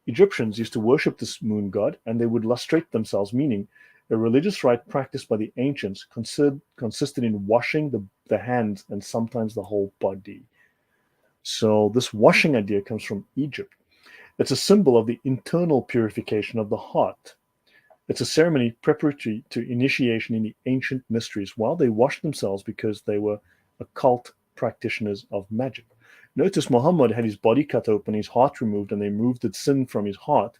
Egyptians used to worship this moon god and they would lustrate themselves, meaning a religious rite practiced by the ancients consisted in washing the hands and sometimes the whole body. So this washing idea comes from Egypt. It's a symbol of the internal purification of the heart. It's a ceremony preparatory to initiation in the ancient mysteries while they washed themselves because they were occult practitioners of magic. Notice Muhammad had his body cut open, his heart removed, and they removed the sin from his heart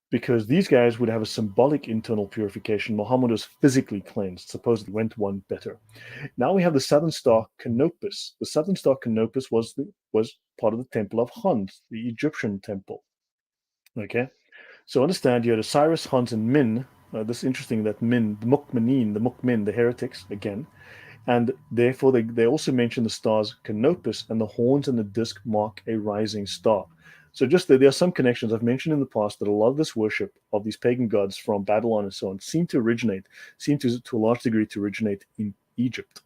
because these guys would have a symbolic internal purification. Muhammad was physically cleansed, supposedly went one better. Now we have the southern star Canopus. The southern star Canopus was part of the temple of Hans, the Egyptian temple. Okay, so understand you had Osiris, Hans, and Min. This is interesting that Min, the Mukmin, the heretics, again, and therefore they also mention the stars Canopus, and the horns and the disk mark a rising star. So just there are some connections I've mentioned in the past that a lot of this worship of these pagan gods from Babylon and so on seem to a large degree to originate in Egypt.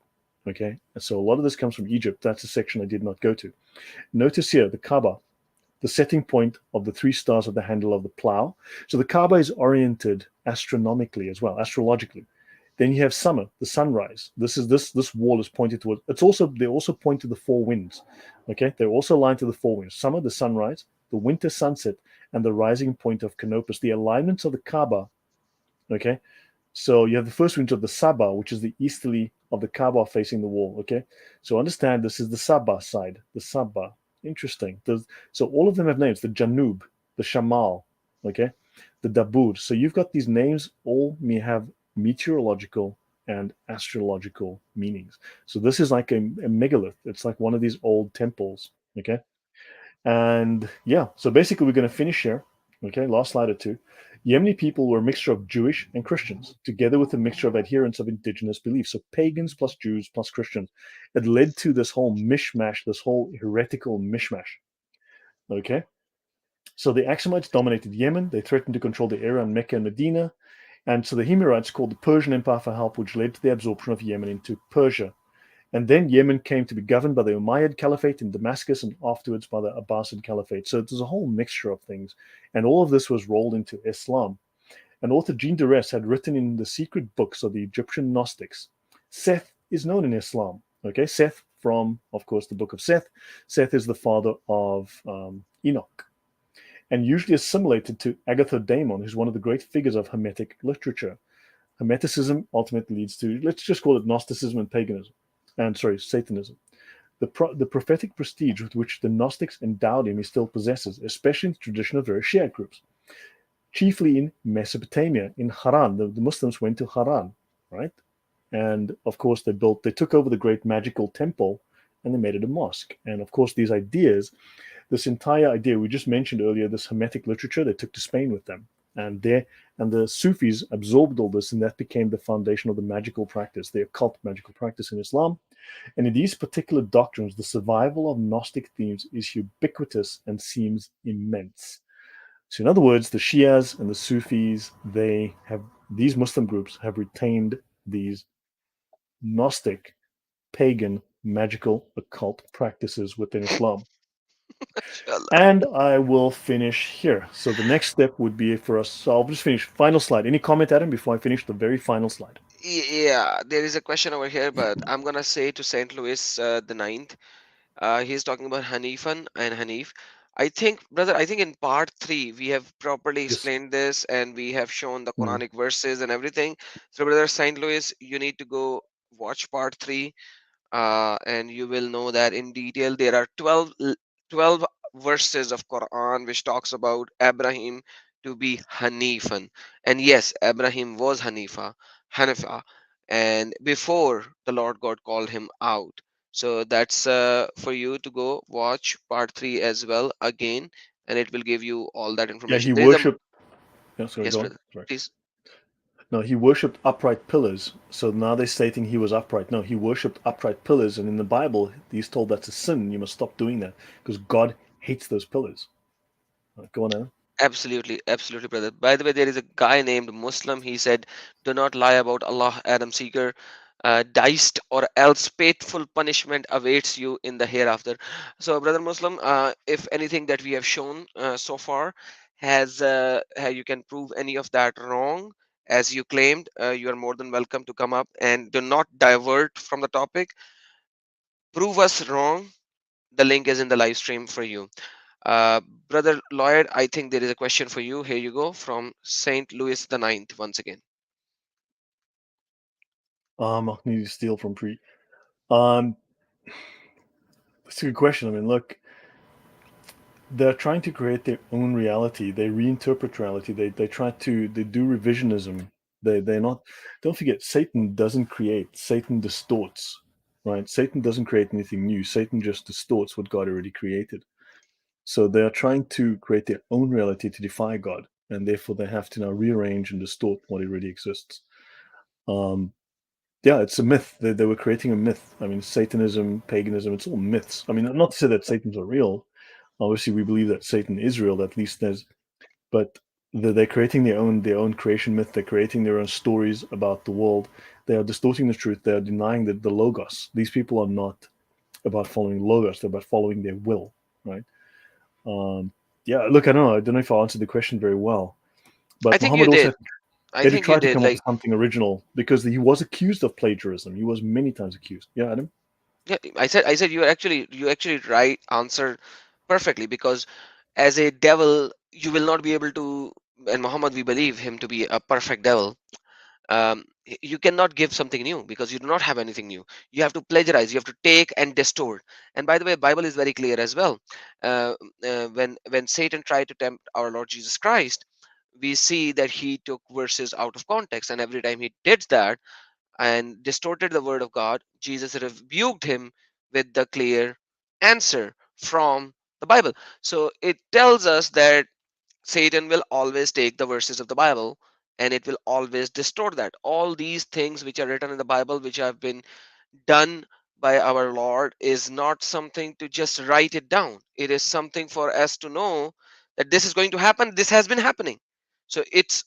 Okay, and so a lot of this comes from Egypt. That's a section I did not go to. Notice here the Kaaba, the setting point of the three stars at the handle of the plow. So the Kaaba is oriented astronomically as well, astrologically. Then you have summer, the sunrise. This wall is pointed towards. They also point to the four winds. Okay, they're also aligned to the four winds: summer, the sunrise, the winter sunset, and the rising point of Canopus. The alignments of the Kaaba. Okay, so you have the first wind of the Sabah, which is the easterly of the Kaaba facing the wall. Okay, so understand this is the Sabah side, the Sabah. Interesting. So all of them have names: the Janub, the Shamal, okay, the Dabur. So you've got these names, all may have meteorological and astrological meanings. So this is like a megalith. It's like one of these old temples. Okay, and yeah, so basically, we're going to finish here. Okay, last slide or two. Yemeni people were a mixture of Jewish and Christians, together with a mixture of adherents of indigenous beliefs. So pagans plus Jews plus Christians. It led to this whole mishmash, this whole heretical mishmash. Okay, so the Axumites dominated Yemen. They threatened to control the area around Mecca and Medina. And so the Himyarites called the Persian Empire for help, which led to the absorption of Yemen into Persia. And then Yemen came to be governed by the Umayyad Caliphate in Damascus and afterwards by the Abbasid Caliphate. So there's a whole mixture of things. And all of this was rolled into Islam. And author Jean Duress had written in the secret books of the Egyptian Gnostics. Seth is known in Islam. Okay, Seth from, of course, the book of Seth. Seth is the father of Enoch, and usually assimilated to Agathodaimon, who's one of the great figures of Hermetic literature. Hermeticism ultimately leads to, let's just call it Gnosticism and paganism, and sorry, Satanism. The prophetic prestige with which the Gnostics endowed him he still possesses, especially in the tradition of various Shiite groups, chiefly in Mesopotamia, in Haran. The Muslims went to Haran, right? And of course, they took over the great magical temple and they made it a mosque. And of course, this entire idea we just mentioned earlier, this Hermetic literature, they took to Spain with them. And the Sufis absorbed all this, and that became the foundation of the magical practice, the occult magical practice in Islam. And in these particular doctrines, the survival of Gnostic themes is ubiquitous and seems immense. So, in other words, the Shias and the Sufis, these Muslim groups have retained these Gnostic, pagan, magical, occult practices within Islam. Mashallah. And I will finish here. So the next step would be for us. So I'll just finish. Final slide. Any comment, Adam, before I finish the very final slide? Yeah, there is a question over here, but I'm gonna say to Saint Louis the ninth. He's talking about Hanifan and Hanif. I think, brother, I think in part three we have properly Yes. explained this and we have shown the Mhm. Quranic verses and everything. So, brother Saint Louis, you need to go watch part three, and you will know that in detail. There are 12 verses of Quran which talks about Abraham to be Hanifan. And yes, Abraham was Hanifa, and before the Lord God called him out. So that's for you to go watch part 3 as well again, and it will give you all that Yeah, he information. There is a worshipped. Yeah, sorry, yes, go on. brother, Sorry. please. No, he worshipped upright pillars. So now they're stating he was upright. No, he worshipped upright pillars. And in the Bible, he's told that's a sin. You must stop doing that because God hates those pillars. Go on, Adam. Absolutely, absolutely, brother. By the way, there is a guy named Muslim. He said, "Do not lie about Allah, Adam Seeker. Diced or else painful punishment awaits you in the hereafter." So, brother Muslim, if anything that we have shown so far you can prove any of that wrong, as you claimed, you are more than welcome to come up and do not divert from the topic. Prove us wrong. The link is in the live stream for you. Uh, Brother Lloyd, I think there is a question for you. Here you go from Saint Louis the Ninth once again. I need to steal from pre. Um, that's a good question. I mean, look, they're trying to create their own reality. They reinterpret reality. They do revisionism. They're not. Don't forget, Satan doesn't create. Satan distorts. Right? Satan doesn't create anything new. Satan just distorts what God already created. So they are trying to create their own reality to defy God, and therefore they have to now rearrange and distort what already exists. Um, yeah, it's a myth. They were creating a myth. I mean, Satanism, paganism, it's all myths. I mean, not to say that Satan's are real. Obviously, we believe that Satan is real. At least there's, but they're creating their own creation myth. They're creating their own stories about the world. They are distorting the truth. They are denying the logos. These people are not about following logos. They're about following their will, right? Um, yeah, look, I don't know if I answered the question very well, I but think you Muhammad also did. I had to think you try to did. come up Like, with something original because he was accused of plagiarism. He was many times accused. Yeah, Adam. yeah, I said you actually right answered perfectly, because as a devil, you will not be able to, and Muhammad, we believe him to be a perfect devil. You cannot give something new because you do not have anything new. You have to plagiarize, you have to take and distort. And by the way, Bible is very clear as well. When Satan tried to tempt our Lord Jesus Christ, we see that he took verses out of context, and every time he did that and distorted the word of God, Jesus rebuked him with the clear answer from the Bible. So it tells us that Satan will always take the verses of the Bible and it will always distort that. All these things which are written in the Bible, which have been done by our Lord, is not something to just write it down. It is something for us to know that this is going to happen. This has been happening. So it's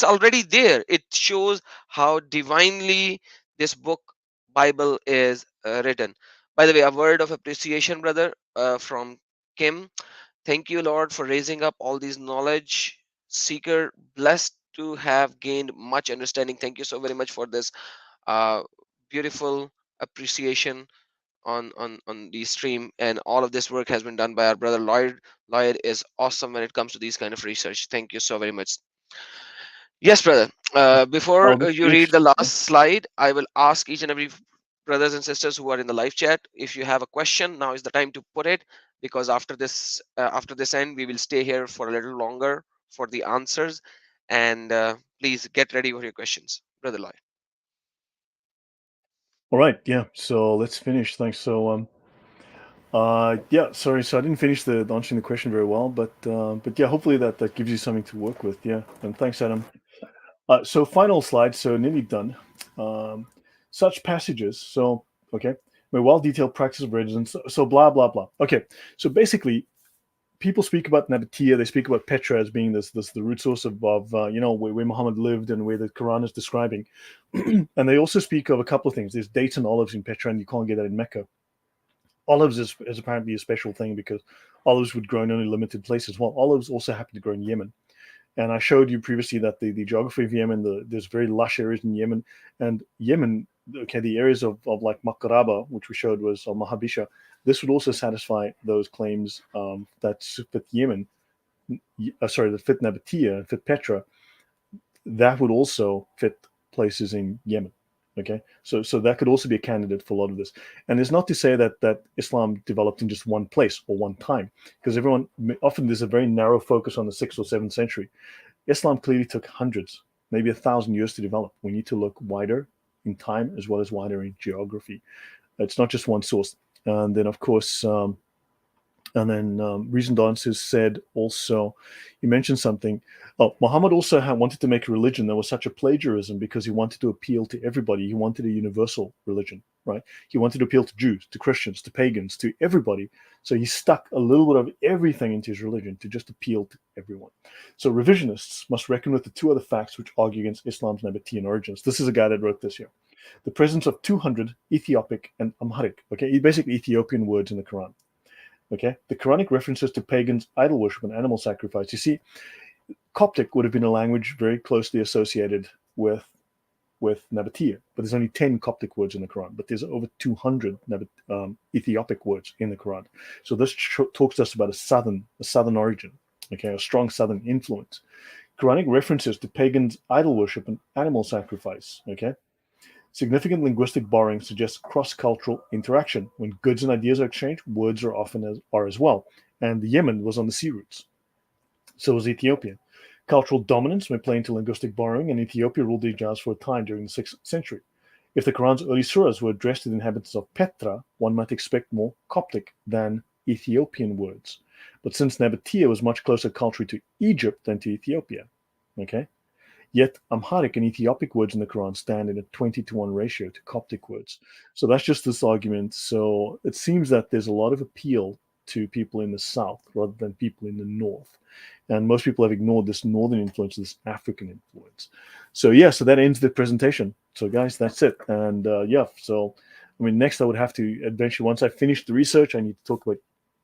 already there. It shows how divinely this book Bible is written. By the way, a word of appreciation, brother, from Kim. Thank you, Lord, for raising up all these knowledge seeker, blessed to have gained much understanding. Thank you so very much for this uh, beautiful appreciation on the stream. And all of this work has been done by our brother Lloyd. Lloyd is awesome when it comes to these kind of research. Thank you so very much. Yes, brother. Before I'll be you read interested. the last slide, I will ask each and every brothers and sisters who are in the live chat, if you have a question, now is the time to put it, because after this end, we will stay here for a little longer for the answers. And please get ready for your questions, brother Lloyd. All right, yeah. So let's finish. Thanks. So yeah. Sorry. So I didn't finish the answering the question very well, but yeah. Hopefully that gives you something to work with. Yeah. And thanks, Adam. So final slide. So nearly done. Um, such passages. So okay. My well-detailed practice of religion. So blah blah blah. Okay. So basically, people speak about Nabatea, they speak about Petra as being this the root source of where Muhammad lived and where the Quran is describing, and they also speak of a couple of things. There's dates and olives in Petra, and you can't get that in Mecca. Olives is apparently a special thing because olives would grow in only limited places. Well, olives also happen to grow in Yemen, and I showed you previously that the geography of Yemen, there's very lush areas in Yemen, and Yemen, okay, the areas of like Makaraba, which we showed was Mahabisha, this would also satisfy those claims that fit Yemen, sorry, that fit Nabatea, fit Petra, that would also fit places in Yemen. Okay, so that could also be a candidate for a lot of this, and it's not to say that Islam developed in just one place or one time, because everyone often there's a very narrow focus on the 6th or 7th century. Islam clearly took hundreds, maybe 1,000 years to develop. We need to look wider in time as well as wider in geography. It's not just one source. And then, of course, Reasoned Answers said also, you mentioned something. Oh, Muhammad also wanted to make a religion that was such a plagiarism because he wanted to appeal to everybody. He wanted a universal religion, right? He wanted to appeal to Jews, to Christians, to pagans, to everybody. So he stuck a little bit of everything into his religion to just appeal to everyone. So revisionists must reckon with the two other facts which argue against Islam's Nabatean origins. This is a guy that wrote this here. The presence of 200 Ethiopic and Amharic, okay, basically Ethiopian words in the Quran. Okay, the Quranic references to pagans, idol worship, and animal sacrifice. You see, Coptic would have been a language very closely associated with Nabatea, but there's only 10 Coptic words in the Quran, but there's over 200 Ethiopic words in the Quran. So this talks to us about a southern origin, okay, a strong southern influence. Quranic references to pagans, idol worship, and animal sacrifice, okay. Significant linguistic borrowing suggests cross-cultural interaction. When goods and ideas are exchanged, words are often as well. And the Yemen was on the sea routes. So was Ethiopia. Cultural dominance may play into linguistic borrowing, and Ethiopia ruled the Hijaz for a time during the 6th century. If the Quran's early surahs were addressed to the inhabitants of Petra, one might expect more Coptic than Ethiopian words. But since Nabatea was much closer culturally to Egypt than to Ethiopia, okay, yet Amharic and Ethiopic words in the Quran stand in a 20-to-1 ratio to Coptic words. So that's just this argument. So it seems that there's a lot of appeal to people in the south rather than people in the north. And most people have ignored this northern influence, this African influence. So yeah, so that ends the presentation. So guys, that's it. And yeah, so I mean, next I would have to eventually, once I finish the research, I need to talk about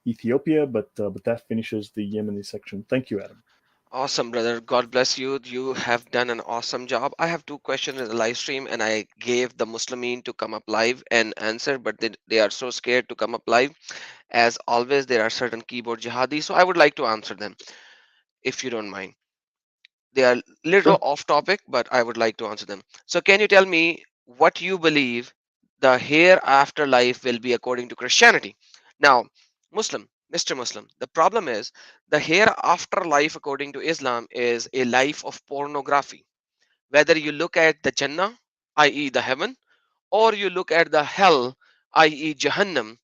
Ethiopia, but that finishes the Yemeni section. Thank you, Adam. Awesome, brother. God bless you. You have done an awesome job. I have two questions in the live stream, and I gave the Muslimin to come up live and answer, but they are so scared to come up live. As always, there are certain keyboard jihadis, so I would like to answer them if you don't mind. They are little Sure. off topic, but I would like to answer them. So, can you tell me what you believe the hereafter life will be according to Christianity? Now, Muslim, Mr. Muslim, the problem is the hereafter life according to Islam is a life of pornography. Whether you look at the Jannah, i.e., the heaven, or you look at the hell, i.e., Jahannam,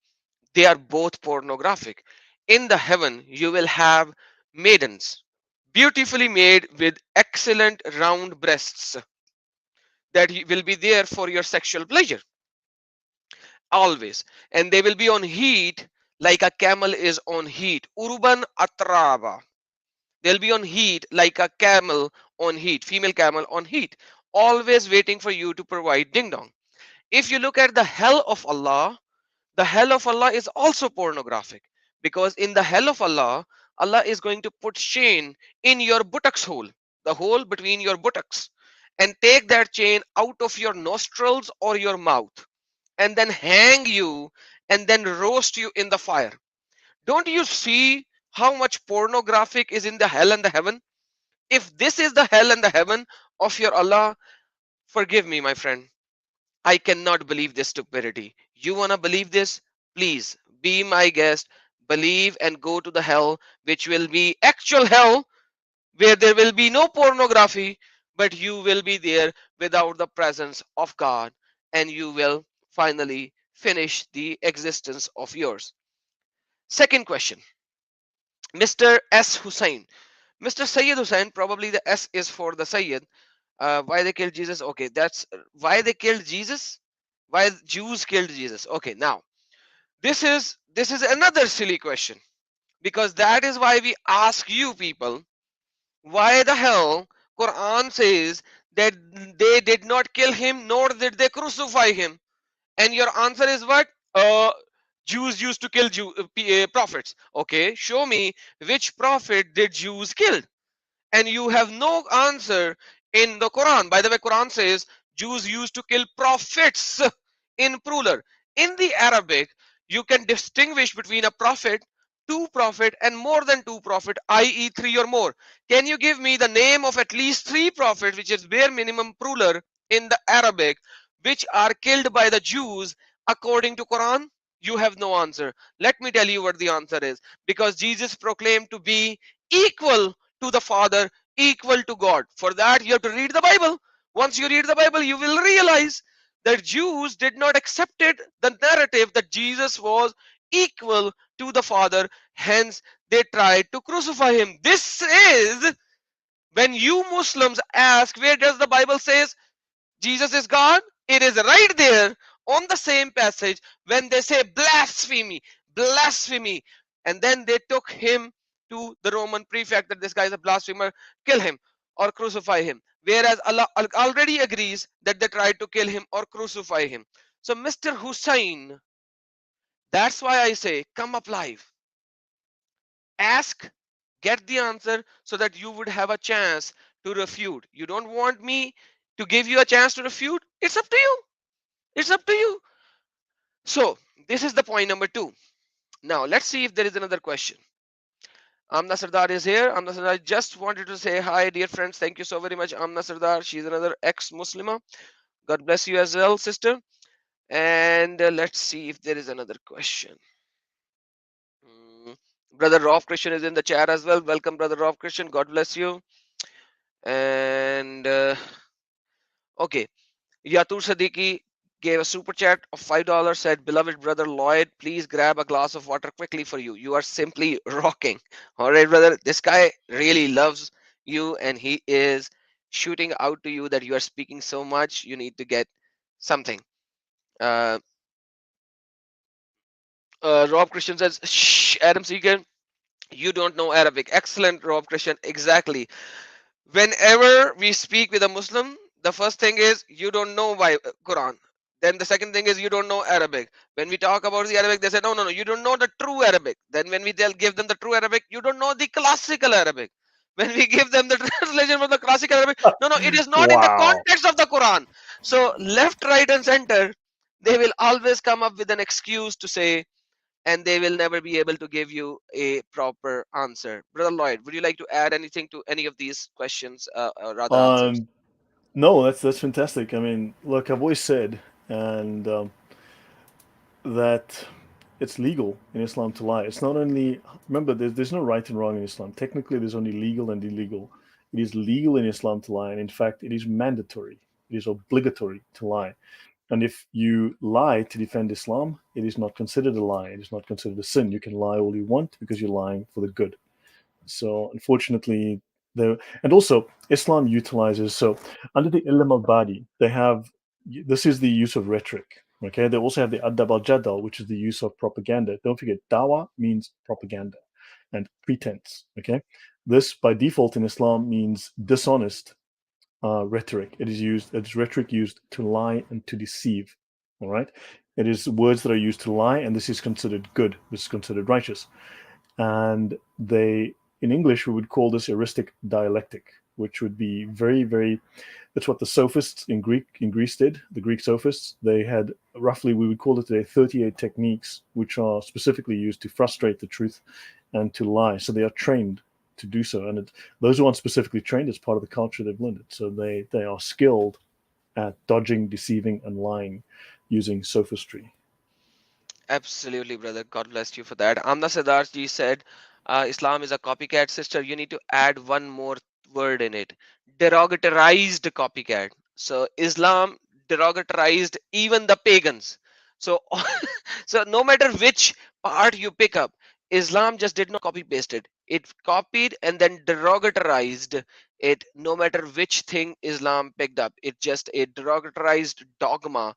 they are both pornographic. In the heaven, you will have maidens, beautifully made with excellent round breasts that will be there for your sexual pleasure always. And they will be on heat like a camel is on heat. Urban atraba. They'll be on heat like a camel on heat, female camel on heat, always waiting for you to provide ding dong. If you look at the hell of Allah, the hell of Allah is also pornographic, because in the hell of Allah, Allah is going to put chain in your buttocks hole, the hole between your buttocks, and take that chain out of your nostrils or your mouth, and then hang you and then roast you in the fire. Don't you see how much pornographic is in the hell and the heaven? If this is the hell and the heaven of your Allah, forgive me, my friend. I cannot believe this stupidity. You wanna believe this? Please be my guest. Believe and go to the hell, which will be actual hell, where there will be no pornography, but you will be there without the presence of God, and you will finally finish the existence of yours. Second question, Mr. S. Hussain. Mr. Sayyid Hussain, probably the S is for the Sayyid. Why they killed Jesus? Okay, that's why they killed Jesus. Why Jews killed Jesus? Okay, now this is another silly question, because that is why we ask you people, why the hell Quran says that they did not kill him nor did they crucify him, and your answer is what? Jews used to kill prophets. Okay, show me which prophet did Jews kill, and you have no answer in the Quran. By the way, Quran says Jews used to kill prophets in plural. In the Arabic, you can distinguish between a prophet, two prophet, and more than two prophet, i.e., three or more. Can you give me the name of at least three prophets, which is bare minimum plural in the Arabic, which are killed by the Jews according to Quran? You have no answer. Let me tell you what the answer is. Because Jesus proclaimed to be equal to the Father, equal to God. For that, you have to read the Bible. Once you read the Bible, you will realize that Jews did not accept the narrative that Jesus was equal to the Father. Hence, they tried to crucify him. This is when you Muslims ask, where does the Bible says Jesus is God? It is right there on the same passage when they say blasphemy, blasphemy. And then they took him to the Roman prefect that this guy is a blasphemer, kill him or crucify him. Whereas Allah already agrees that they tried to kill him or crucify him. So, Mr. Hussein, that's why I say come up live, ask, get the answer so that you would have a chance to refute. You don't want me to give you a chance to refute? It's up to you. It's up to you. So this is the point number two. Now let's see if there is another question. Amna Sardar is here. Amna Sardar, just wanted to say hi, dear friends. Thank you so very much, Amna Sardar. She's another ex-Muslima. God bless you as well, sister. And let's see if there is another question. Mm, Brother Rav Christian is in the chat as well. Welcome, Brother Rav Christian. God bless you. And okay, Yatur Sadiki gave a super chat of $5, said, "Beloved brother Lloyd, please grab a glass of water quickly for you. You are simply rocking." All right, brother. This guy really loves you, and he is shooting out to you that you are speaking so much. You need to get something. Uh, Rob Christian says, "Shh, Adam Seeger, you don't know Arabic." Excellent, Rob Christian. Exactly. Whenever we speak with a Muslim, the first thing is you don't know by Quran. Then the second thing is you don't know Arabic. When we talk about the Arabic, they say, no, no, no, you don't know the true Arabic. Then when we give them the true Arabic, you don't know the classical Arabic. When we give them the translation from the classical Arabic, no, no, it is not in the Wow. context of the Quran. So left, right, and center, they will always come up with an excuse to say, and they will never be able to give you a proper answer. Brother Lloyd, would you like to add anything to any of these questions, or rather answers? Um, no, that's fantastic. I mean, look, I've always said, and that it's legal in Islam to lie. It's not only, remember, there's no right and wrong in Islam. Technically, there's only legal and illegal. It is legal in Islam to lie, and in fact, it is mandatory. It is obligatory to lie. And if you lie to defend Islam, it is not considered a lie. It is not considered a sin. You can lie all you want because you're lying for the good. So unfortunately, the and also Islam utilizes so under the ilm al badi they have this is the use of rhetoric. Okay, they also have the adab al jadal, which is the use of propaganda. Don't forget, dawa means propaganda and pretense. Okay, this by default in Islam means dishonest rhetoric. It is used. It's rhetoric used to lie and to deceive. All right, it is words that are used to lie, and this is considered good. This is considered righteous, and they in English we would call this heuristic dialectic, which would be very. That's what the sophists in Greece did. The Greek sophists, they had roughly, we would call it today, 38 techniques which are specifically used to frustrate the truth and to lie. So they are trained to do so, and those who aren't specifically trained, as part of the culture, they've learned it. So they are skilled at dodging, deceiving, and lying using sophistry. Absolutely, brother. God bless you for that. Amna Siddharth ji said, Islam is a copycat. Sister, you need to add one more word in it. Derogatorized copycat. So Islam derogatorized even the pagans. So, so no matter which part you pick up, Islam just did not copy paste it. It copied and then derogatorized it. No matter which thing Islam picked up, it just a derogatorized dogma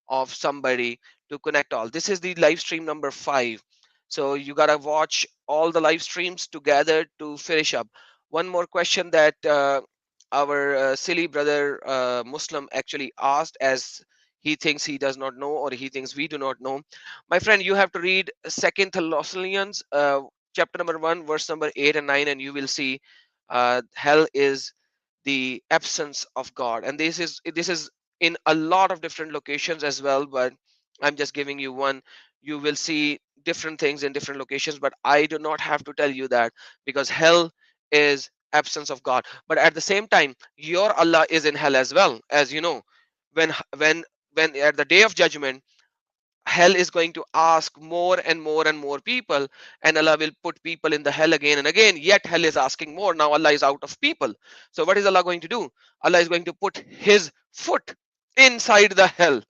of somebody to connect all. This is the live stream number 5. So you gotta watch all the live streams together to finish up. One more question that our silly brother Muslim actually asked, as he thinks he does not know, or he thinks we do not know. My friend, you have to read Second Thessalonians chapter number 1, verse number 8 and 9, and you will see hell is the absence of God. And this is in a lot of different locations as well, but I'm just giving you one. You will see different things in different locations, but I do not have to tell you that, because hell is absence of God. But at the same time, your Allah is in hell as well, as you know. When when when at the day of judgment, hell is going to ask more and more and more people, and Allah will put people in the hell again and again. Yet hell is asking more. Now Allah is out of people. So what is Allah going to do? Allah is going to put his foot inside the hell.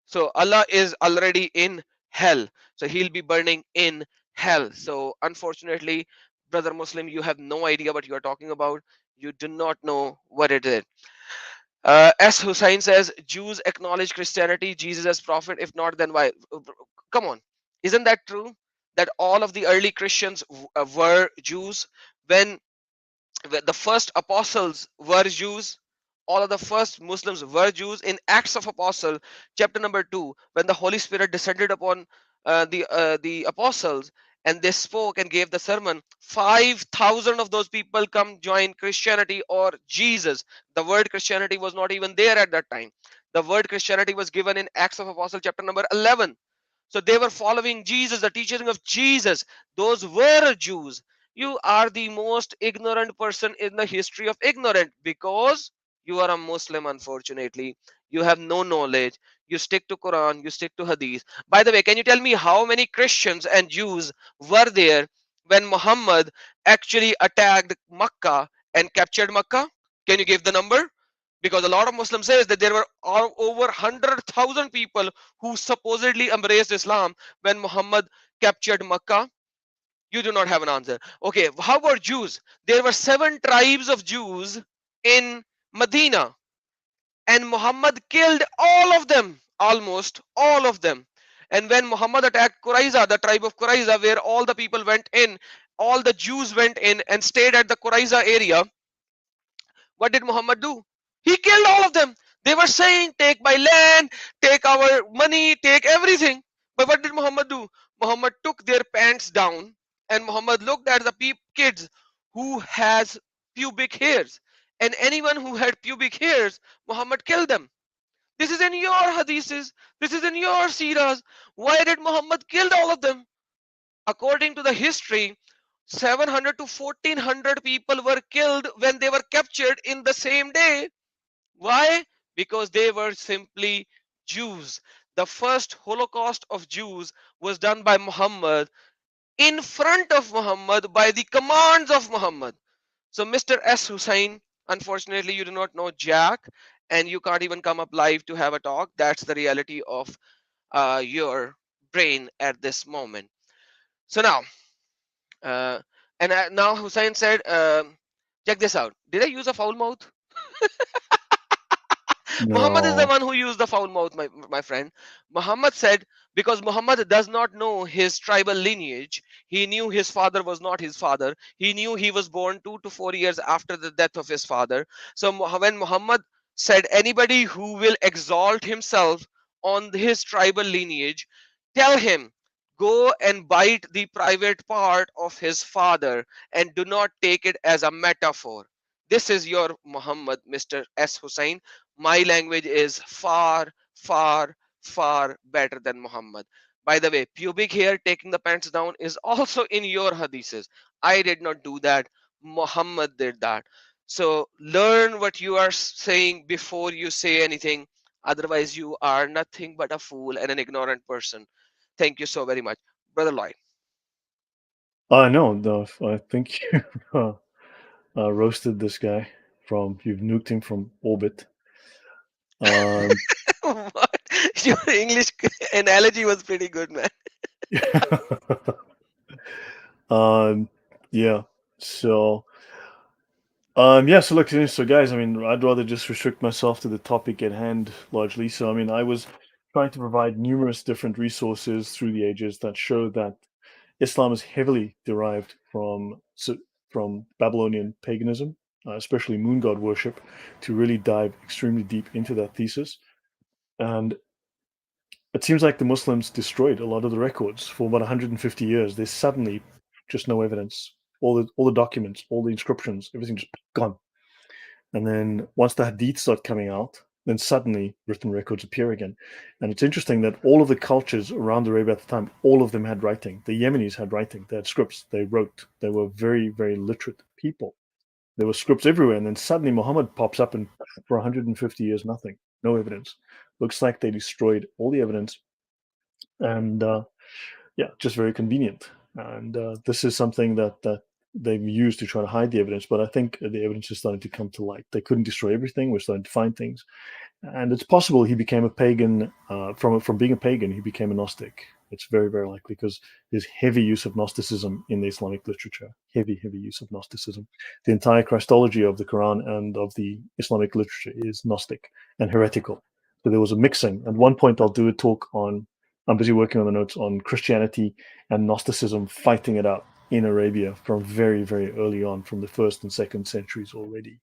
So Allah is already in hell. So he'll be burning in hell. So unfortunately, brother Muslim, you have no idea what you are talking about. You do not know what it is. S. Hussain says, Jews acknowledge Christianity, Jesus as prophet. If not, then why? Come on. Isn't that true? That all of the early Christians were Jews? When the first apostles were Jews, all of the first Muslims were Jews. In Acts of Apostle, chapter number 2, when the Holy Spirit descended upon the apostles, and they spoke and gave the sermon, 5,000 of those people come join Christianity or Jesus. The word Christianity was not even there at that time. The word Christianity was given in Acts of Apostle, chapter number 11. So they were following Jesus, the teaching of Jesus. Those were Jews. You are the most ignorant person in the history of ignorant, because you are a Muslim. Unfortunately, you have no knowledge. You stick to Quran, you stick to Hadith. By the way, can you tell me how many Christians and Jews were there when Muhammad actually attacked Makkah and captured Makkah? Can you give the number? because a lot of Muslims says that there were over 100,000 people who supposedly embraced Islam when Muhammad captured Makkah. You do not have an answer. Okay, how about Jews? There were 7 tribes of Jews in Medina, and Muhammad killed all of them, almost all of them. And when Muhammad attacked Quraiza, the tribe of Quraiza, where all the people went in, all the Jews went in and stayed at the Quraiza area, what did Muhammad do? He killed all of them. They were saying, take my land, take our money, take everything. But what did Muhammad do? Muhammad took their pants down, and Muhammad looked at the kids who has pubic hairs. And anyone who had pubic hairs, Muhammad killed them. This is in your hadiths. This is in your seerahs. Why did Muhammad kill all of them? According to the history, 700 to 1400 people were killed when they were captured in the same day. Why? Because they were simply Jews. The first Holocaust of Jews was done by Muhammad, in front of Muhammad, by the commands of Muhammad. So, Mr. S. Hussain, unfortunately, you do not know Jack, and you can't even come up live to have a talk. That's the reality of your brain at this moment. So now, uh, now Hussain said, check this out. Did I use a foul mouth? Muhammad is the No. one who used the foul mouth, my friend. Muhammad said, because Muhammad does not know his tribal lineage, he knew his father was not his father. He knew he was born 2 to 4 years after the death of his father. So when Muhammad said, anybody who will exalt himself on his tribal lineage, tell him, go and bite the private part of his father and do not take it as a metaphor. This is your Muhammad, Mr. S. Hussain. My language is far, far, far better than Muhammad. By the way, pubic hair, taking the pants down, is also in your hadiths. I did not do that. Muhammad did that. So learn what you are saying before you say anything. Otherwise, you are nothing but a fool and an ignorant person. Thank you so very much, Brother Lloyd. No, no, I think you roasted this guy you've nuked him from orbit. Um, What? Your English analogy was pretty good, man. um, yeah. So, yeah. So look, so guys, I mean, I'd rather just restrict myself to the topic at hand largely. So, I mean, I was trying to provide numerous different resources through the ages that show that Islam is heavily derived from Babylonian paganism, especially moon god worship, to really dive extremely deep into that thesis. And it seems like the Muslims destroyed a lot of the records for about 150 years. There's suddenly just no evidence. All the documents, all the inscriptions, everything just gone. And then once the hadiths start coming out, then suddenly written records appear again. And it's interesting that all of the cultures around Arabia at the time, all of them had writing. The Yemenis had writing, they had scripts, they wrote, they were very, very literate people. There were scripts everywhere. And then suddenly Muhammad pops up and for 150 years, nothing, no evidence. Looks like they destroyed all the evidence. And yeah, just very convenient. And this is something that they've used to try to hide the evidence. But I think the evidence is starting to come to light. They couldn't destroy everything. We're starting to find things, and it's possible he became a pagan. From being a pagan, he became a Gnostic. It's very, very likely because there's heavy use of Gnosticism in the Islamic literature. Heavy use of Gnosticism. The entire Christology of the Quran and of the Islamic literature is Gnostic and heretical. So there was a mixing. At one point, I'll do a talk on. I'm busy working on the notes on Christianity and Gnosticism fighting it out in Arabia from very, very early on, from the first and second centuries already.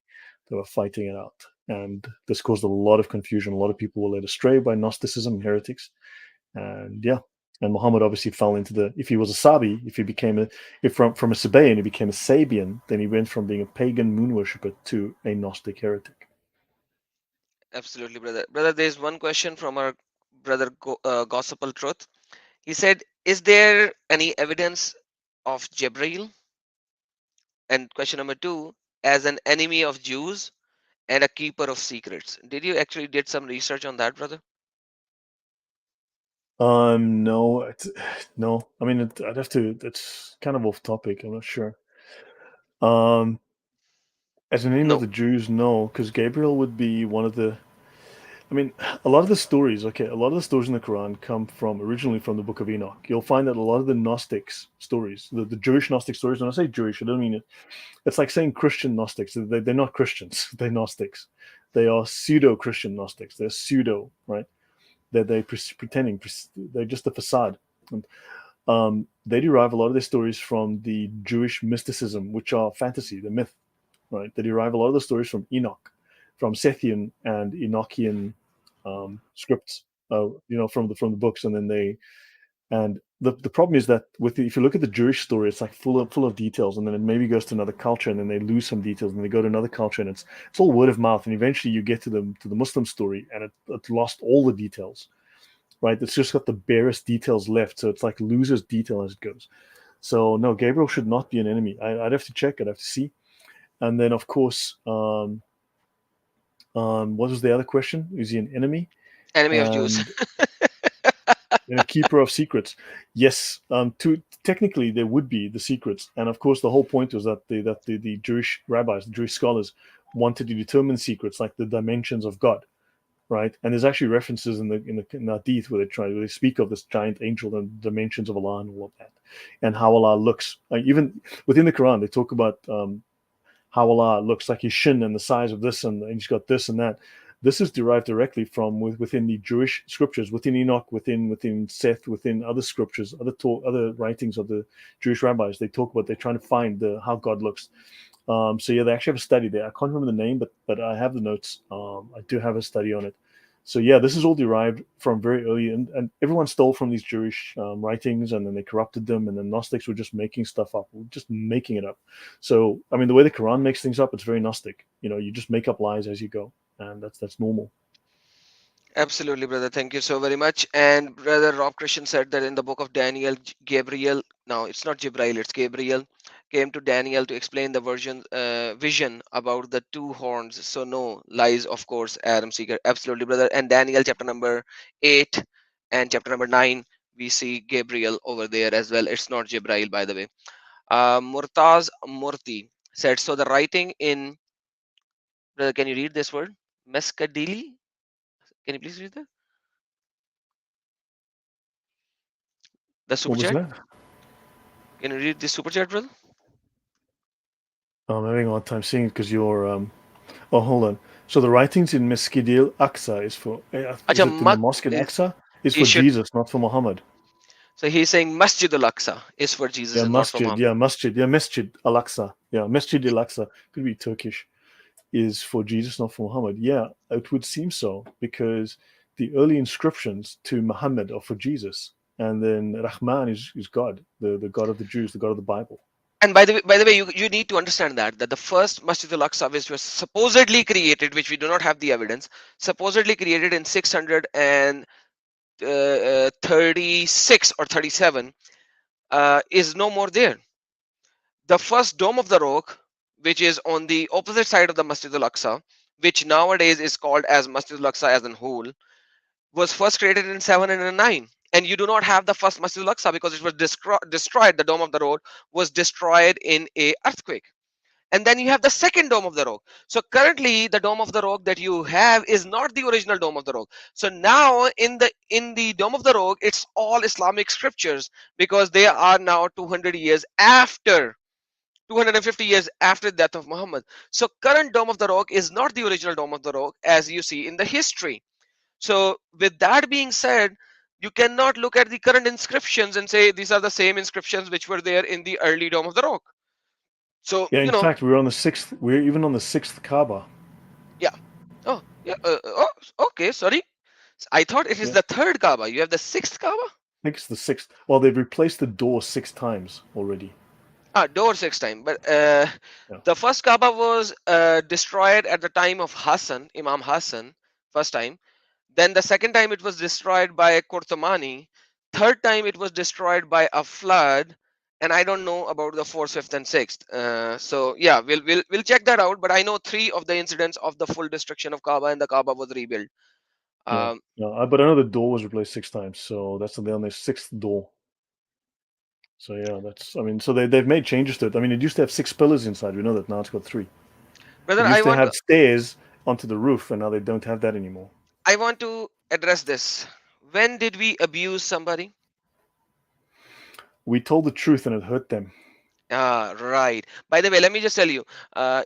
They were fighting it out. And this caused a lot of confusion. A lot of people were led astray by Gnosticism and heretics. And yeah, and Muhammad obviously fell into if he was a Sabi, if he became if from a Sabaean, he became a Sabian, then he went from being a pagan moon worshipper to a Gnostic heretic. Absolutely, brother. Brother, there's one question from our brother Gospel Truth. He said, is there any evidence of Jibril? And question number two, as an enemy of Jews and a keeper of secrets. Did you actually did some research on that, brother? No, no. I mean, I'd have to. It's kind of off topic. I'm not sure. Um, As a name of No. the Jews, no, because Gabriel would be one of the. I mean, a lot of the stories, okay, a lot of the stories in the Quran come from originally from the Book of Enoch. You'll find that a lot of the Gnostics stories, the Jewish Gnostic stories, when I say Jewish, I don't mean it. It's like saying Christian Gnostics. They're not Christians. They're Gnostics. They are pseudo Christian Gnostics. They're pseudo, right? They're pretending. They're just a facade. And they derive a lot of their stories from the Jewish mysticism, which are fantasy, the myth, right? They derive a lot of the stories from Enoch, from Sethian and Enochian scripts, from the books, and then the problem is that if you look at the Jewish story, it's like full of details, and then it maybe goes to another culture, and then they lose some details, and they go to another culture, and it's all word of mouth, and eventually you get to the Muslim story, and it lost all the details, right? It's just got the barest details left, so it's like loses detail as it goes. So no, Gabriel should not be an enemy. I'd have to check. I'd have to see. And then of course, what was the other question? Is he an enemy? Enemy of Jews. And a keeper of secrets. Yes, technically there would be the secrets, and of course the whole point was that the Jewish rabbis, the Jewish scholars, wanted to determine secrets like the dimensions of God, right? And there's actually references in the Hadith where they speak of this giant angel and dimensions of Allah and all of that, and how Allah looks. Like even within the Quran, they talk about how Allah looks, like his shin and the size of this, and he's got this and that. This is derived directly from within the Jewish scriptures, within Enoch, within Seth, within other scriptures, other writings of the Jewish rabbis. They talk about they're trying to find how God looks. So yeah, they actually have a study there. I can't remember the name, but I have the notes. I do have a study on it. So yeah, this is all derived from very early, and everyone stole from these Jewish writings, and then they corrupted them, and the Gnostics were just making stuff up, just making it up. So I mean, the way the Quran makes things up, it's very Gnostic. You just make up lies as you go, and that's normal. Absolutely, brother. Thank you so very much. And brother Rob Christian said that in the book of Daniel, Gabriel, no, it's not Jibrail, it's Gabriel, came to Daniel to explain the vision about the two horns. So no lies, of course, Adam Seeker. Absolutely, brother. And Daniel chapter number 8 and chapter number 9, we see Gabriel over there as well. It's not Jibrail, by the way. Murtaz Murti said, so the writing in, brother, can you read this word? Meskadili? Can you please read that? The super What was chat? that? Can you read this super chat, brother? I'm having a hard time seeing it because you're. Oh, hold on. So the writings in Mesquidil Aqsa is Acha, it in the mosque in is Aqsa? Is he for should. Jesus, not for Muhammad. So he's saying Masjid al-Aqsa is for Jesus Yeah, and not for masjid. Muhammad. Yeah, masjid. Yeah, Masjid al-Aqsa. Yeah, Masjid al-Aqsa. Could be Turkish. Is for Jesus, not for Muhammad. Yeah, it would seem so because the early inscriptions to Muhammad are for Jesus, and then Rahman is God, the God of the Jews, the God of the Bible. And by the way, you need to understand that the first Masjid al-Aqsa, which was supposedly created, which we do not have the evidence, supposedly created in 636 or 37, is no more there. The first Dome of the Rock, which is on the opposite side of the Masjid al-Aqsa, which nowadays is called as Masjid al-Aqsa as a whole, was first created in 709, and you do not have the first Masjid al-Aqsa because it was destroyed. The Dome of the Rock was destroyed in a earthquake. And then you have the second Dome of the Rock. So currently the Dome of the Rock that you have is not the original Dome of the Rock. So now in the Dome of the Rock, it's all Islamic scriptures because they are now 200 years after, 250 years after the death of Muhammad. So current Dome of the Rock is not the original Dome of the Rock as you see in the history. So with that being said, you cannot look at the current inscriptions and say these are the same inscriptions which were there in the early Dome of the Rock. So, Yeah, in fact, we're even on the sixth Kaaba. yeah. Oh, yeah. Okay. Sorry. I thought it is Yeah, the third Kaaba. You have the sixth Kaaba? I think it's the sixth. Well, they've replaced the door 6 times already. Ah, door six time. But Yeah, the first Kaaba was destroyed at the time of Hassan, Imam Hassan, first time. Then the second time it was destroyed by Kurtumani. Third time it was destroyed by a flood. And I don't know about the fourth, fifth, and sixth. So yeah, we'll check that out. But I know three of the incidents of the full destruction of Kaaba and the Kaaba was rebuilt. yeah, Um, yeah. But I know the door was replaced 6 times, so that's on their sixth door. So yeah, that's. I mean, so they've made changes to it. I mean, it used to have 6 pillars inside. We know that now it's got 3. They Brother, used to have stairs onto the roof, and now they don't have that anymore. I want to address this. When did we abuse somebody? We told the truth, and it hurt them. Ah, right. By the way, let me just tell you,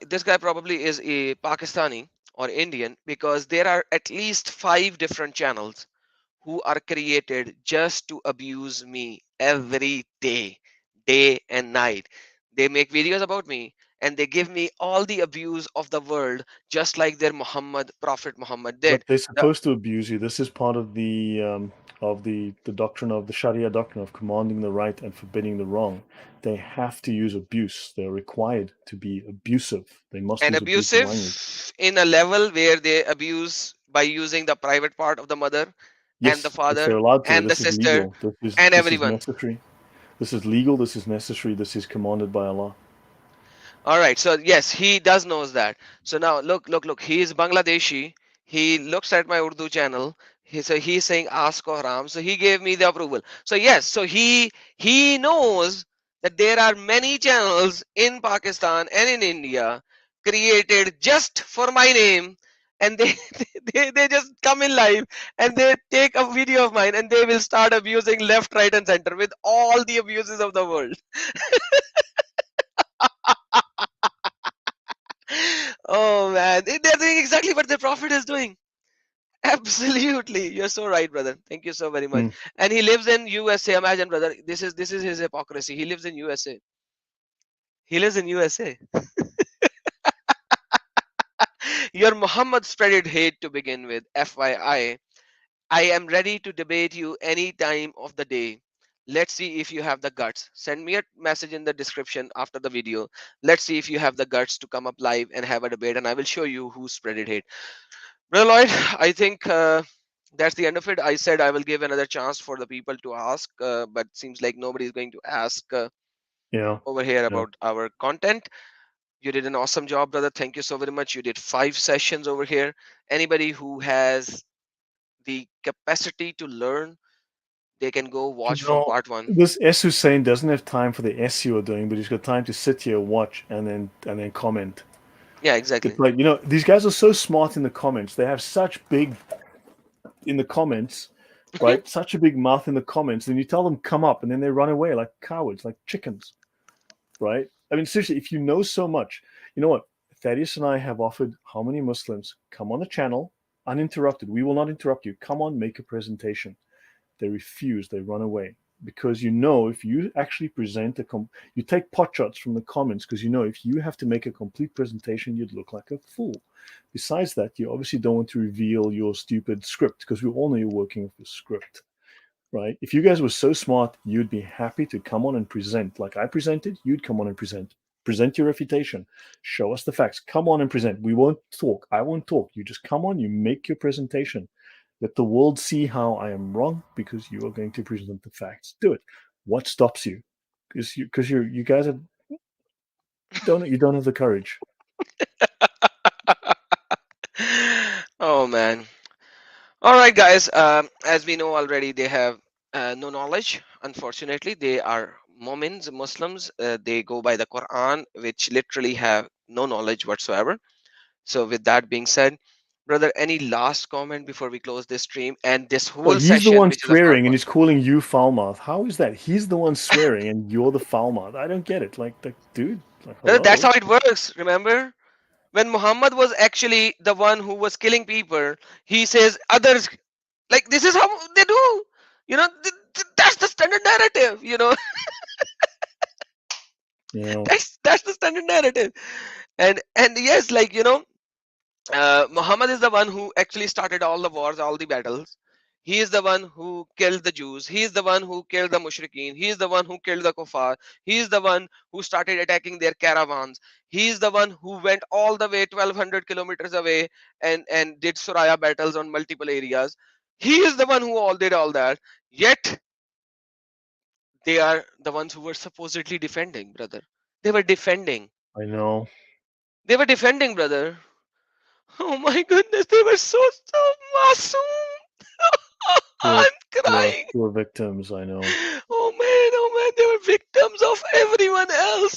this guy probably is a Pakistani or Indian because there are at least 5 different channels who are created just to abuse me every day, day and night. They make videos about me and they give me all the abuse of the world, just like their Muhammad, Prophet Muhammad But did. they're The- supposed to abuse you. This is part of the doctrine of the Sharia doctrine of commanding the right and forbidding the wrong. They have to use abuse. They're required to be abusive. They must and use abusive language. abusive in a level where they abuse by using the private part of the mother and the Yes, if they're father allowed to, and the this is sister legal. This is and this is everyone. necessary. This is legal. This is necessary. This is commanded by Allah. All right, so yes, he does knows that. So now look, he is Bangladeshi. He looks at my Urdu channel. He's saying ask or Ram. So he gave me the approval. So yes, so he knows that there are many channels in Pakistan and in India created just for my name, and they they just come in live and they take a video of mine and they will start abusing left, right, and center with all the abuses of the world. Oh man, they're doing exactly what the prophet is doing. Absolutely, you're so right, brother. Thank you so very much. Mm. And he lives in USA. Imagine, brother, this is his hypocrisy. He lives in USA. He lives in USA. Your Muhammad spreaded hate to begin with. FYI, I am ready to debate you any time of the day. Let's see if you have the guts. Send me a message in the description after the video. Let's see if you have the guts to come up live and have a debate, and I will show you who spreaded hate. Well, Lloyd, I think that's the end of it. I said I will give another chance for the people to ask, but seems like nobody is going to ask Yeah. over here Yeah. about our content. You did an awesome job, brother. Thank you so very much. You did 5 sessions over here. Anybody who has the capacity to learn, they can go You watch from know, part one. this S Hussein doesn't have time for the S you are doing, but he's got time to sit here, watch, and then comment. Yeah, It's exactly. like, these guys are so smart in the comments. They have such big in the comments, Mhm. right? Such a big mouth in the comments. And you tell them come up, and then they run away like cowards, like chickens, right? I mean, seriously, if you know so much, you know what? Thaddeus and I have offered how many Muslims come on the channel uninterrupted? We will not interrupt you. Come on, make a presentation. They refuse. They run away because if you actually present you take pot shots from the comments because if you have to make a complete presentation, you'd look like a fool. Besides that, you obviously don't want to reveal your stupid script because we all know you're working with a script, right? If you guys were so smart, you'd be happy to come on and present like I presented. You'd come on and present your refutation, show us the facts, come on and present. We won't talk. I won't talk. You just come on, you make your presentation. Let the world see how I am wrong because you are going to present the facts. Do it. What stops you? Because you guys don't have the courage. Oh man. All right, guys. As we know already, they have no knowledge. Unfortunately, they are Momins, Muslims. They go by the Quran, which literally have no knowledge whatsoever. So, with that being said, brother, any last comment before we close this stream and this Well, whole he's the session, one which is a part swearing and one? he's calling you foul mouth. How is that? He's the one swearing and you're the foul mouth. I don't get it. Like, dude, like, Brother, that's hello. how it works. Remember, when Muhammad was actually the one who was killing people, he says others like this is how they do. That's the standard narrative. Yeah, That's the standard narrative. And yes, Muhammad is the one who actually started all the wars, all the battles. He is the one who killed the Jews. He is the one who killed the Mushrikeen. He is the one who killed the Kuffar. He is the one who started attacking their caravans. He is the one who went all the way 1200 kilometers away and did Suraya battles on multiple areas. He is the one who all did all that. Yet they are the ones who were supposedly defending, brother. They were defending. I know. They were defending, brother. Oh my goodness, they were so masoom. Poor, I'm crying. poor victims. I know. Oh man, they were victims of everyone else.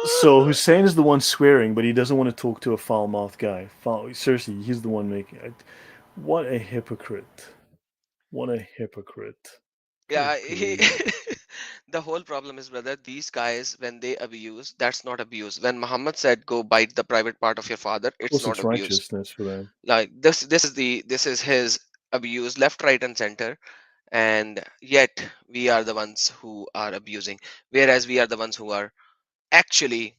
So Hussein is the one swearing, but he doesn't want to talk to a foul-mouthed guy. Seriously, he's the one making it. What a hypocrite! What a hypocrite! Good Yeah, grief! the whole problem is, brother, these guys, when they abuse, that's not abuse. When Muhammad said, "Go bite the private part of your father," Of it's course, not it's abuse. righteousness for them. Like this is his abuse, left, right, and center, and yet we are the ones who are abusing, whereas we are the ones who are actually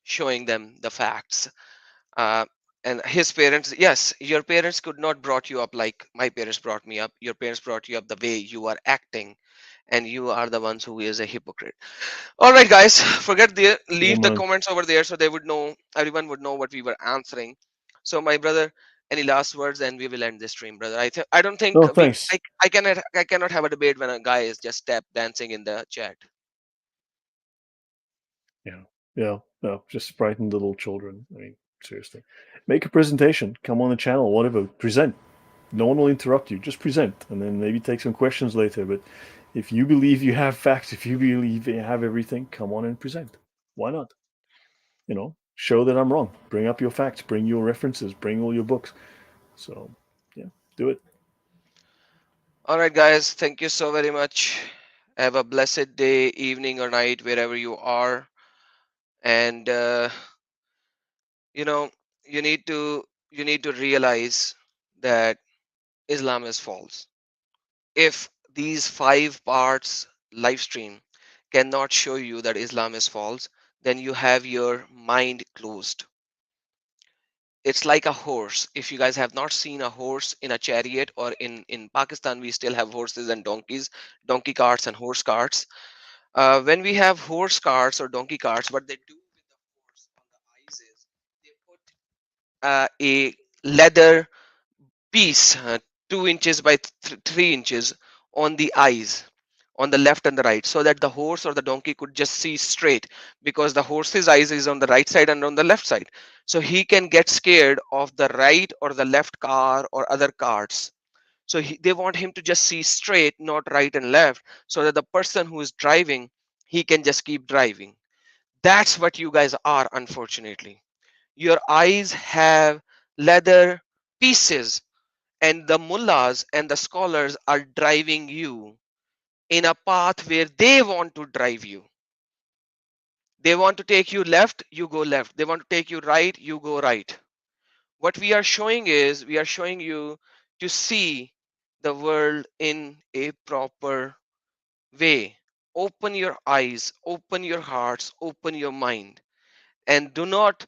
showing them the facts. uh, and his parents, yes, your parents could not brought you up like my parents brought me up. Your parents brought you up the way you are acting, and you are the ones who is a hypocrite. All right, guys, forget the Yeah, leave the man. comments over there so they would know, everyone would know what we were answering. So my brother, any last words, and we will end this stream, brother. I don't think No, we thanks. I cannot have a debate when a guy is just step dancing in the chat. Yeah, yeah, no, just frighten the little children. I mean, seriously, make a presentation. Come on the channel, whatever. Present. No one will interrupt you. Just present, and then maybe take some questions later. But if you believe you have facts, if you believe you have everything, come on and present. Why not? Show that I'm wrong. Bring up your facts. Bring your references. Bring all your books. So, yeah, do it. All right, guys, thank you so very much. Have a blessed day, evening, or night, wherever you are. And you know, you need to realize that Islam is false. If these 5 parts live stream cannot show you that Islam is false, then you have your mind closed. It's like a horse. If you guys have not seen a horse in a chariot, or in Pakistan we still have horses and donkeys, donkey carts and horse carts. When we have horse carts or donkey carts, what they do with the horse on the eyes is they put a leather piece, 2 inches by 3 inches, on the eyes, on the left and the right, so that the horse or the donkey could just see straight, because the horse's eyes is on the right side and on the left side, so he can get scared of the right or the left car or other cars. So they want him to just see straight, not right and left, so that the person who is driving, he can just keep driving. That's what you guys are, unfortunately. Your eyes have leather pieces, and the mullahs and the scholars are driving you in a path where they want to drive you. They want to take you left, you go left. They want to take you right, you go right. What we are showing is, we are showing you to see the world in a proper way. Open your eyes, open your hearts, open your mind, and do not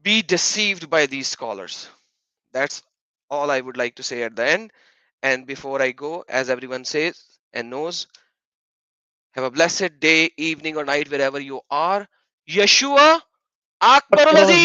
be deceived by these scholars. That's all I would like to say at the end. And before I go, as everyone says and knows, have a blessed day, evening, or night, wherever you are. Yeshua Akbarul Akbar Aziz!